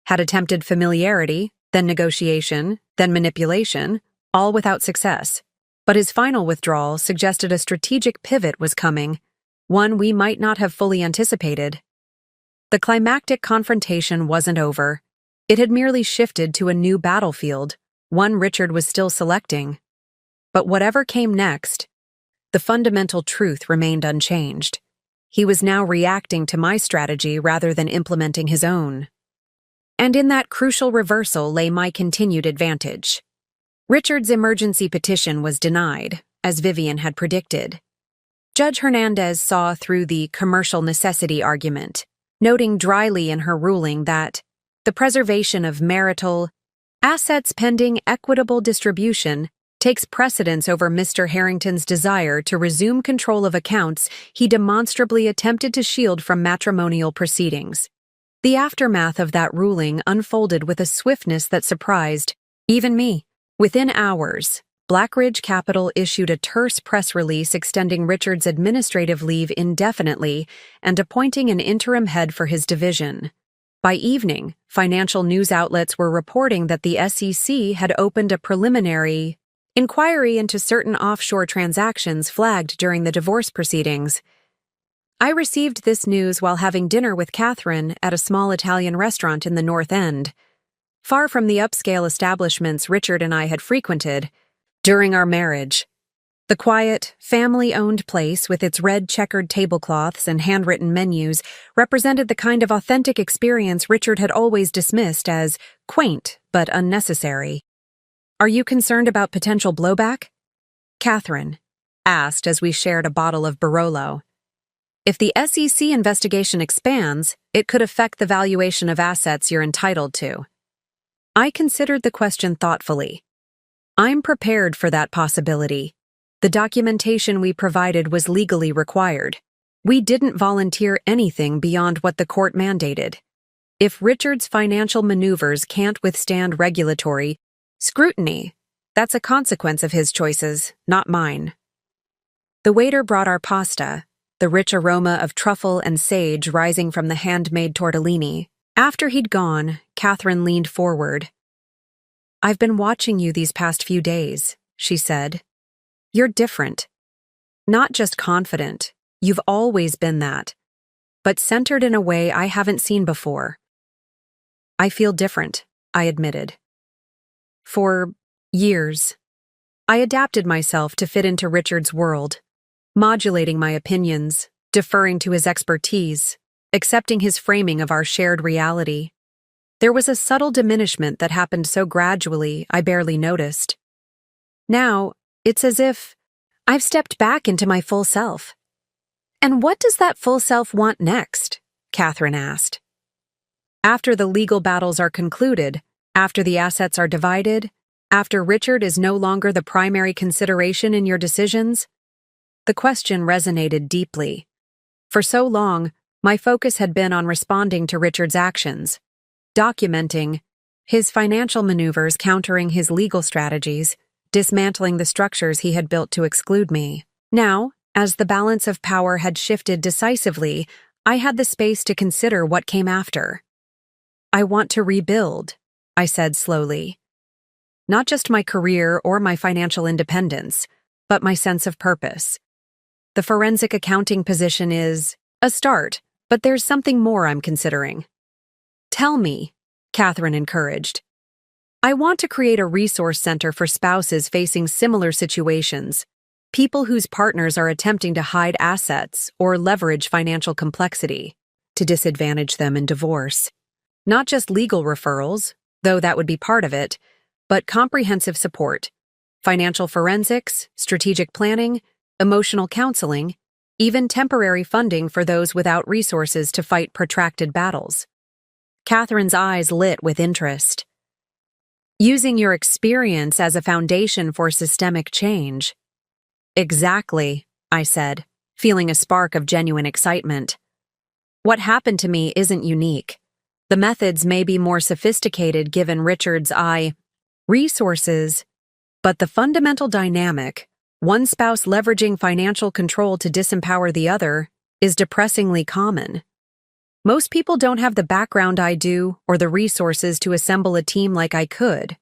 had attempted familiarity, then negotiation, then manipulation, all without success. But his final withdrawal suggested a strategic pivot was coming, one we might not have fully anticipated. The climactic confrontation wasn't over. It had merely shifted to a new battlefield, one Richard was still selecting. But whatever came next, the fundamental truth remained unchanged. He was now reacting to my strategy rather than implementing his own. And in that crucial reversal lay my continued advantage. Richard's emergency petition was denied, as Vivian had predicted. Judge Hernandez saw through the commercial necessity argument, noting dryly in her ruling that the preservation of marital assets pending equitable distribution takes precedence over Mr. Harrington's desire to resume control of accounts he demonstrably attempted to shield from matrimonial proceedings. The aftermath of that ruling unfolded with a swiftness that surprised even me. Within hours, Blackridge Capital issued a terse press release extending Richard's administrative leave indefinitely and appointing an interim head for his division. By evening, financial news outlets were reporting that the SEC had opened a preliminary inquiry into certain offshore transactions flagged during the divorce proceedings. I received this news while having dinner with Catherine at a small Italian restaurant in the North End, far from the upscale establishments Richard and I had frequented during our marriage. The quiet, family-owned place with its red checkered tablecloths and handwritten menus represented the kind of authentic experience Richard had always dismissed as quaint but unnecessary. "Are you concerned about potential blowback?" Catherine asked as we shared a bottle of Barolo. "If the SEC investigation expands, it could affect the valuation of assets you're entitled to." I considered the question thoughtfully. I'm prepared for that possibility. The documentation we provided was legally required. We didn't volunteer anything beyond what the court mandated. If Richard's financial maneuvers can't withstand regulatory scrutiny, that's a consequence of his choices, not mine. The waiter brought our pasta, the rich aroma of truffle and sage rising from the handmade tortellini. After he'd gone, Catherine leaned forward. "I've been watching you these past few days," she said. "You're different. Not just confident, you've always been that, but centered in a way I haven't seen before." "I feel different," I admitted. For years, I adapted myself to fit into Richard's world, modulating my opinions, deferring to his expertise, accepting his framing of our shared reality. There was a subtle diminishment that happened so gradually I barely noticed. Now, it's as if I've stepped back into my full self. "And what does that full self want next?" Catherine asked. "After the legal battles are concluded, after the assets are divided, after Richard is no longer the primary consideration in your decisions?" The question resonated deeply. For so long, my focus had been on responding to Richard's actions, documenting his financial maneuvers, countering his legal strategies, dismantling the structures he had built to exclude me. Now, as the balance of power had shifted decisively, I had the space to consider what came after. "I want to rebuild," I said slowly. "Not just my career or my financial independence, but my sense of purpose. The forensic accounting position is a start, but there's something more I'm considering." "Tell me," Catherine encouraged. "I want to create a resource center for spouses facing similar situations, people whose partners are attempting to hide assets or leverage financial complexity to disadvantage them in divorce. Not just legal referrals, though that would be part of it, but comprehensive support, financial forensics, strategic planning, emotional counseling, even temporary funding for those without resources to fight protracted battles." Catherine's eyes lit with interest. "Using your experience as a foundation for systemic change." "Exactly," I said, feeling a spark of genuine excitement. "What happened to me isn't unique. The methods may be more sophisticated given Richard's resources, but the fundamental dynamic, one spouse leveraging financial control to disempower the other, is depressingly common. Most people don't have the background I do or the resources to assemble a team like I could."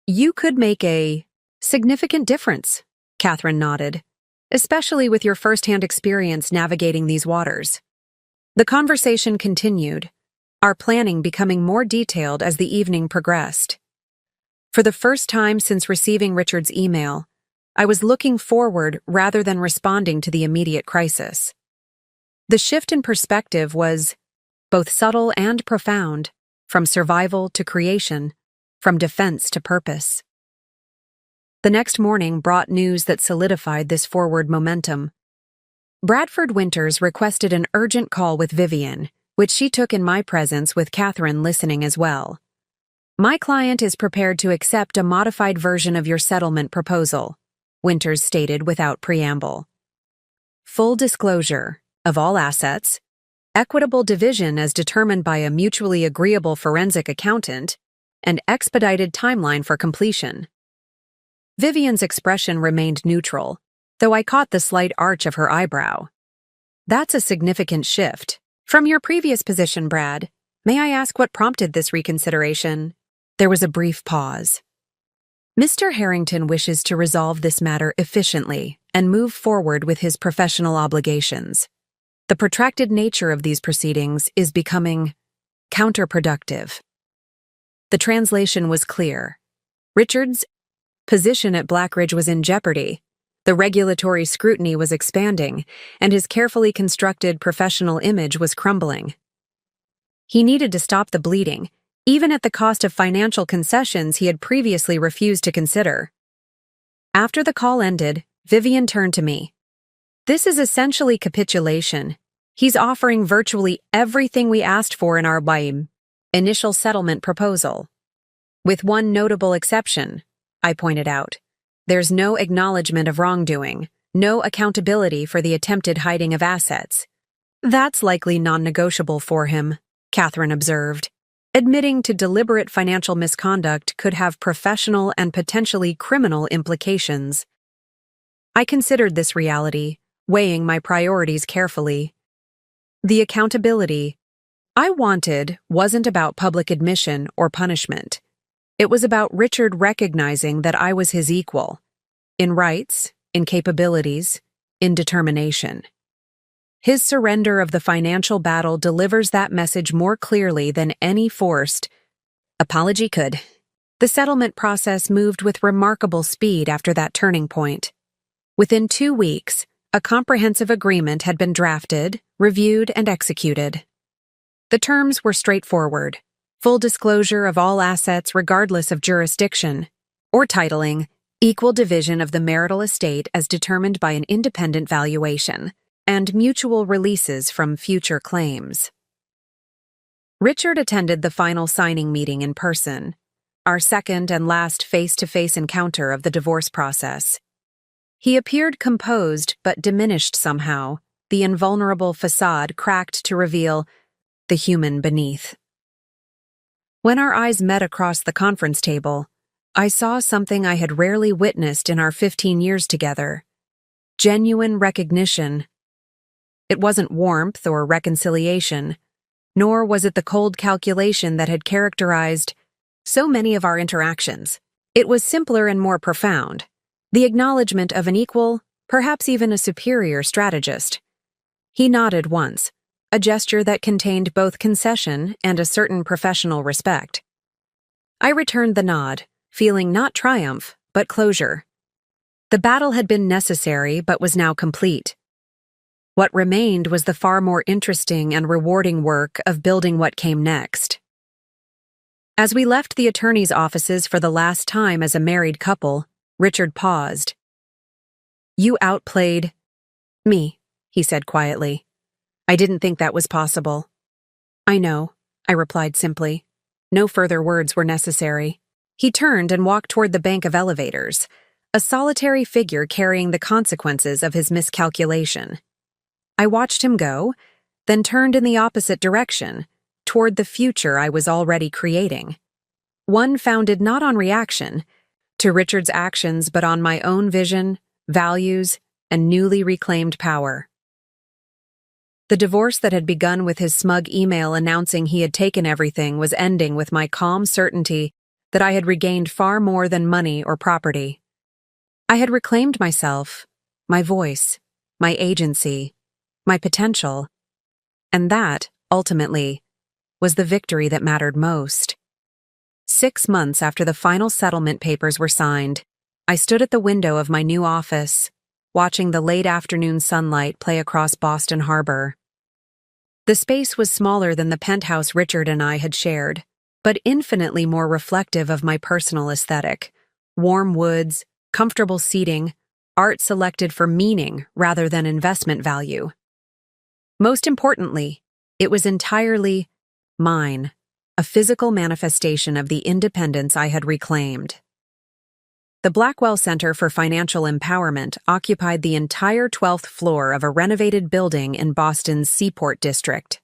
"You could make a significant difference," Catherine nodded, "especially with your firsthand experience navigating these waters." The conversation continued, our planning becoming more detailed as the evening progressed. For the first time since receiving Richard's email, I was looking forward rather than responding to the immediate crisis. The shift in perspective was both subtle and profound, from survival to creation, from defense to purpose. The next morning brought news that solidified this forward momentum. Bradford Winters requested an urgent call with Vivian, which she took in my presence with Catherine listening as well. "My client is prepared to accept a modified version of your settlement proposal," Winters stated without preamble. "Full disclosure of all assets, equitable division as determined by a mutually agreeable forensic accountant, and expedited timeline for completion." Vivian's expression remained neutral, though I caught the slight arch of her eyebrow. That's a significant shift. From your previous position, Brad, may I ask what prompted this reconsideration? There was a brief pause. Mr. Harrington wishes to resolve this matter efficiently and move forward with his professional obligations. The protracted nature of these proceedings is becoming counterproductive. The translation was clear. Richard's position at Blackridge was in jeopardy. The regulatory scrutiny was expanding, and his carefully constructed professional image was crumbling. He needed to stop the bleeding, even at the cost of financial concessions he had previously refused to consider. After the call ended, Vivian turned to me. This is essentially capitulation. He's offering virtually everything we asked for in our initial settlement proposal. With one notable exception, I pointed out. There's no acknowledgement of wrongdoing, no accountability for the attempted hiding of assets. That's likely non-negotiable for him, Catherine observed. Admitting to deliberate financial misconduct could have professional and potentially criminal implications. I considered this reality, weighing my priorities carefully. The accountability I wanted wasn't about public admission or punishment. It was about Richard recognizing that I was his equal, in rights, in capabilities, in determination. His surrender of the financial battle delivers that message more clearly than any forced apology could. The settlement process moved with remarkable speed after that turning point. Within 2 weeks, a comprehensive agreement had been drafted, reviewed, and executed. The terms were straightforward. Full disclosure of all assets regardless of jurisdiction, or titling, equal division of the marital estate as determined by an independent valuation, and mutual releases from future claims. Richard attended the final signing meeting in person, our second and last face-to-face encounter of the divorce process. He appeared composed but diminished somehow, the invulnerable facade cracked to reveal the human beneath. When our eyes met across the conference table, I saw something I had rarely witnessed in our 15 years together. Genuine recognition. It wasn't warmth or reconciliation, nor was it the cold calculation that had characterized so many of our interactions. It was simpler and more profound, the acknowledgement of an equal, perhaps even a superior strategist. He nodded once, a gesture that contained both concession and a certain professional respect. I returned the nod, feeling not triumph, but closure. The battle had been necessary but was now complete. What remained was the far more interesting and rewarding work of building what came next. As we left the attorney's offices for the last time as a married couple, Richard paused. "You outplayed me," he said quietly. "I didn't think that was possible." "I know," I replied simply. No further words were necessary. He turned and walked toward the bank of elevators, a solitary figure carrying the consequences of his miscalculation. I watched him go, then turned in the opposite direction, toward the future I was already creating. One founded not on reaction to Richard's actions but on my own vision, values, and newly reclaimed power. The divorce that had begun with his smug email announcing he had taken everything was ending with my calm certainty that I had regained far more than money or property. I had reclaimed myself, my voice, my agency, my potential, and that, ultimately, was the victory that mattered most. 6 months after the final settlement papers were signed, I stood at the window of my new office, watching the late afternoon sunlight play across Boston Harbor. The space was smaller than the penthouse Richard and I had shared, but infinitely more reflective of my personal aesthetic. Warm woods, comfortable seating, art selected for meaning rather than investment value. Most importantly, it was entirely mine, a physical manifestation of the independence I had reclaimed. The Blackwell Center for Financial Empowerment occupied the entire 12th floor of a renovated building in Boston's Seaport District.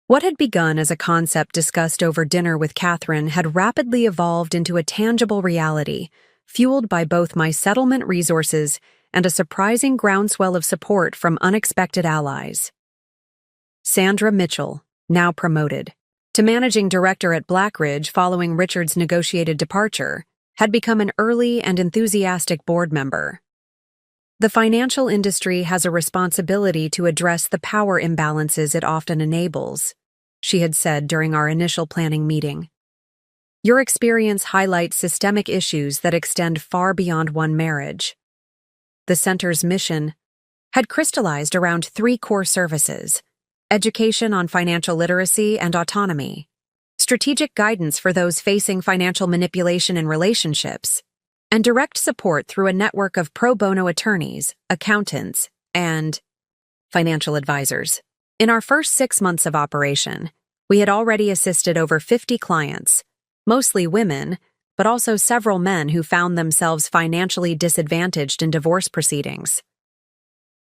What had begun as a concept discussed over dinner with Catherine had rapidly evolved into a tangible reality, fueled by both my settlement resources and a surprising groundswell of support from unexpected allies. Sandra Mitchell, now promoted to managing director at Blackridge following Richard's negotiated departure, had become an early and enthusiastic board member. The financial industry has a responsibility to address the power imbalances it often enables, she had said during our initial planning meeting. Your experience highlights systemic issues that extend far beyond one marriage. The center's mission had crystallized around 3 core services: education on financial literacy and autonomy, strategic guidance for those facing financial manipulation in relationships, and direct support through a network of pro bono attorneys, accountants, and financial advisors. In our first 6 months of operation, we had already assisted over 50 clients, mostly women, but also several men who found themselves financially disadvantaged in divorce proceedings.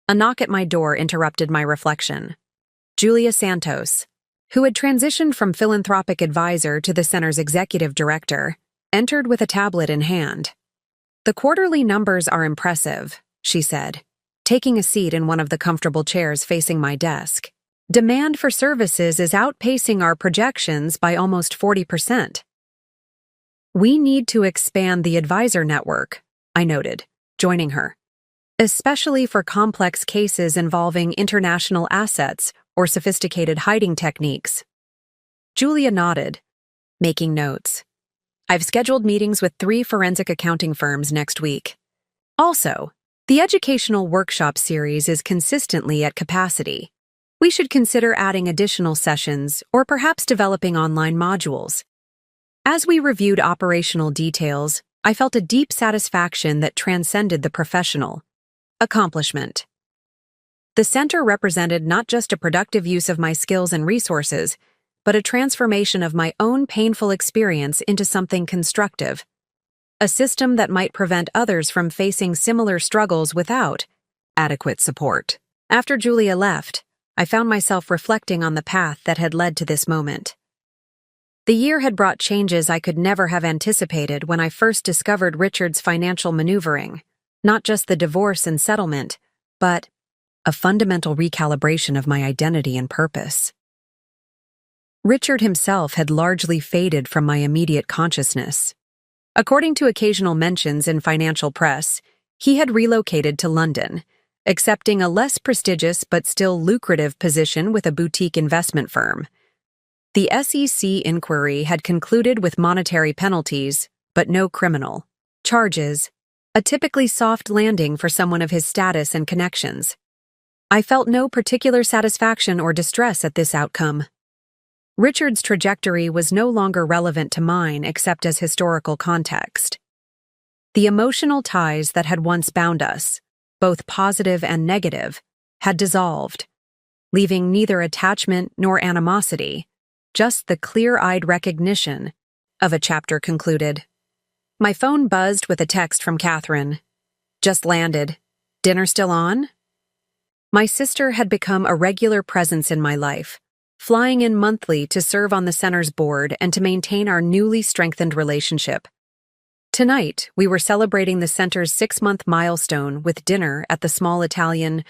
A knock at my door interrupted my reflection. Julia Santos, who had transitioned from philanthropic advisor to the center's executive director, entered with a tablet in hand. "The quarterly numbers are impressive," she said, taking a seat in one of the comfortable chairs facing my desk. "Demand for services is outpacing our projections by almost 40%. "We need to expand the advisor network," I noted, joining her, "especially for complex cases involving international assets or sophisticated hiding techniques." Julia nodded, making notes. "I've scheduled meetings with 3 forensic accounting firms next week. Also, the educational workshop series is consistently at capacity. We should consider adding additional sessions or perhaps developing online modules." As we reviewed operational details, I felt a deep satisfaction that transcended the professional accomplishment. The center represented not just a productive use of my skills and resources, but a transformation of my own painful experience into something constructive, a system that might prevent others from facing similar struggles without adequate support. After Julia left, I found myself reflecting on the path that had led to this moment. The year had brought changes I could never have anticipated when I first discovered Richard's financial maneuvering, not just the divorce and settlement, but a fundamental recalibration of my identity and purpose. Richard himself had largely faded from my immediate consciousness. According to occasional mentions in financial press, he had relocated to London, accepting a less prestigious but still lucrative position with a boutique investment firm. The SEC inquiry had concluded with monetary penalties, but no criminal charges, a typically soft landing for someone of his status and connections. I felt no particular satisfaction or distress at this outcome. Richard's trajectory was no longer relevant to mine except as historical context. The emotional ties that had once bound us, both positive and negative, had dissolved, leaving neither attachment nor animosity, just the clear-eyed recognition of a chapter concluded. My phone buzzed with a text from Catherine. "Just landed. Dinner still on?" My sister had become a regular presence in my life, flying in monthly to serve on the center's board and to maintain our newly strengthened relationship. Tonight, we were celebrating the center's 6-month milestone with dinner at the small Italian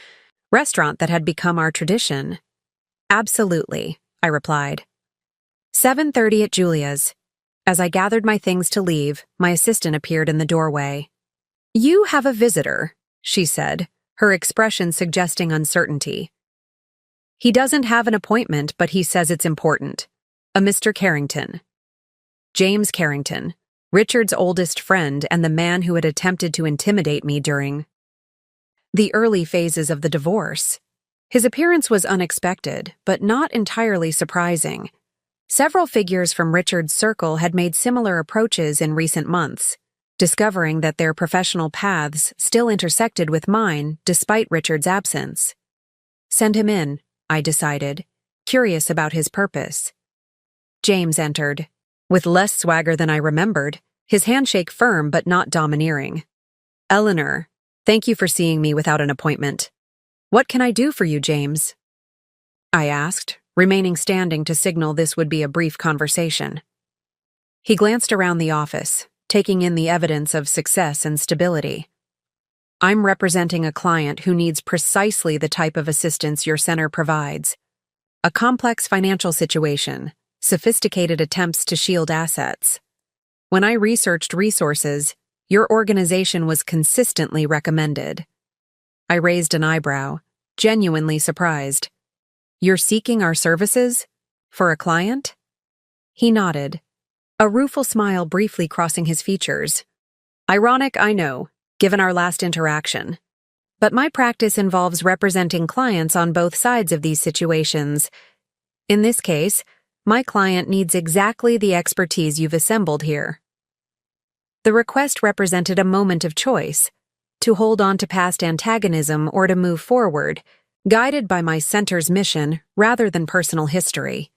restaurant that had become our tradition. "Absolutely," I replied. 7:30 at Julia's. As I gathered my things to leave, my assistant appeared in the doorway. "You have a visitor," she said, her expression suggesting uncertainty. "He doesn't have an appointment, but he says it's important. A Mr. Carrington." James Carrington, Richard's oldest friend and the man who had attempted to intimidate me during the early phases of the divorce. His appearance was unexpected, but not entirely surprising. Several figures from Richard's circle had made similar approaches in recent months, discovering that their professional paths still intersected with mine despite Richard's absence. Send him in, I decided, curious about his purpose. James entered, with less swagger than I remembered, his handshake firm but not domineering. "Eleanor, thank you for seeing me without an appointment. What can I do for you, James?" I asked, remaining standing to signal this would be a brief conversation. He glanced around the office, taking in the evidence of success and stability. I'm representing a client who needs precisely the type of assistance your center provides. A complex financial situation, sophisticated attempts to shield assets. When I researched resources, your organization was consistently recommended. I raised an eyebrow, genuinely surprised. You're seeking our services? For a client? He nodded, a rueful smile briefly crossing his features. Ironic, I know, given our last interaction. But my practice involves representing clients on both sides of these situations. In this case, my client needs exactly the expertise you've assembled here. The request represented a moment of choice, to hold on to past antagonism or to move forward, guided by my center's mission rather than personal history.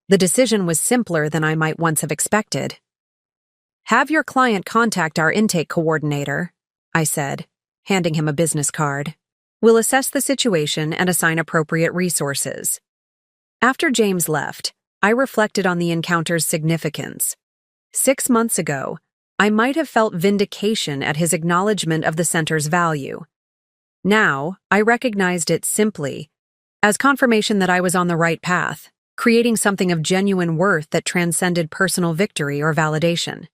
The decision was simpler than I might once have expected. Have your client contact our intake coordinator, I said, handing him a business card. We'll assess the situation and assign appropriate resources. After James left, I reflected on the encounter's significance. 6 months ago, I might have felt vindication at his acknowledgement of the center's value. Now, I recognized it simply as confirmation that I was on the right path, creating something of genuine worth that transcended personal victory or validation.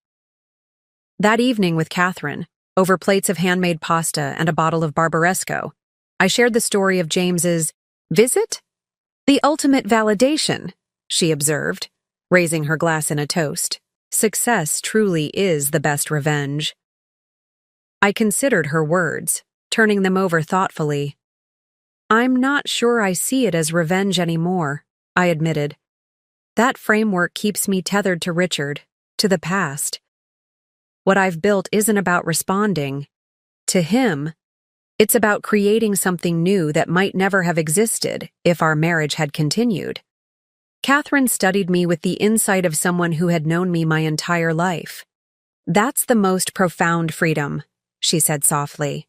That evening with Catherine, over plates of handmade pasta and a bottle of Barbaresco, I shared the story of James's visit. The ultimate validation, she observed, raising her glass in a toast. Success truly is the best revenge. I considered her words, turning them over thoughtfully. I'm not sure I see it as revenge anymore, I admitted. That framework keeps me tethered to Richard, to the past. What I've built isn't about responding to him. It's about creating something new that might never have existed if our marriage had continued. Catherine studied me with the insight of someone who had known me my entire life. That's the most profound freedom, she said softly.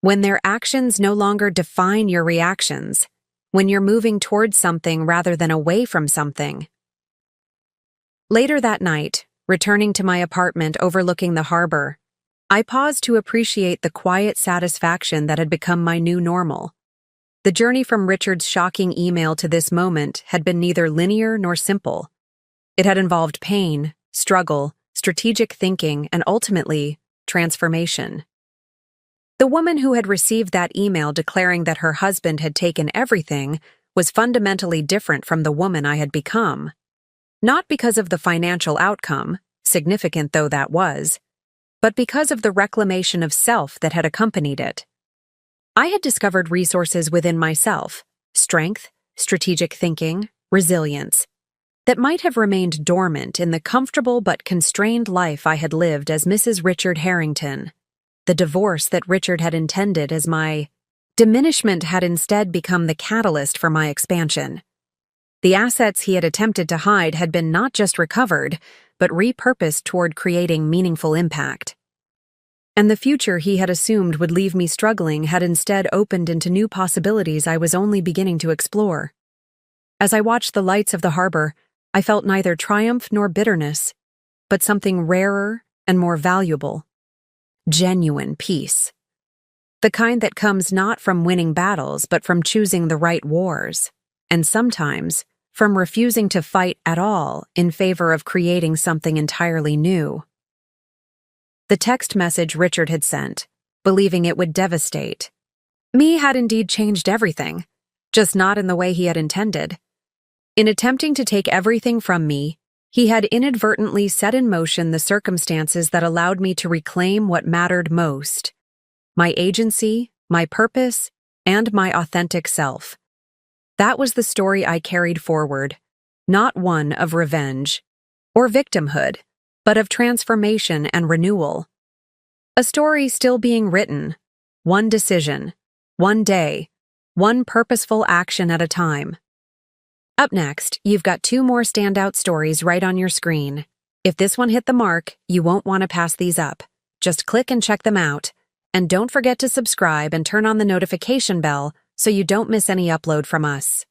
When their actions no longer define your reactions, when you're moving towards something rather than away from something. Later that night, returning to my apartment overlooking the harbor, I paused to appreciate the quiet satisfaction that had become my new normal. The journey from Richard's shocking email to this moment had been neither linear nor simple. It had involved pain, struggle, strategic thinking, and ultimately, transformation. The woman who had received that email declaring that her husband had taken everything was fundamentally different from the woman I had become. Not because of the financial outcome, significant though that was, but because of the reclamation of self that had accompanied it. I had discovered resources within myself, strength, strategic thinking, resilience, that might have remained dormant in the comfortable but constrained life I had lived as Mrs. Richard Harrington. The divorce that Richard had intended as my diminishment had instead become the catalyst for my expansion. The assets he had attempted to hide had been not just recovered, but repurposed toward creating meaningful impact. And the future he had assumed would leave me struggling had instead opened into new possibilities I was only beginning to explore. As I watched the lights of the harbor, I felt neither triumph nor bitterness, but something rarer and more valuable. Genuine peace. The kind that comes not from winning battles, but from choosing the right wars, and sometimes from refusing to fight at all in favor of creating something entirely new. The text message Richard had sent, believing it would devastate me, had indeed changed everything, just not in the way he had intended. In attempting to take everything from me, he had inadvertently set in motion the circumstances that allowed me to reclaim what mattered most: my agency, my purpose, and my authentic self. That was the story I carried forward, not one of revenge or victimhood, but of transformation and renewal. A story still being written, one decision, one day, one purposeful action at a time. Up next, you've got 2 more standout stories right on your screen. If this one hit the mark, you won't want to pass these up. Just click and check them out. And don't forget to subscribe and turn on the notification bell so you don't miss any upload from us.